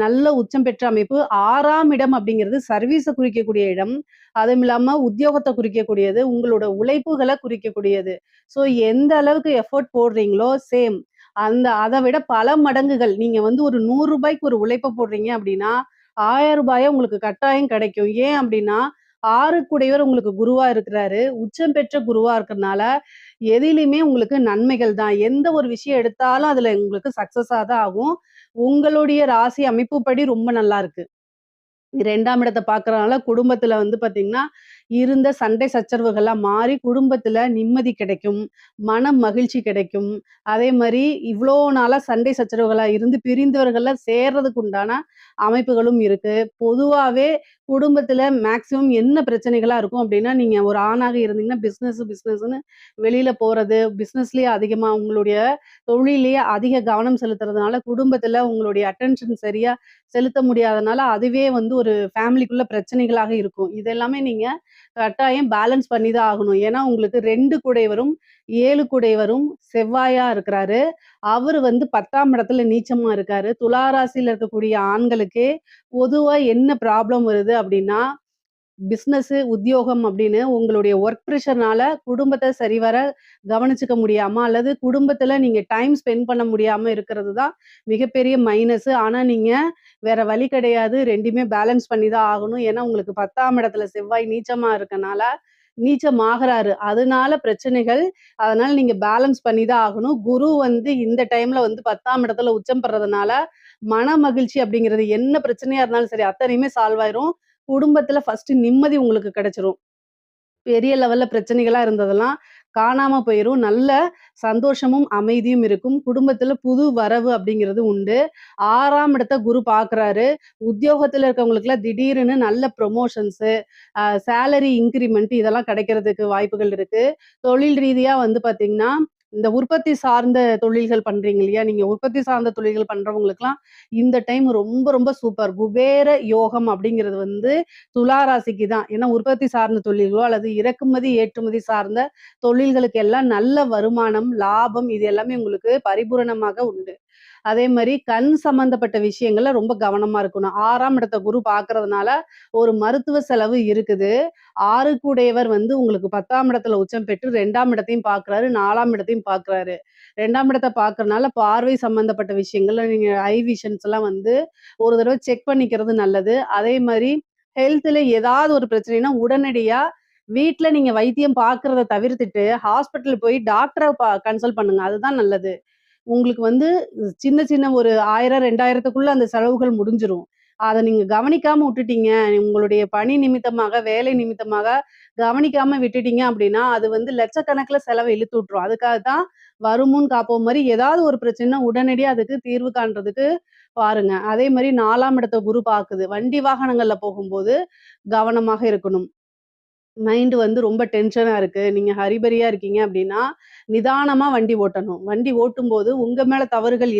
நல்ல உச்சம் பெற்ற அமைப்பு. 6ஆம் இடம் அப்படிங்கிறது சர்வீஸ குறிக்கக்கூடிய இடம். அதுவும் இல்லாம உத்தியோகத்த குறிக்கக்கூடியது. உங்களோட உழைப்புகள குறிக்கக்கூடியது. ஸோ எந்த அளவுக்கு எஃபோர்ட் போடுறீங்களோ சேம். அத விட பல மடங்குகள். நீங்க ஒரு ரூ. 100க்கு ஒரு உழைப்ப போடுறீங்க அப்படின்னா, ரூ. 1000 உங்களுக்கு கட்டாயம் கிடைக்கும். ஏன் அப்படின்னா, 6க்குடையவர் உங்களுக்கு குருவா இருக்கிறாரு. உச்சம் பெற்ற குருவா இருக்கிறனால, எதிலுமே உங்களுக்கு நன்மைகள் தான். எந்த ஒரு விஷயம் எடுத்தாலும் அதுல உங்களுக்கு சக்சஸா தான் ஆகும். உங்களுடைய ராசி அமைப்புப்படி ரொம்ப நல்லா இருக்கு. 2ஆம் இடத்த பார்க்கறனால குடும்பத்துல பாத்தீங்கன்னா, இருந்த சண்டை சச்சரவுகள்லாம் மாறி குடும்பத்துல நிம்மதி கிடைக்கும், மன மகிழ்ச்சி கிடைக்கும். அதே மாரி இவ்ளோ நாளா சண்டை சச்சரவுகளா இருந்து பிரிந்தவர்கள்லாம் சேர்றதுக்கு உண்டான அமைப்புகளும் இருக்கு. பொதுவாவே குடும்பத்துல மேக்ஸிமம் என்ன பிரச்சனைகளா இருக்கும் அப்டின்னா, நீங்க ஒரு ஆணாக இருந்தீங்கன்னா பிசினஸ்ன்னு வெளியில போறது, பிசினஸ்லயே அதிகமா உங்களுடைய தொழில்லயே அதிக கவனம் செலுத்துறதுனால, குடும்பத்துல உங்களுடைய அட்டென்ஷன் சரியா செலுத்த முடியாதனால, அதுவே வந்து ஒரு ஃபேமிலிக்குள்ள பிரச்சனைகளாக இருக்கும். இது எல்லாமே நீங்க கட்டாயம் பேலன்ஸ் பண்ணி தான் ஆகணும். ஏன்னா, உங்களுக்கு 2 குடைவரும், 7 குடைவரும் செவ்வாயா இருக்கிறாரு. அவரு வந்து 10ஆம் இடத்துல நீச்சமா இருக்காரு. துலா ராசியில இருக்கக்கூடிய ஆண்களுக்கு பொதுவா என்ன ப்ராப்ளம் வருது அப்டின்னா, பிசினஸு, உத்தியோகம் அப்படின்னு உங்களுடைய ஒர்க் ப்ரெஷர்னால குடும்பத்த சரிவர கவனிச்சுக்க முடியாம, அல்லது குடும்பத்துல நீங்க டைம் ஸ்பெண்ட் பண்ண முடியாம இருக்கிறது தான் மிகப்பெரிய மைனஸு. ஆனா, நீங்க வேற வழி கிடையாது. 2மே பேலன்ஸ் பண்ணி தான் ஆகணும். ஏன்னா, உங்களுக்கு 10ஆம் இடத்துல செவ்வாய் நீச்சமா இருக்கனால, நீச்சமாகுறாரு. அதனால பிரச்சனைகள். அதனால நீங்க பேலன்ஸ் பண்ணி தான் ஆகணும். குரு வந்து இந்த டைம்ல வந்து 10ஆம் இடத்துல உச்சம் பெறதுனால, மன மகிழ்ச்சி அப்படிங்கிறது என்ன பிரச்சனையா இருந்தாலும் சரி, அத்தனையுமே சால்வ் ஆயிரும். குடும்பத்துல ஃபர்ஸ்ட்டு நிம்மதி உங்களுக்கு கிடைச்சிரும். பெரிய லெவல்ல பிரச்சனைகளா இருந்ததெல்லாம் காணாம போயிரும். நல்ல சந்தோஷமும், அமைதியும் இருக்கும். குடும்பத்துல புது வரவு அப்படிங்கிறது உண்டு. 6ஆம் இடத்த குரு பார்க்குறாரு. உத்தியோகத்துல இருக்கவங்களுக்குலாம் திடீர்னு நல்ல ப்ரமோஷன்ஸு, சேலரி இன்கிரிமெண்ட் இதெல்லாம் கிடைக்கிறதுக்கு வாய்ப்புகள் இருக்கு. தொழில் ரீதியா வந்து பார்த்தீங்கன்னா, இந்த உற்பத்தி சார்ந்த தொழில்கள் பண்றீங்க இல்லையா? நீங்க உற்பத்தி சார்ந்த தொழில்கள் பண்றவங்களுக்குலாம் இந்த டைம் ரொம்ப ரொம்ப சூப்பர். குபேர யோகம் அப்படிங்கிறது வந்து துலா ராசிக்கு தான். ஏன்னா உற்பத்தி சார்ந்த தொழில்களோ அல்லது இறக்குமதி, ஏற்றுமதி சார்ந்த தொழில்களுக்கு எல்லாம் நல்ல வருமானம், லாபம் இது எல்லாமே உங்களுக்கு பரிபூரணமாக உண்டு. அதே மாரி கண் சம்பந்தப்பட்ட விஷயங்கள்ல ரொம்ப கவனமா இருக்கணும். 6ஆம் இடத்த குரு பார்க்கறதுனால ஒரு மருத்துவ செலவு இருக்குது. 6 கூடையவர் வந்து உங்களுக்கு 10ஆம் இடத்துல உச்சம் பெற்று 2ஆம் இடத்தையும் பார்க்குறாரு, 4ஆம் இடத்தையும் பார்க்குறாரு. 2ஆம் இடத்த பார்க்கறனால பார்வை சம்பந்தப்பட்ட விஷயங்கள்ல நீங்க ஐ விஷன்ஸ் எல்லாம் வந்து ஒரு தடவ செக் பண்ணிக்கிறது நல்லது. அதே மாரி ஹெல்த்ல ஏதாவது ஒரு பிரச்சனைன்னா உடனடியா வீட்ல நீங்க வைத்தியம் பார்க்கிறத தவிர்த்துட்டு, ஹாஸ்பிட்டல் போய் டாக்டர கன்சல்ட் பண்ணுங்க. அதுதான் நல்லது. உங்களுக்கு வந்து சின்ன சின்ன ஒரு 1000, 2000த்துக்குள்ள அந்த செலவுகள் முடிஞ்சிரும். அத நீங்க கவனிக்காம உட்டுட்டீங்க. உங்களுடைய பணி நிமித்தமாக, வேலை நிமித்தமாக கவனிக்காம விட்டுட்டீங்க அப்டின்னா, அது வந்து லட்சக்கணக்குல செலவ இழுத்து விட்டுரும். அதுக்காக தான் வருமுன் காப்போம் மாரி ஏதாவது ஒரு பிரச்சனைனா உடனடியா அதுக்கு தீர்வு காண்றதுக்கு பாருங்க. அதே மாரி 4ஆம் இடத்த குரு பாக்குது. வண்டி வாகனங்கள்ல போகும்போது கவனமாக இருக்கணும். மைண்ட் வந்து ரொம்ப டென்ஷனா இருக்கு. நீங்க ஹரிபரியா இருக்கீங்க அப்டின்னா, நிதானமா வண்டி ஓட்டணும். வண்டி ஓட்டும்போது உங்க மேல தவறுகள்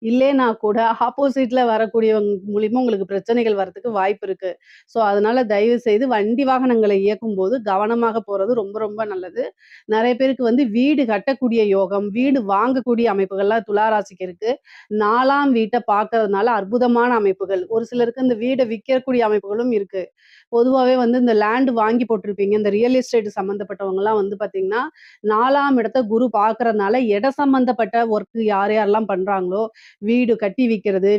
இல்லேன்னா கூட ஆப்போசிட்ல வரக்கூடியவங்க மூலியமா உங்களுக்கு பிரச்சனைகள் வரதுக்கு வாய்ப்பு இருக்கு. ஸோ, அதனால தயவு செய்து வண்டி வாகனங்களை இயக்கும்போது கவனமாக போறது ரொம்ப ரொம்ப நல்லது. நெறைய பேருக்கு வந்து வீடு கட்டக்கூடிய யோகம், வீடு வாங்கக்கூடிய அமைப்புகள்லாம் துலா ராசிக்கு இருக்கு. 4ஆம் வீட்ட பார்க்கறதுனால அற்புதமான அமைப்புகள். ஒரு சிலருக்கு இந்த வீட விக்கக்கூடிய அமைப்புகளும் இருக்கு. பொதுவாவே வந்து இந்த லேண்ட் வாங்கி போட்டிருப்பீங்க. இந்த ரியல் எஸ்டேட் சம்மந்தப்பட்டவங்கலாம் வந்து பார்த்தீங்கன்னா, 4ஆம் இடத்த குரு பார்க்கறதுனால இடம் சம்மந்தப்பட்ட ஒர்க் யார் யாரெல்லாம் பண்றாங்களோ, வீடு கட்டி விக்கிறது,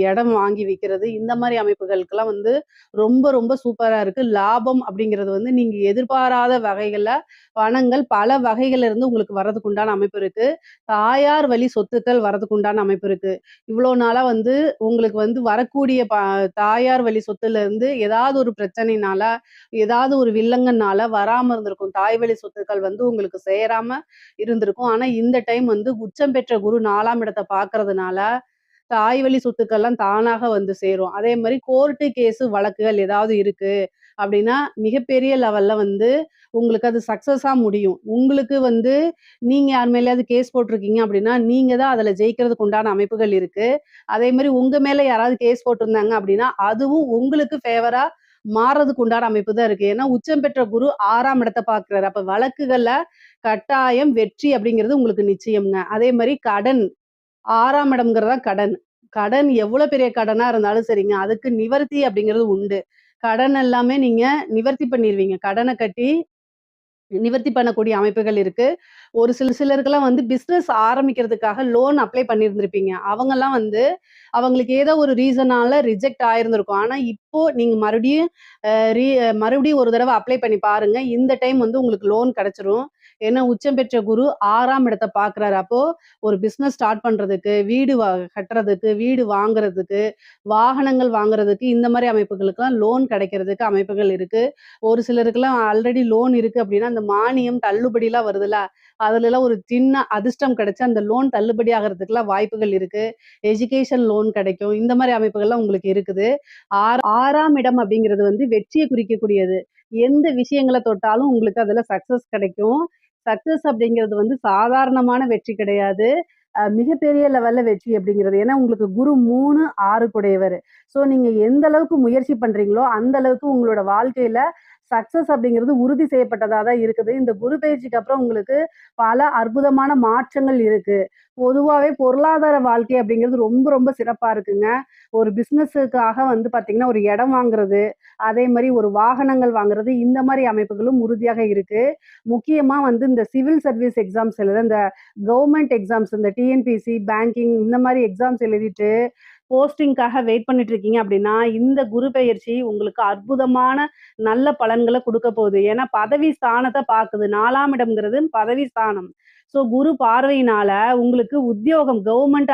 இடம் வாங்கி விக்கிறது, இந்த மாரி அமைப்புகளுக்கெல்லாம் வந்து ரொம்ப ரொம்ப சூப்பரா இருக்கு. லாபம் அப்படிங்கிறது வந்து நீங்க எதிர்பாராத வகைகள்ல பணங்கள் பல வகைகள்ல இருந்து உங்களுக்கு வரதுக்கு உண்டான அமைப்பு இருக்கு. தாயார் வழி சொத்துக்கள் வரதுக்கு உண்டான அமைப்பு இருக்கு. இவ்வளோ நாளா வந்து உங்களுக்கு வந்து வரக்கூடிய தாயார் வழி சொத்துல இருந்து ஏதாவது ஒரு பிரச்சனைனால, ஏதாவது ஒரு வில்லங்கனால வராம இருந்திருக்கும். தாய் வழி சொத்துக்கள் வந்து உங்களுக்கு சேராம இருந்திருக்கும். ஆனா, இந்த டைம் வந்து உச்சம் பெற்ற குரு 4ஆம் இடத்த பார்க்கறதுனால, தாய் வழி சொத்துக்கள்லாம் தானாக வந்து சேரும். அதே மாரி கோர்ட்டு கேஸு வழக்குகள் ஏதாவது இருக்கு அப்டின்னா, மிகப்பெரிய லெவல்ல வந்து உங்களுக்கு அது சக்சஸா முடியும். உங்களுக்கு வந்து நீங்க யார் மேலயாவது கேஸ் போட்டிருக்கீங்க அப்டின்னா, நீங்க தான் அதுல ஜெயிக்கிறதுக்கு உண்டான அமைப்புகள் இருக்கு. அதே மாரி உங்க மேல யாராவது கேஸ் போட்டிருந்தாங்க அப்டின்னா, அதுவும் உங்களுக்கு ஃபேவரா மாறுறதுக்கு உண்டான அமைப்பு தான் இருக்கு. ஏன்னா, உச்சம் பெற்ற குரு 6ஆம் இடத்த பார்க்கிறாரு. அப்ப வழக்குகள்ல கட்டாயம் வெற்றி அப்டிங்கிறது உங்களுக்கு நிச்சயம்ங்க. அதே மாரி கடன் 6ஆம் இடம்ங்கிறது தான் கடன். கடன் எவ்வளோ பெரிய கடனா இருந்தாலும் சரிங்க, அதுக்கு நிவர்த்தி அப்படிங்கிறது உண்டு. கடன் எல்லாமே நீங்க நிவர்த்தி பண்ணிருவீங்க. கடன கட்டி நிவர்த்தி பண்ணக்கூடிய அமைப்புகள் இருக்கு. ஒரு சிலருக்கெல்லாம் வந்து பிசினஸ் ஆரம்பிக்கிறதுக்காக லோன் அப்ளை பண்ணியிருந்திருப்பீங்க. அவங்கலாம் வந்து அவங்களுக்கு ஏதோ ஒரு ரீசனால ரிஜெக்ட் ஆயிருந்திருக்கும். ஆனா, இப்போ நீங்க மறுபடியும் அ ரீ மறுபடியும் ஒரு தடவ அப்ளை பண்ணி பாருங்க. இந்த டைம் வந்து உங்களுக்கு லோன் கிடைச்சிரும். ஏன்னா உச்சம் பெற்ற குரு 6ஆம் இடத்த பார்க்குறாரு. அப்போ ஒரு பிசினஸ் ஸ்டார்ட் பண்றதுக்கு, வீடு கட்டுறதுக்கு, வீடு வாங்குறதுக்கு, வாகனங்கள் வாங்குறதுக்கு இந்த மாரி அமைப்புகளுக்கெல்லாம் லோன் கிடைக்கிறதுக்கு அமைப்புகள் இருக்கு. ஒரு சிலருக்குலாம் ஆல்ரெடி லோன் இருக்கு அப்படின்னா, அந்த மானியம் தள்ளுபடிலாம் வருதுல்ல, அதுலலாம் ஒரு சின்ன அதிர்ஷ்டம் கிடைச்சு அந்த லோன் தள்ளுபடி ஆகுறதுக்குலாம் வாய்ப்புகள் இருக்கு. எஜுகேஷன் லோன் கிடைக்கும். இந்த மாரி அமைப்புகள்லாம் உங்களுக்கு இருக்குது. 6ஆம் இடம் அப்படிங்கிறது வந்து வெற்றிய குறிக்கக்கூடியது. எந்த விஷயங்கள தொட்டாலும் உங்களுக்கு அதுல சக்சஸ் கிடைக்கும். சக்சஸ் அப்படிங்கிறது வந்து சாதாரணமான வெற்றி கிடையாது. மிகப்பெரிய லெவல்ல வெற்றி அப்படிங்கிறது. ஏன்னா உங்களுக்கு குரு 3, 6 கூடையவரு. ஸோ நீங்க எந்த அளவுக்கு முயற்சி பண்றீங்களோ, அந்த அளவுக்கு உங்களோட வாழ்க்கையில சக்சஸ் அப்படிங்கிறது உறுதி செய்யப்பட்டதா தான் இருக்குது. இந்த குரு பெயர்ச்சிக்கு அப்புறம் உங்களுக்கு பல அற்புதமான மாற்றங்கள் இருக்கு. பொதுவாவே பொருளாதார வாழ்க்கை அப்படிங்கிறது ரொம்ப ரொம்ப சிறப்பா இருக்குங்க. ஒரு பிசினஸுக்காக வந்து பார்த்தீங்கன்னா, ஒரு இடம் வாங்குறது, அதே மாரி ஒரு வாகனங்கள் வாங்குறது, இந்த மாரி அமைப்புகளும் உறுதியாக இருக்கு. முக்கியமா வந்து இந்த சிவில் சர்வீஸ் எக்ஸாம்ஸ் எழுத இந்த கவர்மெண்ட் எக்ஸாம்ஸ் இந்த டிஎன்பிஎஸ்சி, பேங்கிங் இந்த மாரி எக்ஸாம்ஸ் எழுதிட்டு போஸ்டிங்க்காக வெயிட் பண்ணிட்டு இருக்கீங்க அப்படின்னா, இந்த குரு பெயர்ச்சி உங்களுக்கு அற்புதமான நல்ல பலன்கள குடுக்க போகுது. ஏன்னா பதவி ஸ்தானத்த பாக்குது. 4ஆம் இடம்ங்கிறது பதவி ஸ்தானம். ஸோ குரு பார்வையினால உங்களுக்கு உத்தியோகம் கவர்மெண்ட்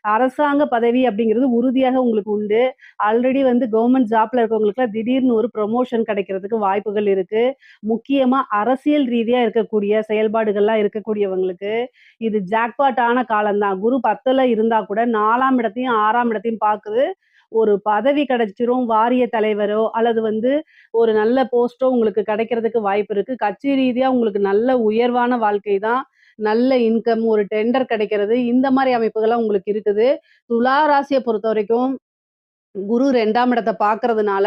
அரசாங்க பதவி அப்படிங்கிறது உறுதியாக உங்களுக்கு உண்டு. ஆல்ரெடி வந்து கவர்மெண்ட் ஜாப்ல இருக்கவங்களுக்குலாம் திடீர்னு ஒரு ப்ரமோஷன் கிடைக்கிறதுக்கு வாய்ப்புகள் இருக்கு. முக்கியமா அரசியல் ரீதியா இருக்கக்கூடிய செயல்பாடுகள்லாம் இருக்கக்கூடியவங்களுக்கு, இது ஜாக்பாட் ஆன காலம் தான். குரு 10ல இருந்தா கூட 4ஆம் இடத்தையும், 6ஆம் இடத்தையும் பாக்குது. ஒரு பதவி கிடைச்சிரும். வாரிய தலைவரோ, அல்லது வந்து ஒரு நல்ல போஸ்ட்டோ உங்களுக்கு கிடைக்கிறதுக்கு வாய்ப்பு இருக்கு. கட்சி ரீதியா உங்களுக்கு நல்ல உயர்வான வாழ்க்கை தான். நல்ல இன்கம், ஒரு டெண்டர் கிடைக்கிறது, இந்த மாரி அமைப்புகள்லாம் உங்களுக்கு இருக்குது. துலா ராசிய பொறுத்தவரைக்கும் குரு 2ஆம் இடத்த பார்க்கறதுனால,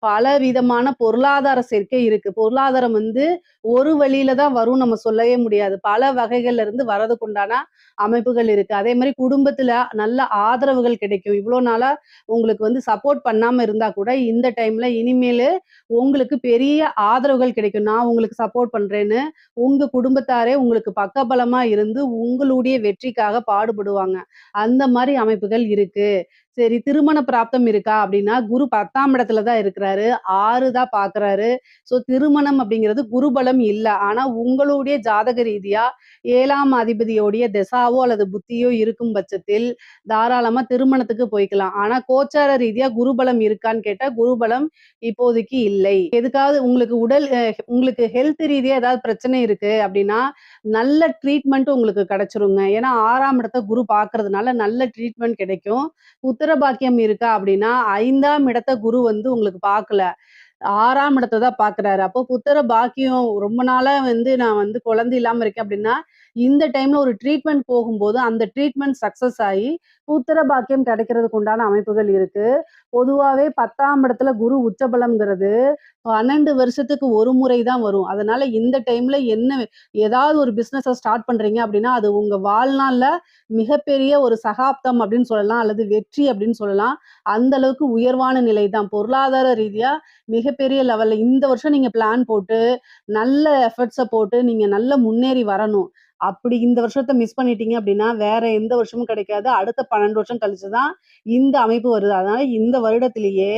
பலவிதமான பொருளாதார சேர்க்கை இருக்கு. பொருளாதாரம் வந்து ஒரு வழியில தான் வரும்னு நம்ம சொல்லவே முடியாது. பல வகைகள்ல இருந்து வரதுக்குண்டான அமைப்புகள் இருக்கு. அதே மாரி குடும்பத்துல நல்ல ஆதரவுகள் கிடைக்கும். இவ்ளோ நாளா உங்களுக்கு வந்து சப்போர்ட் பண்ணாம இருந்தா கூட, இந்த டைம்ல இனிமேலு உங்களுக்கு பெரிய ஆதரவுகள் கிடைக்கும். நான் உங்களுக்கு சப்போர்ட் பண்றேன்னு, உங்க குடும்பத்தாரே உங்களுக்கு பக்கபலமா இருந்து, உங்களுடைய வெற்றிக்காக பாடுபடுவாங்க. அந்த மாரி அமைப்புகள் இருக்கு. சரி திருமண பிராப்தம் இருக்கா? அப்படின்னா, குரு 10ஆம் இடத்துல தான் இருக்கிறாரு. 6 தான் பார்க்குறாரு. ஸோ திருமணம் அப்படிங்கிறது குருபலம் இல்ல. ஆனா உங்களுடைய ஜாதக ரீதியா 7ஆம் அதிபதியோடைய திசாவோ அல்லது புத்தியோ இருக்கும் பட்சத்தில், தாராளமா திருமணத்துக்கு போய்க்கலாம். ஆனா கோச்சார ரீதியா குருபலம் இருக்கான்னு கேட்டா, குருபலம் இப்போதைக்கு இல்லை. எதுக்காவது உங்களுக்கு உங்களுக்கு ஹெல்த் ரீதியா ஏதாவது பிரச்சனை இருக்கு அப்படின்னா, நல்ல ட்ரீட்மெண்ட் உங்களுக்கு கிடைச்சிருங்க. ஏன்னா 6ஆம் இடத்த குரு பார்க்கறதுனால நல்ல ட்ரீட்மெண்ட் கிடைக்கும். புத்திர பாக்கியம் இருக்கா அப்படின்னா, 5ஆம் இடத்த குரு வந்து உங்களுக்கு பார்க்கல. 6ஆம் இடத்த தான் பார்க்குறாரு. அப்போ புத்திர பாக்கியம் ரொம்ப நாளா வந்து நான் வந்து குழந்தை இல்லாம இருக்கேன் அப்படின்னா, இந்த டைம்ல ஒரு ட்ரீட்மெண்ட் போகும்போது, அந்த ட்ரீட்மெண்ட் சக்சஸ் ஆயி, புத்திர பாக்கியம் கிடைக்கிறதுக்கு உண்டான அமைப்புகள் இருக்கு. பொதுவாவே 10ஆம் இடத்துல குரு உச்சபலம்ங்கிறது 12 வருஷத்துக்கு ஒரு முறை தான் வரும். அதனால இந்த டைம்ல ஏதாவது ஒரு பிசினஸ ஸ்டார்ட் பண்றீங்க அப்படின்னா, அது உங்க வாழ்நாள்ல மிகப்பெரிய ஒரு சகாப்தம் அப்படின்னு சொல்லலாம். அல்லது வெற்றி அப்படின்னு சொல்லலாம். அந்த அளவுக்கு உயர்வான நிலை தான். பொருளாதார ரீதியா மிகப்பெரிய லெவல்ல இந்த வருஷம் நீங்க பிளான் போட்டு, நல்ல எஃபர்ட்ஸ போட்டு நீங்க நல்லா முன்னேறி வரணும். அப்படி இந்த வருஷத்த மிஸ் பண்ணிட்டீங்க அப்படின்னா, வேற எந்த வருஷமும் கிடைக்காது. அடுத்த 12 வருஷம் கழிச்சு தான் இந்த அமைப்பு வருது. அதனால இந்த வருடத்திலேயே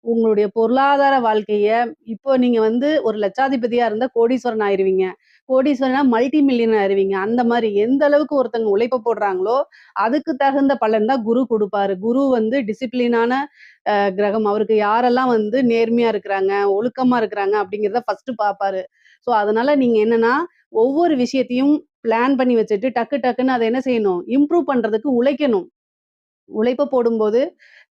உங்களுடைய பொருளாதார வாழ்க்கைய இப்போ நீங்க வந்து ஒரு லட்சாதிபதியா இருந்தா கோடீஸ்வரன் ஆயிருவீங்க. கோடீஸ்வரனா மல்டி மில்லியனர் ஆயிருவீங்க. அந்த மாரி எந்த அளவுக்கு ஒருத்தங்க உழைப்பு போடுறாங்களோ, அதுக்கு தகுந்த பலன் தான் குரு குடுப்பாரு. குரு வந்து டிசிப்ளினான கிரகம். அவருக்கு யாரெல்லாம் வந்து நேர்மையா இருக்கிறாங்க, ஒழுக்கமா இருக்கிறாங்க அப்படிங்கிறத ஃபர்ஸ்ட்டு பாப்பாரு. ஸோ அதனால நீங்க என்னன்னா, ஒவ்வொரு விஷயத்தையும் பிளான் பண்ணி வச்சுட்டு டக்கு டக்குன்னு அத என்ன செய்யணும்? இம்ப்ரூவ் பண்றதுக்கு உழைக்கணும். உழைப்ப போடும்போது,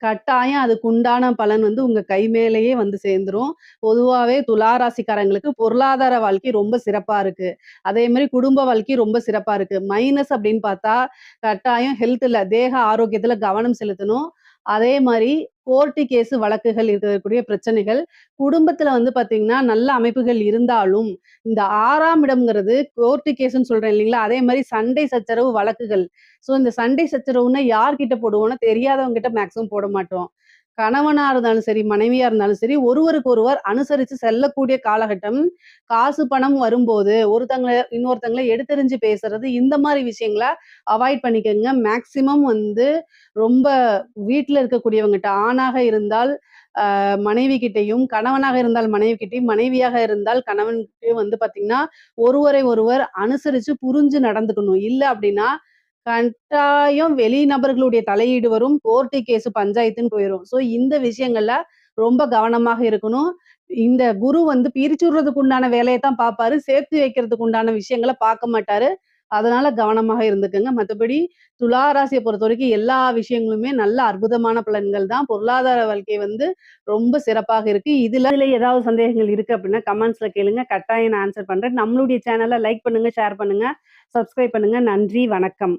கட்டாயம் அதுக்குண்டான பலன் வந்து உங்க கை மேலேயே வந்து சேர்ந்துரும். பொதுவாவே துலா ராசிக்காரங்களுக்கு பொருளாதார வாழ்க்கை ரொம்ப சிறப்பா இருக்கு. அதே மாரி குடும்ப வாழ்க்கை ரொம்ப சிறப்பா இருக்கு. மைனஸ் அப்படின்னு பார்த்தா, கட்டாயம் ஹெல்த்ல தேக ஆரோக்கியத்துல கவனம் செலுத்தணும். அதே மாரி கோர்ட்டு கேஸ் வழக்குகள் இருக்கக்கூடிய பிரச்சனைகள், குடும்பத்துல வந்து பார்த்தீங்கன்னா, நல்ல அமைப்புகள் இருந்தாலும், இந்த 6ஆம் இடம்ங்கிறது கோர்ட்டு கேஸ்ன்னு சொல்றேன் இல்லைங்களா? அதே மாரி சண்டை சச்சரவு வழக்குகள். ஸோ இந்த சண்டை சச்சரவுன்னா யார்கிட்ட போடுவோம்னா, தெரியாதவங்க கிட்ட மேக்ஸிமம் போட மாட்டோம். கணவனா இருந்தாலும் சரி, மனைவியா இருந்தாலும் சரி, ஒருவருக்கு ஒருவர் அனுசரிச்சு செல்லக்கூடிய காலகட்டம். காசு, பணம் வரும்போது இன்னொருத்தங்கள எடுத்தெறிஞ்சு பேசுறது, இந்த மாரி விஷயங்கள அவாய்ட் பண்ணிக்கங்க. மேக்ஸிமம் வந்து ரொம்ப வீட்ல இருக்கக்கூடியவங்கட்ட ஆணாக இருந்தால் மனைவி கிட்டயும், கணவனாக இருந்தால் மனைவி கிட்டயும், மனைவியாக இருந்தால் கணவன்கிட்டயும் வந்து பார்த்தீங்கன்னா, ஒருவரை ஒருவர் அனுசரிச்சு புரிஞ்சு நடந்துக்கணும். இல்ல அப்டின்னா, கட்டாயம் வெளி நபர்களுடைய தலையீடு வரும். கோர்ட்டு, கேஸ், பஞ்சாயத்துன்னு போயிரும். ஸோ இந்த விஷயங்கள்ல ரொம்ப கவனமாக இருக்கணும். இந்த குரு வந்து பிரிச்சு விடுறதுக்கு உண்டான வேலைய தான் பார்ப்பாரு. சேர்த்து வைக்கிறதுக்கு உண்டான விஷயங்கள பார்க்க மாட்டாரு. அதனால கவனமாக இருந்துக்கங்க. மத்தபடி துலா ராசிய பொறுத்தவரைக்கும் எல்லா விஷயங்களுமே நல்ல அற்புதமான பலன்கள் தான். பொருளாதார வாழ்க்கை வந்து ரொம்ப சிறப்பாக இருக்கு. இதுல ஏதாவது சந்தேகங்கள் இருக்கு அப்படின்னா கமெண்ட்ஸ்ல கேளுங்க. கட்டாயம் நான் ஆன்சர் பண்றேன். நம்மளுடைய சேனல லைக் பண்ணுங்க, ஷேர் பண்ணுங்க, சப்ஸ்கிரைப் பண்ணுங்க. நன்றி, வணக்கம்.